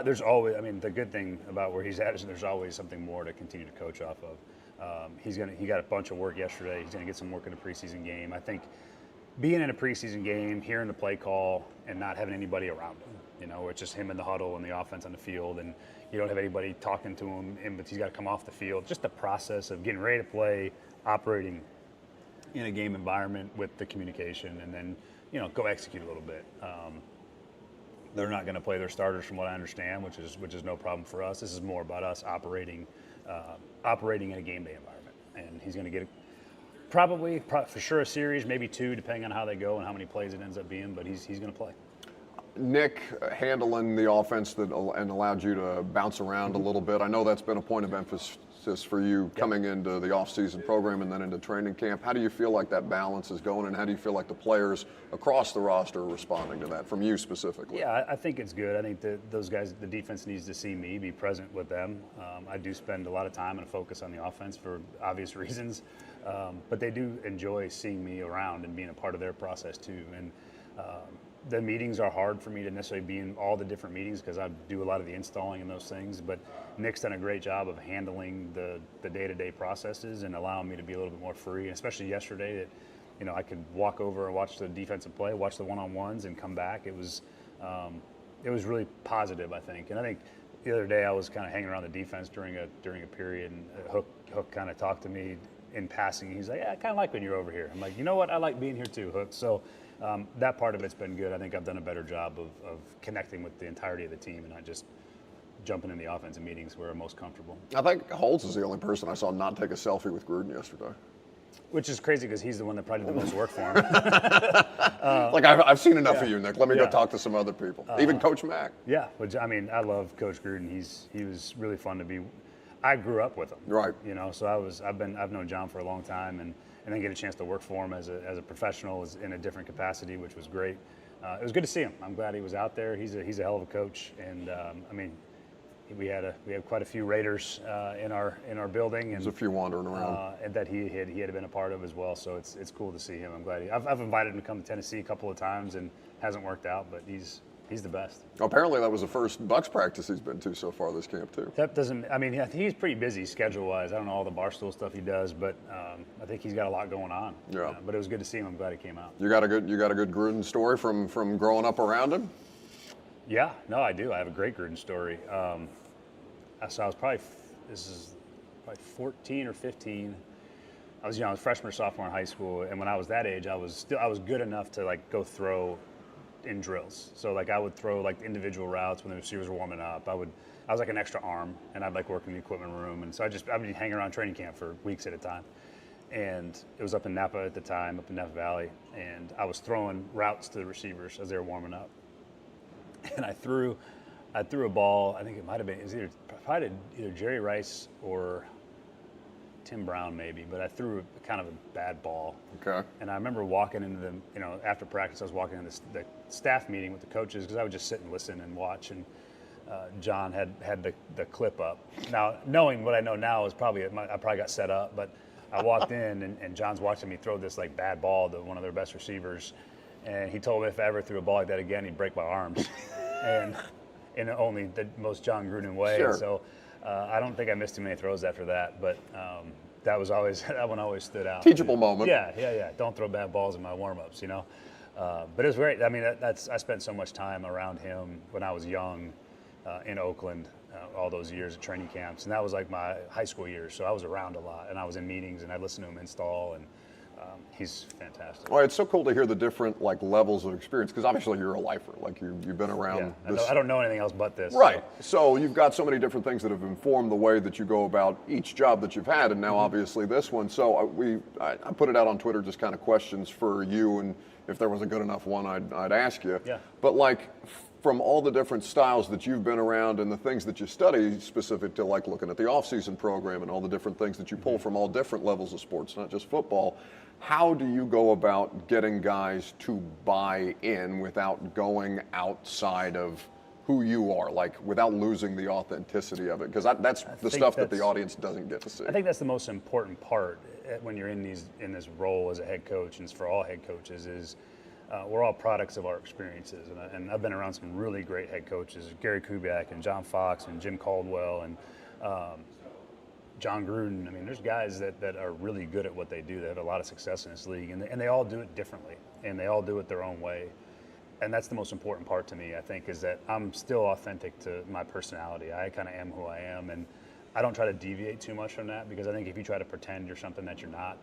There's always, the good thing about where he's at is there's always something more to continue to coach off of. He got a bunch of work yesterday. He's going to get some work in a preseason game. I think being in a preseason game, hearing the play call, and not having anybody around him, where it's just him in the huddle and the offense on the field, and you don't have anybody talking to him, but he's got to come off the field. Just the process of getting ready to play, operating in a game environment with the communication, and then go execute a little bit. They're not going to play their starters, from what I understand, which is no problem for us. This is more about us operating in a game day environment, and he's going to get probably for sure a series, maybe 2, depending on how they go and how many plays it ends up being. But he's going to play. Nick handling the offense and allowed you to bounce around a little bit. I know that's been a point of emphasis for you coming into the off-season program and then into training camp. How do you feel like that balance is going, and how do you feel like the players across the roster are responding to that, from you specifically? Yeah, I think it's good. I think that those guys, the defense needs to see me be present with them. I do spend a lot of time and focus on the offense for obvious reasons, but they do enjoy seeing me around and being a part of their process too. And the meetings are hard for me to necessarily be in all the different meetings because I do a lot of the installing and those things, but Nick's done a great job of handling the day-to-day processes and allowing me to be a little bit more free, and especially yesterday that I could walk over and watch the defensive play, watch the one-on-ones, and come back. It was really positive, I think. And I think the other day I was kind of hanging around the defense during a period, and Hook kind of talked to me in passing. He's like, yeah, I kind of like when you're over here. I'm like, you know what? I like being here too, Hook. So that part of it's been good. I think I've done a better job of connecting with the entirety of the team and not just jumping in the offensive meetings where I'm most comfortable. I think Holtz is the only person I saw not take a selfie with Gruden yesterday. Which is crazy because he's the one that probably did the most work for him. Like, I've seen enough of you, Nick. Let me go talk to some other people. Even Coach Mack. Yeah, which, I mean, I love Coach Gruden. He was really fun to be. I grew up with him. Right. You know, so I've known John for a long time, and then get a chance to work for him as a professional in a different capacity, which was great. It was good to see him. I'm glad he was out there. He's a hell of a coach, and I mean, we had quite a few Raiders in our building, and there's a few wandering around, and that he had been a part of as well. So it's cool to see him. I'm glad I've invited him to come to Tennessee a couple of times, and hasn't worked out, but he's the best. Apparently, that was the first Bucs practice he's been to so far this camp too. That doesn't. I mean, he's pretty busy schedule-wise. I don't know all the Barstool stuff he does, but I think he's got a lot going on. Yeah. But it was good to see him. I'm glad he came out. You got a good Gruden story from growing up around him? Yeah. No, I do. I have a great Gruden story. So I was probably 14 or 15. I was freshman or sophomore in high school, and when I was that age, I was good enough to like go throw in drills. So like I would throw like individual routes when the receivers were warming up. I was like an extra arm, and I'd like work in the equipment room, and so I'd be hanging around training camp for weeks at a time. And it was up in Napa at the time, up in Napa Valley, and I was throwing routes to the receivers as they were warming up. And I threw a ball. I think it might have been either Jerry Rice or Tim Brown maybe, but I threw kind of a bad ball. Okay. And I remember walking into after practice, I was walking in the staff meeting with the coaches because I would just sit and listen and watch. And John had the clip up. Now, knowing what I know now is I probably got set up, but I walked in and John's watching me throw this like bad ball to one of their best receivers, and he told me if I ever threw a ball like that again, he'd break my arms, and in only the most John Gruden way. Sure. So. I don't think I missed too many throws after that, but that one always stood out. Teachable moment. Yeah. Don't throw bad balls in my warm-ups, you know. But it was great. I mean, I spent so much time around him when I was young in Oakland, all those years at training camps, and that was like my high school years. So I was around a lot, and I was in meetings, and I'd listen to him install, and he's fantastic. Well, it's so cool to hear the different like levels of experience because obviously you're a lifer, like you've been around. Yeah, I don't know anything else but this. Right. So you've got so many different things that have informed the way that you go about each job that you've had, and now obviously this one. So I put it out on Twitter, just kind of questions for you, and if there was a good enough one, I'd ask you. Yeah. But like, from all the different styles that you've been around and the things that you study specific to like looking at the off-season program and all the different things that you pull from all different levels of sports, not just football, how do you go about getting guys to buy in without going outside of who you are, like without losing the authenticity of it? Because that's the stuff that the audience doesn't get to see. I think that's the most important part when you're in this role as a head coach, and it's for all head coaches, is we're all products of our experiences. And I've been around some really great head coaches, Gary Kubiak and John Fox and Jim Caldwell and John Gruden. I mean, there's guys that are really good at what they do. They have a lot of success in this league, and they all do it differently, and they all do it their own way. And that's the most important part to me, I think, is that I'm still authentic to my personality. I kind of am who I am, and I don't try to deviate too much from that, because I think if you try to pretend you're something that you're not,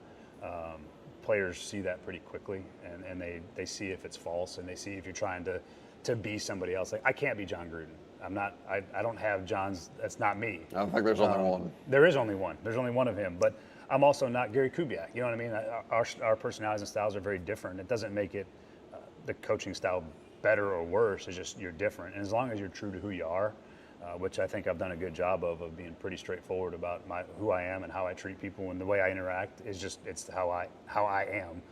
players see that pretty quickly, and they see if it's false, and they see if you're trying to be somebody else. Like, I can't be John Gruden. I'm not. I don't have John's. That's not me. I don't think there's only one. There is only one. There's only one of him. But I'm also not Gary Kubiak. You know what I mean? Our personalities and styles are very different. It doesn't make it the coaching style better or worse. It's just you're different. And as long as you're true to who you are, which I think I've done a good job of being pretty straightforward about who I am and how I treat people, and the way I interact is just it's how I am.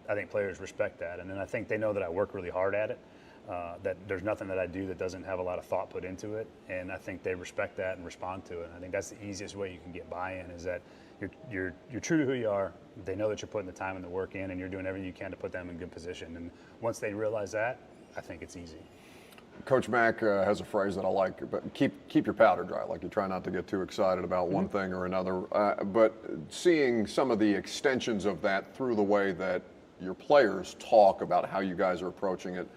I think players respect that, and then I think they know that I work really hard at it. That there's nothing that I do that doesn't have a lot of thought put into it, and I think they respect that and respond to it. And I think that's the easiest way you can get buy-in, is that you're true to who you are. They know that you're putting the time and the work in, and you're doing everything you can to put them in good position. And once they realize that, I think it's easy. Coach Mack has a phrase that I like, but keep your powder dry. Like, you try not to get too excited about one thing or another. But seeing some of the extensions of that through the way that your players talk about how you guys are approaching it,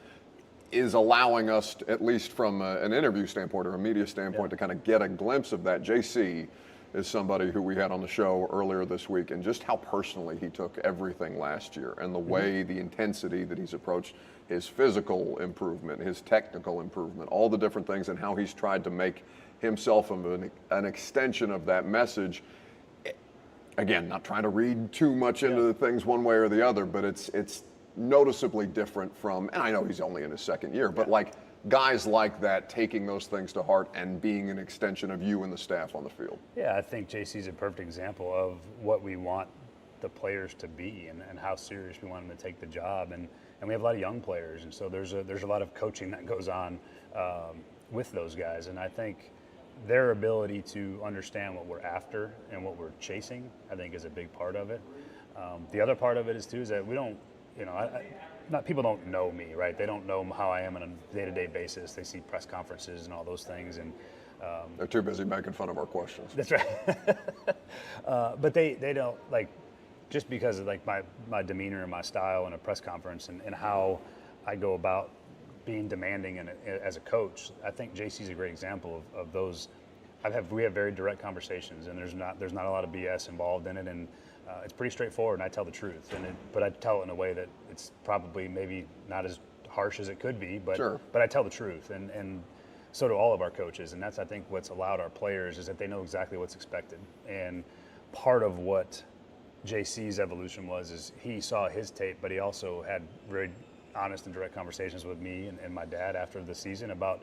is allowing us, at least from an interview standpoint or a media standpoint, to kind of get a glimpse of that. JC is somebody who we had on the show earlier this week, and just how personally he took everything last year and the way, the intensity that he's approached his physical improvement, his technical improvement, all the different things, and how he's tried to make himself an extension of that message. Again, not trying to read too much into the things one way or the other, but it's noticeably different from, and I know he's only in his second year, but like guys like that taking those things to heart and being an extension of you and the staff on the field. Yeah, I think JC's a perfect example of what we want the players to be and how serious we want them to take the job. And we have a lot of young players, and so there's a lot of coaching that goes on with those guys. And I think their ability to understand what we're after and what we're chasing, I think, is a big part of it. The other part of it is that we don't, people don't know me, right? They don't know how I am on a day-to-day basis. They see press conferences and all those things, and they're too busy making fun of our questions. That's right. But they don't, like, just because of like my demeanor and my style in a press conference and how I go about being demanding as a coach. I think JC's a great example of those. We have very direct conversations, and there's not a lot of BS involved in it, and it's pretty straightforward, and I tell the truth. But I tell it in a way that it's probably maybe not as harsh as it could be, but I tell the truth, and so do all of our coaches. And that's, I think, what's allowed our players is that they know exactly what's expected. And part of what JC's evolution is he saw his tape, but he also had very honest and direct conversations with me and my dad after the season about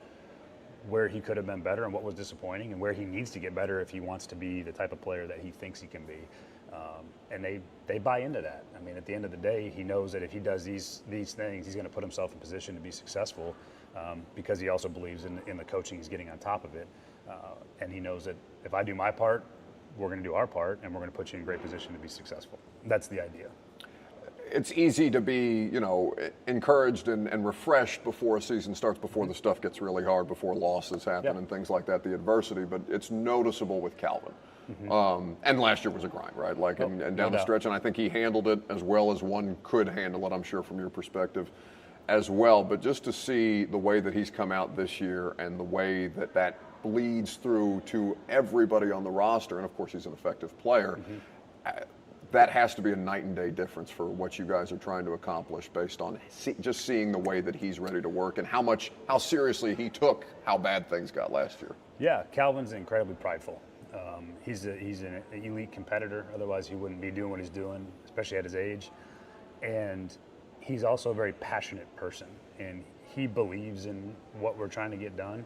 where he could have been better and what was disappointing and where he needs to get better if he wants to be the type of player that he thinks he can be. And they buy into that. I mean, at the end of the day, he knows that if he does these things, he's going to put himself in position to be successful because he also believes in the coaching he's getting on top of it. And he knows that if I do my part, we're going to do our part, and we're going to put you in a great position to be successful. That's the idea. It's easy to be, encouraged and refreshed before a season starts, before the stuff gets really hard, before losses happen and things like that, the adversity. But it's noticeable with Calvin. And last year was a grind, right? And down the stretch, and I think he handled it as well as one could handle it, I'm sure, from your perspective as well. But just to see the way that he's come out this year and the way that bleeds through to everybody on the roster, and of course he's an effective player, that has to be a night and day difference for what you guys are trying to accomplish based on just seeing the way that he's ready to work and how seriously he took how bad things got last year. Yeah, Calvin's incredibly prideful. He's an elite competitor, otherwise he wouldn't be doing what he's doing, especially at his age. And he's also a very passionate person, and he believes in what we're trying to get done.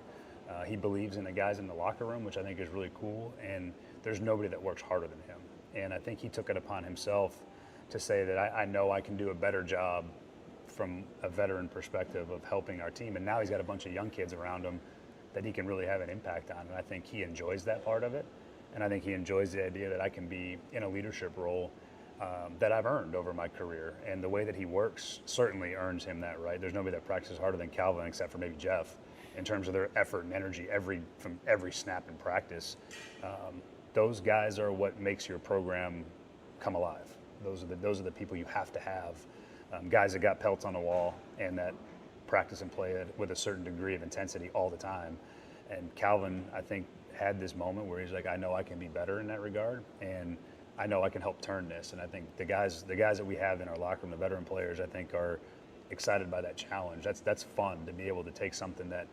He believes in the guys in the locker room, which I think is really cool, and there's nobody that works harder than him. And I think he took it upon himself to say that I know I can do a better job from a veteran perspective of helping our team. And now he's got a bunch of young kids around him that he can really have an impact on. And I think he enjoys that part of it. And I think he enjoys the idea that I can be in a leadership role that I've earned over my career. And the way that he works certainly earns him that right. There's nobody that practices harder than Calvin except for maybe Jeff in terms of their effort and energy from every snap in practice. Those guys are what makes your program come alive. Those are the people you have to have. Guys that got pelts on the wall and that practice and play it with a certain degree of intensity all the time. And Calvin, I think, had this moment where he's like, I know I can be better in that regard, and I know I can help turn this. And I think the guys that we have in our locker room, the veteran players, I think are excited by that challenge. That's fun to be able to take something that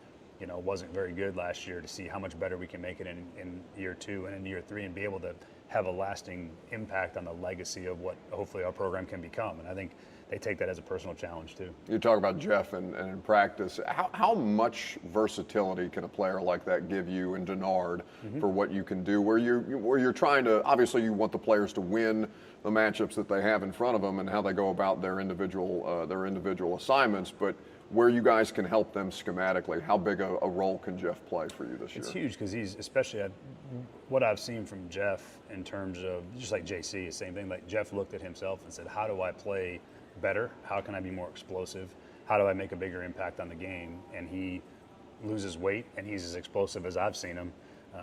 wasn't very good last year to see how much better we can make it in year 2 and in year 3 and be able to have a lasting impact on the legacy of what hopefully our program can become. And I think they take that as a personal challenge too. You talk about Jeff and in practice. How much versatility can a player like that give you and Denard for what you can do? Where you're trying to, obviously you want the players to win the matchups that they have in front of them and how they go about their individual assignments, but where you guys can help them schematically, how big a role can Jeff play for you this year? It's huge because he's, especially what I've seen from Jeff in terms of, just like JC, the same thing, like Jeff looked at himself and said, how do I play better? How can I be more explosive? How do I make a bigger impact on the game? And he loses weight and he's as explosive as I've seen him.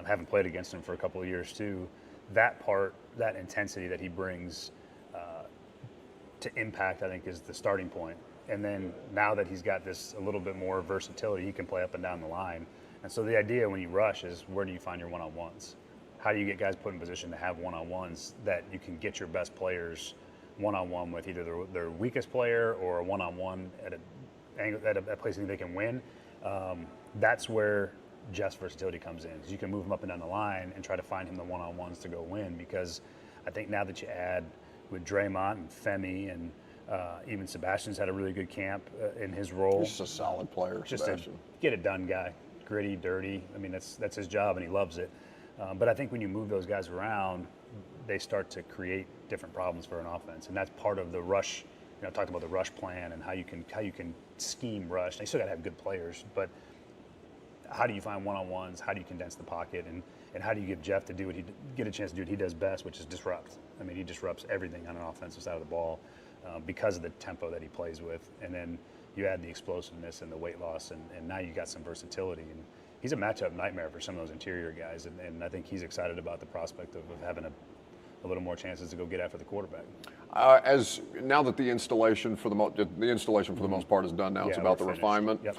Haven't played against him for a couple of years too. That part, that intensity that he brings to impact, I think, is the starting point. And then now that he's got this a little bit more versatility, he can play up and down the line. And so the idea when you rush is where do you find your one-on-ones? How do you get guys put in position to have one-on-ones that you can get your best players one-on-one with either their weakest player or a one-on-one at a place that they can win? That's where Jeff's versatility comes in. You can move him up and down the line and try to find him the one-on-ones to go win, because I think now that you add with Draymond and Femi and even Sebastian's had a really good camp in his role. He's just a solid player, just Sebastian. A get-it-done guy, gritty, dirty. I mean, that's his job, and he loves it. But I think when you move those guys around, they start to create different problems for an offense, and that's part of the rush. I talked about the rush plan and how you can scheme rush. Now, you still got to have good players, but how do you find one-on-ones? How do you condense the pocket? And how do you give Jeff to do get a chance to do what he does best, which is disrupt? I mean, he disrupts everything on an offensive side of the ball because of the tempo that he plays with. And then you add the explosiveness and the weight loss, and now you got some versatility. And he's a matchup nightmare for some of those interior guys. And I think he's excited about the prospect of having a little more chances to go get after the quarterback. As now that the installation for the most part is done now, it's about the refinement. Yep.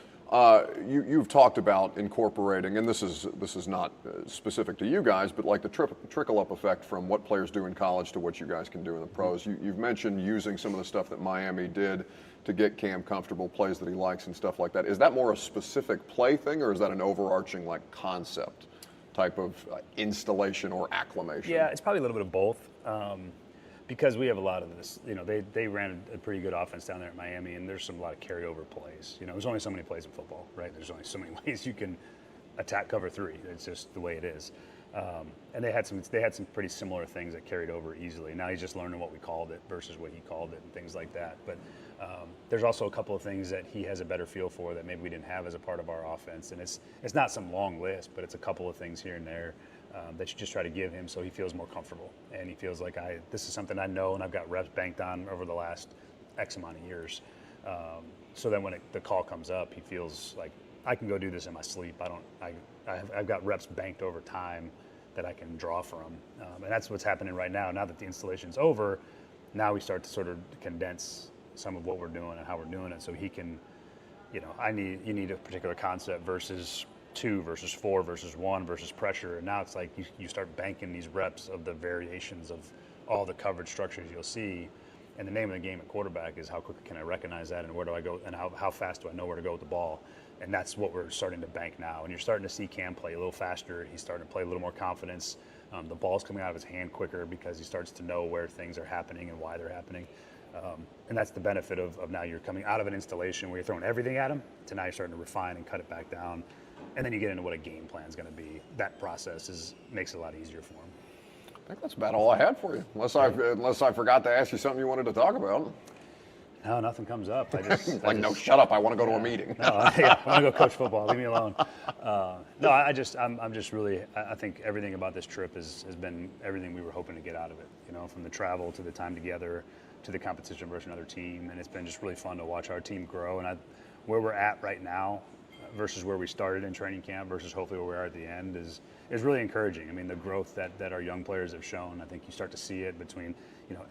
You've talked about incorporating, and this is not specific to you guys, but like the trickle-up effect from what players do in college to what you guys can do in the pros. You've mentioned using some of the stuff that Miami did to get Cam comfortable, plays that he likes and stuff like that. Is that more a specific play thing, or is that an overarching like concept type of installation or acclimation? Yeah, it's probably a little bit of both. Because we have a lot of this, they ran a pretty good offense down there at Miami, and there's a lot of carryover plays. There's only so many plays in football, right? There's only so many ways you can attack cover three. It's just the way it is. And they had some pretty similar things that carried over easily. Now he's just learning what we called it versus what he called it and things like that. But there's also a couple of things that he has a better feel for that maybe we didn't have as a part of our offense. And it's not some long list, but it's a couple of things here and there that you just try to give him so he feels more comfortable. And he feels like this is something I know and I've got reps banked on over the last X amount of years. So then when the call comes up, he feels like I can go do this in my sleep. I've got reps banked over time that I can draw from. And that's what's happening right now. Now that the installation's over, now we start to sort of condense some of what we're doing and how we're doing it so he can, you need a particular concept versus 2 versus 4 versus 1 versus pressure. And now it's like you start banking these reps of the variations of all the coverage structures you'll see. And the name of the game at quarterback is how quickly can I recognize that and where do I go and how fast do I know where to go with the ball. And that's what we're starting to bank now. And you're starting to see Cam play a little faster. He's starting to play a little more confidence. The ball's coming out of his hand quicker because he starts to know where things are happening and why they're happening. And that's the benefit of now you're coming out of an installation where you're throwing everything at him to now you're starting to refine and cut it back down. And then you get into what a game plan is going to be. That process makes it a lot easier for him. I think that's about all I had for you, unless I forgot to ask you something you wanted to talk about. No, nothing comes up. No, shut up! I want to go to a meeting. No, I want to go coach football. Leave me alone. I'm just really. I think everything about this trip has been everything we were hoping to get out of it. From the travel to the time together, to the competition versus another team, and it's been just really fun to watch our team grow. And where we're at right now versus where we started in training camp versus hopefully where we are at the end is really encouraging. I mean, the growth that our young players have shown, I think you start to see it between,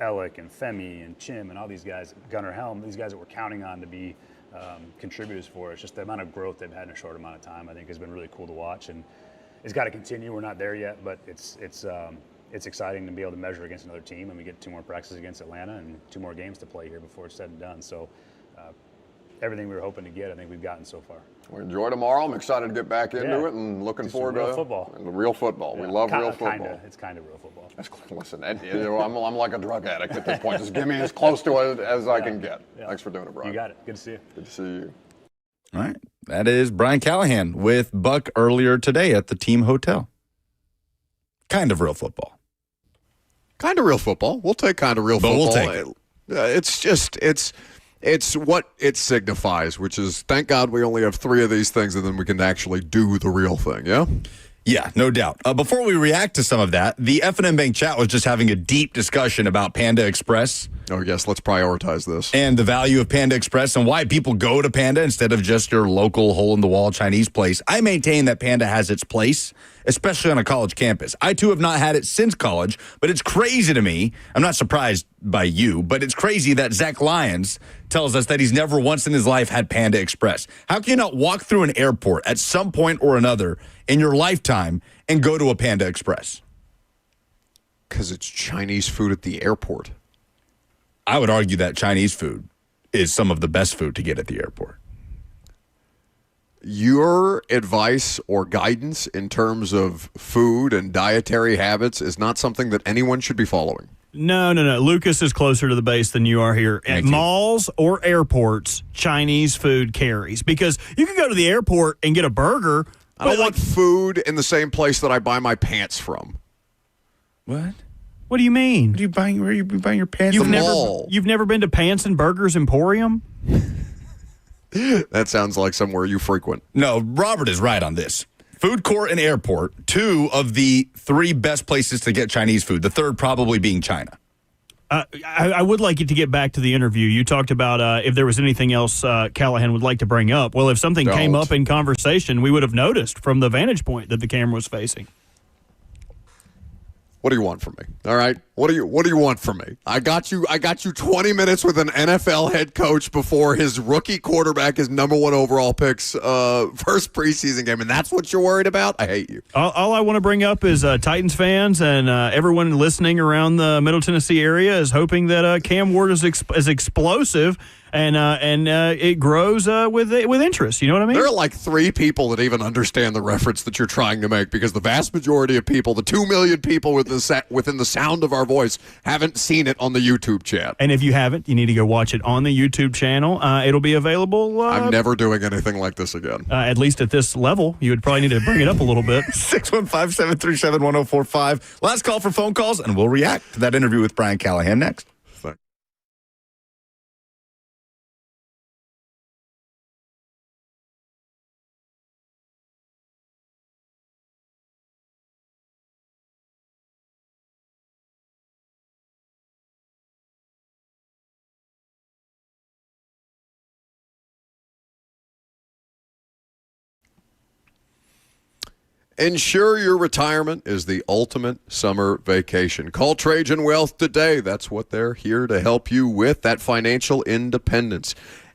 Ellick and Femi and Chim and all these guys, Gunnar Helm, these guys that we're counting on to be contributors for us. Just the amount of growth they've had in a short amount of time, I think has been really cool to watch. And it's got to continue. We're not there yet, but it's exciting to be able to measure against another team. And we get 2 more practices against Atlanta and 2 more games to play here before it's said and done. So everything we were hoping to get, I think we've gotten so far. We enjoy tomorrow. I'm excited to get back into it and looking forward to real football. Real football. Yeah. We love real football. It's kind of real football. Listen, I'm like a drug addict at this point. Just give me as close to it as I can get. Yeah. Thanks for doing it, Brian. You got it. Good to see you. Good to see you. All right. That is Brian Callahan with Buck earlier today at the team hotel. Kind of real football. Kind of real football. We'll take kind of real football. We'll take it. It's what it signifies, which is thank God we only have 3 of these things and then we can actually do the real thing, yeah? Yeah, no doubt. Before we react to some of that, the F&M Bank chat was just having a deep discussion about Panda Express Oh, yes, let's prioritize this. And the value of Panda Express and why people go to Panda instead of just your local hole-in-the-wall Chinese place. I maintain that Panda has its place, especially on a college campus. I, too, have not had it since college, but it's crazy to me. I'm not surprised by you, but it's crazy that Zach Lyons tells us that he's never once in his life had Panda Express. How can you not walk through an airport at some point or another in your lifetime and go to a Panda Express? Because it's Chinese food at the airport. I would argue that Chinese food is some of the best food to get at the airport. Your advice or guidance in terms of food and dietary habits is not something that anyone should be following. No. Lucas is closer to the base than you are here. At malls or airports, Chinese food carries. Because you can go to the airport and get a burger. I don't want food in the same place that I buy my pants from. What? What do you mean? Where are you buying your pants? You've never been to Pants and Burgers Emporium? That sounds like somewhere you frequent. No, Robert is right on this. Food court and airport, 2 of the 3 best places to get Chinese food. The third probably being China. I would like you to get back to the interview. You talked about if there was anything else Callahan would like to bring up. Well, if something came up in conversation, we would have noticed from the vantage point that the camera was facing. What do you want from me? All right. What do you want from me? I got you 20 minutes with an NFL head coach before his rookie quarterback, his number 1 overall pick's first preseason game, and that's what you're worried about? I hate you. All I want to bring up is Titans fans and everyone listening around the Middle Tennessee area is hoping that Cam Ward is explosive and it grows with interest. You know what I mean? There are like 3 people that even understand the reference that you're trying to make, because the vast majority of people, the 2 million people within the sound of our voice, haven't seen it on the YouTube chat. And if you haven't, you need to go watch it on the YouTube channel. It'll be available. I'm never doing anything like this again. At least at this level, you would probably need to bring it up a little bit. 615-737-1045. Last call for phone calls, and we'll react to that interview with Brian Callahan next. Ensure your retirement is the ultimate summer vacation. Call Trajan Wealth today. That's what they're here to help you with, that financial independence.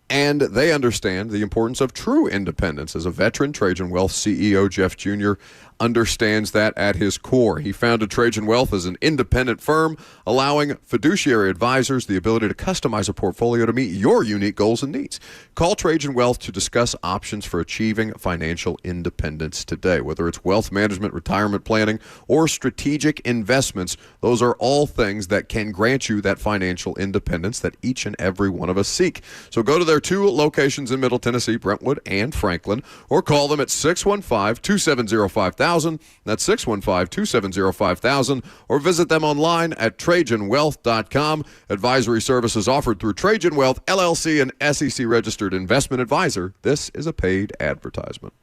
And they understand the importance of true independence. As a veteran, Trajan Wealth CEO Jeff Jr. understands that at his core. He founded Trajan Wealth as an independent firm, allowing fiduciary advisors the ability to customize a portfolio to meet your unique goals and needs. Call Trajan Wealth to discuss options for achieving financial independence today. Whether it's wealth management, retirement planning, or strategic investments, those are all things that can grant you that financial independence that each and every one of us seek. So go to their 2 locations in Middle Tennessee, Brentwood and Franklin, or call them at 615-270-5000. That's 615-270-5000, or visit them online at TrajanWealth.com. Advisory services offered through Trajan Wealth, LLC, an SEC-registered investment advisor. This is a paid advertisement.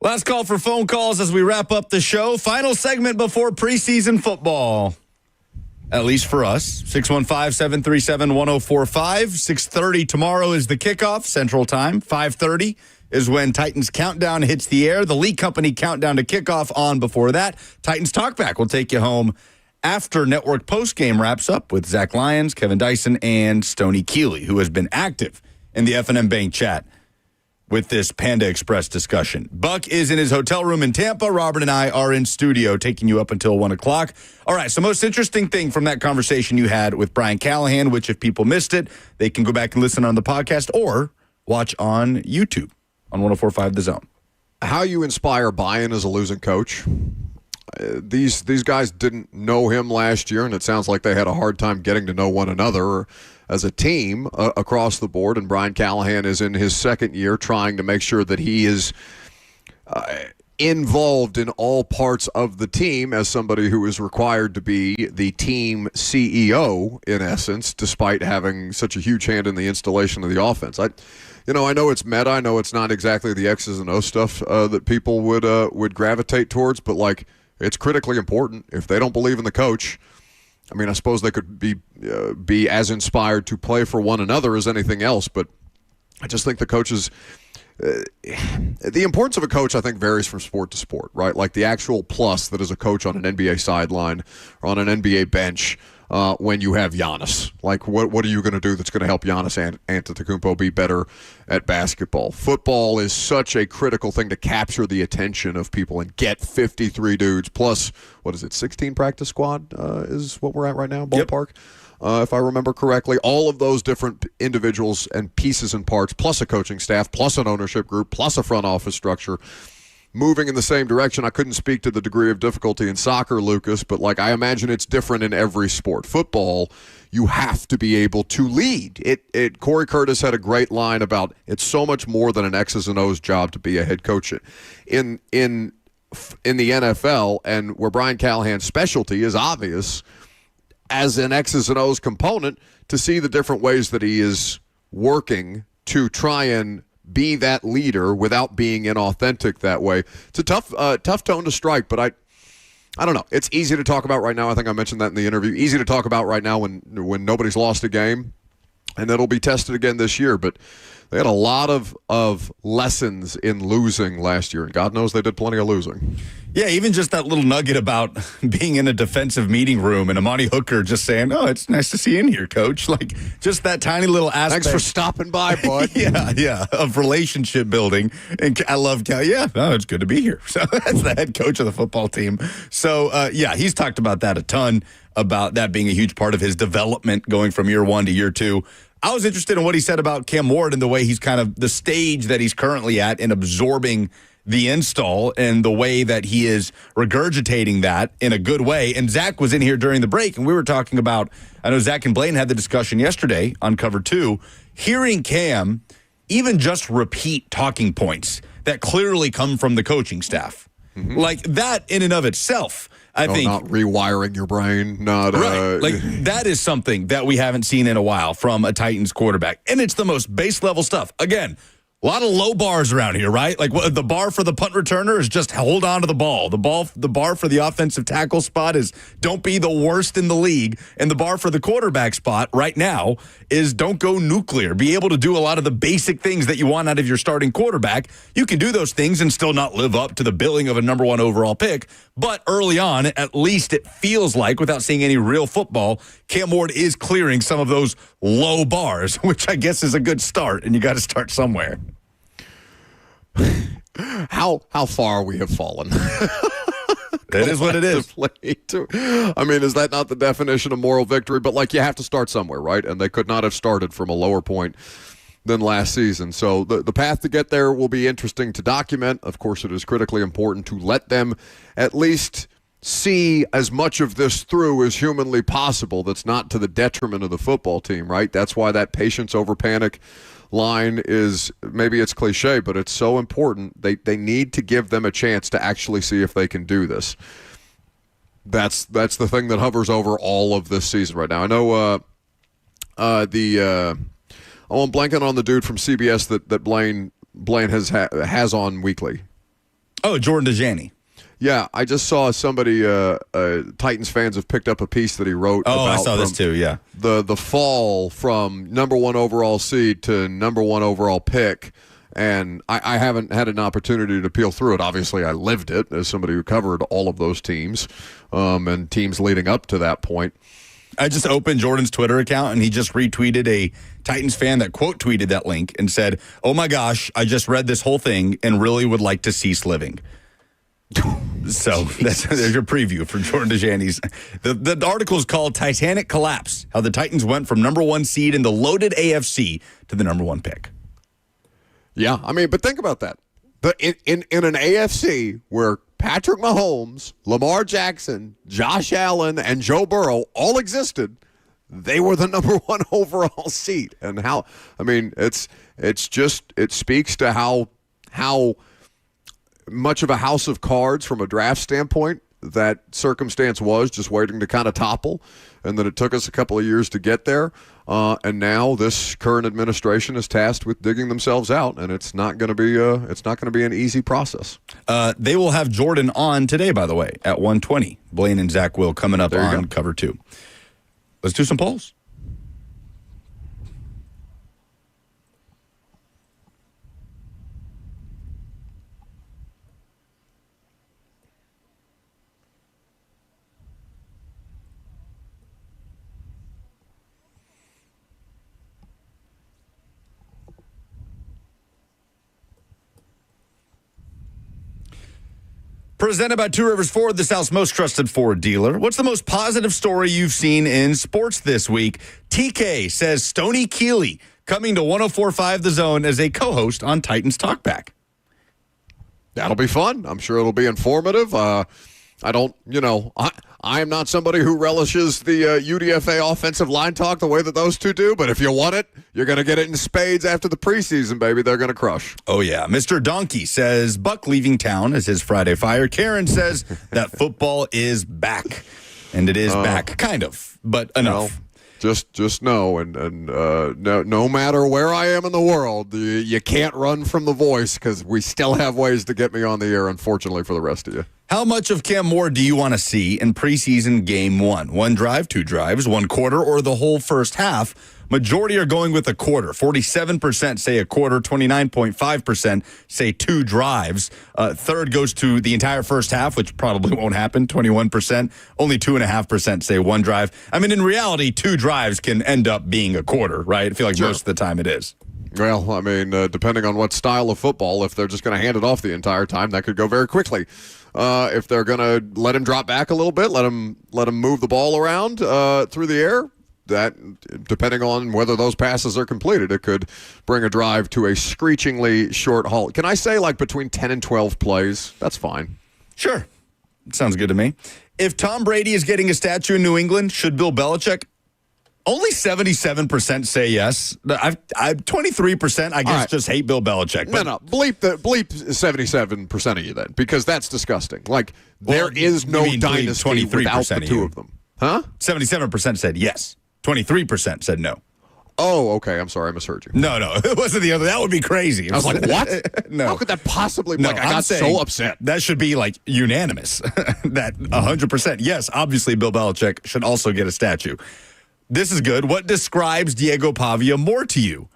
Last call for phone calls as we wrap up the show. Final segment before preseason football. At least for us. 615-737-1045. 6:30 tomorrow is the kickoff, Central Time. 5:30 is when Titans Countdown hits the air. The League Company Countdown to Kickoff on before that. Titans Talkback will take you home after Network Postgame wraps up with Zach Lyons, Kevin Dyson, and Stoney Keeley, who has been active in the F&M Bank chat with this Panda Express discussion. Buck is in his hotel room in Tampa. Robert and I are in studio taking you up until 1 o'clock. All right, so most interesting thing from that conversation you had with Brian Callahan, which if people missed it, they can go back and listen on the podcast or watch on YouTube on 104.5 The Zone. How you inspire buy-in as a losing coach. These guys didn't know him last year, and it sounds like they had a hard time getting to know one another as a team across the board, and Brian Callahan is in his second year trying to make sure that he is involved in all parts of the team as somebody who is required to be the team CEO, in essence, despite having such a huge hand in the installation of the offense. I know it's meta. I know it's not exactly the X's and O's stuff that people would gravitate towards, but, like, it's critically important. If they don't believe in the coach, I mean, I suppose they could be as inspired to play for one another as anything else, but I just think the coaches, the importance of a coach, I think, varies from sport to sport, right? Like the actual plus that is a coach on an NBA sideline or on an NBA bench when you have Giannis. Like, what are you going to do that's going to help Giannis Antetokounmpo be better at basketball? Football is such a critical thing to capture the attention of people and get 53 dudes plus, 16 practice squad is what we're at right now, ballpark? Yep. If I remember correctly, all of those different individuals and pieces and parts, plus a coaching staff, plus an ownership group, plus a front office structure, moving in the same direction. I couldn't speak to the degree of difficulty in soccer, Lucas, but like I imagine it's different in every sport. Football, you have to be able to lead. Corey Curtis had a great line about it's so much more than an X's and O's job to be a head coach in the NFL, and where Brian Callahan's specialty is obvious as an X's and O's component, to see the different ways that he is working to try and be that leader without being inauthentic that way. It's a tough tone to strike, but I don't know. It's easy to talk about right now. I think I mentioned that in the interview. Easy to talk about right now when nobody's lost a game, and it'll be tested again this year. But they had a lot of lessons in losing last year, and God knows they did plenty of losing. Yeah, even just that little nugget about being in a defensive meeting room and Amani Hooker just saying, "Oh, it's nice to see you in here, Coach." Like, just that tiny little aspect. Thanks for stopping by, bud. yeah, of relationship building. And I love Cal. Yeah, no, it's good to be here. So that's the head coach of the football team. So, he's talked about that a ton, about that being a huge part of his development going from year one to year two. I was interested in what he said about Cam Ward and the way he's kind of the stage that he's currently at in absorbing the install and the way that he is regurgitating that in a good way. And Zach was in here during the break, and we were talking about, I know Zach and Blaine had the discussion yesterday on Cover 2, hearing Cam even just repeat talking points that clearly come from the coaching staff. Mm-hmm. Like that in and of itself, I think. Not rewiring your brain, not right. That is something that we haven't seen in a while from a Titans quarterback. And it's the most base level stuff. Again, a lot of low bars around here, right? Like the bar for the punt returner is just hold on to the ball. The bar for the offensive tackle spot is don't be the worst in the league. And the bar for the quarterback spot right now is don't go nuclear. Be able to do a lot of the basic things that you want out of your starting quarterback. You can do those things and still not live up to the billing of a number one overall pick. But early on, at least it feels like, without seeing any real football, Cam Ward is clearing some of those low bars, which I guess is a good start, and you got to start somewhere. How far we have fallen. It is what it is. I mean, is that not the definition of moral victory? But, like, you have to start somewhere, right? And they could not have started from a lower point than last season. So the path to get there will be interesting to document. Of course, it is critically important to let them at least see as much of this through as humanly possible. That's not to the detriment of the football team, right? That's why that patience over panic line is, maybe it's cliche, but it's so important. They need to give them a chance to actually see if they can do this. That's the thing that hovers over all of this season right now. I know I'm blanking on the dude from CBS that Blaine has on weekly. Oh, Jordan DeJani. Yeah, I just saw somebody, Titans fans have picked up a piece that he wrote about I saw this too, yeah. The fall from number 1 overall seed to number 1 overall pick. And I haven't had an opportunity to peel through it. Obviously, I lived it as somebody who covered all of those teams and teams leading up to that point. I just opened Jordan's Twitter account, and he just retweeted a Titans fan that quote tweeted that link and said, "Oh my gosh, I just read this whole thing and really would like to cease living." So there's your preview for Jordan DeJani's. The article is called Titanic Collapse, how the Titans went from number 1 seed in the loaded AFC to the number 1 pick. Yeah, I mean, but think about that. In an AFC where Patrick Mahomes, Lamar Jackson, Josh Allen, and Joe Burrow all existed, they were the number 1 overall seed. And how, I mean, it speaks to how much of a house of cards from a draft standpoint that circumstance was, just waiting to kind of topple, and that it took us a couple of years to get there. And now this current administration is tasked with digging themselves out, and it's not going to be an easy process. They will have Jordan on today, by the way, at 1:20. Blaine and Zach Will coming up on Cover 2. Let's do some polls. Presented by Two Rivers Ford, the South's most trusted Ford dealer. What's the most positive story you've seen in sports this week? TK says Stoney Keeley coming to 104.5 The Zone as a co-host on Titans Talkback. That'll be fun. I'm sure it'll be informative. I am not somebody who relishes the UDFA offensive line talk the way that those two do, but if you want it, you're going to get it in spades after the preseason, baby. They're going to crush. Oh, yeah. Mr. Donkey says Buck leaving town as his Friday fire. Karen says that football is back, and it is back, kind of, but enough. Just know, and no matter where I am in the world, you can't run from the voice because we still have ways to get me on the air, unfortunately, for the rest of you. How much of Cam Moore do you want to see in preseason game 1? 1 drive, 2 drives, 1 quarter, or the whole first half? Majority are going with a quarter. 47% say a quarter. 29.5% say 2 drives. Third goes to the entire first half, which probably won't happen. 21%. Only 2.5% say 1 drive. I mean, in reality, 2 drives can end up being a quarter, right? I feel like most of the time it is. Well, I mean, depending on what style of football, if they're just going to hand it off the entire time, that could go very quickly. If they're going to let him drop back a little bit, let him move the ball around through the air, that, depending on whether those passes are completed, it could bring a drive to a screechingly short halt. Can I say like between 10 and 12 plays? That's fine. Sure. Sounds good to me. If Tom Brady is getting a statue in New England, should Bill Belichick? Only 77% say yes. I've 23%, I guess, just hate Bill Belichick. But no. Bleep 77% of you then, because that's disgusting. Like, there is no dynasty without the two of them. Huh? 77% said yes. 23% said no. Oh, okay. I'm sorry. I misheard you. No. It wasn't the other. That would be crazy. I was like, what? No. How could that possibly be? No, I got so upset. That should be like unanimous. That 100%. Yes, obviously Bill Belichick should also get a statue. This is good. What describes Diego Pavia more to you?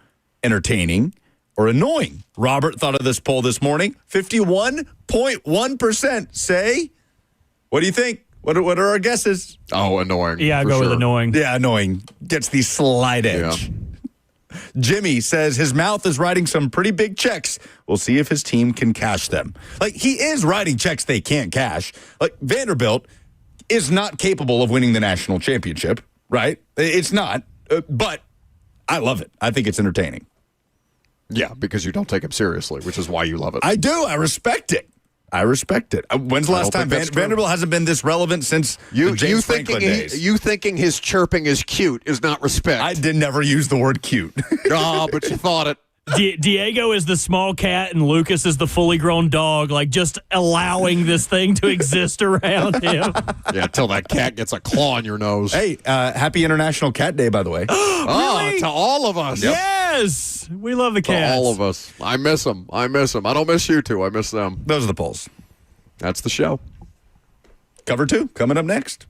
Entertaining or annoying? Robert thought of this poll this morning. 51.1% say, what do you think? What are our guesses? Oh, annoying. Yeah, I go with annoying. Yeah, annoying. Gets the slight edge. Yeah. Jimmy says his mouth is writing some pretty big checks. We'll see if his team can cash them. Like, he is writing checks they can't cash. Like, Vanderbilt is not capable of winning the national championship, right? It's not. But I love it. I think it's entertaining. Yeah, because you don't take him seriously, which is why you love it. I do. I respect it. When's the last time Vanderbilt hasn't been this relevant since the James Franklin days? You thinking his chirping is cute is not respect. I did never use the word cute. Oh, but you thought it. Diego is the small cat and Lucas is the fully grown dog, like just allowing this thing to exist around him. Yeah, until that cat gets a claw in your nose. Hey, happy International Cat Day, by the way. Really? To all of us. Yep. Yes. We love the cats. To all of us. I miss them. I don't miss you two. I miss them. Those are the polls. That's the show. Cover 2 coming up next.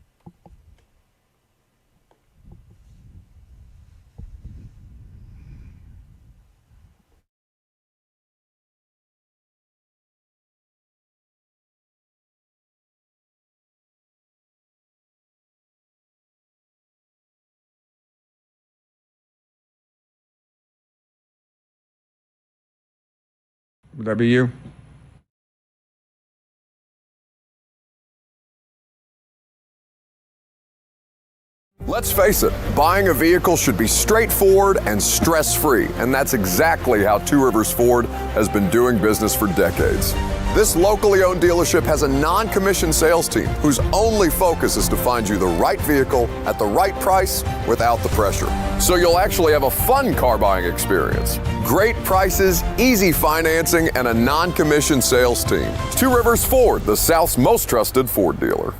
Would that be you? Let's face it, buying a vehicle should be straightforward and stress-free, and that's exactly how Two Rivers Ford has been doing business for decades. This locally owned dealership has a non-commissioned sales team whose only focus is to find you the right vehicle at the right price without the pressure. So you'll actually have a fun car buying experience. Great prices, easy financing, and a non-commissioned sales team. Two Rivers Ford, the South's most trusted Ford dealer.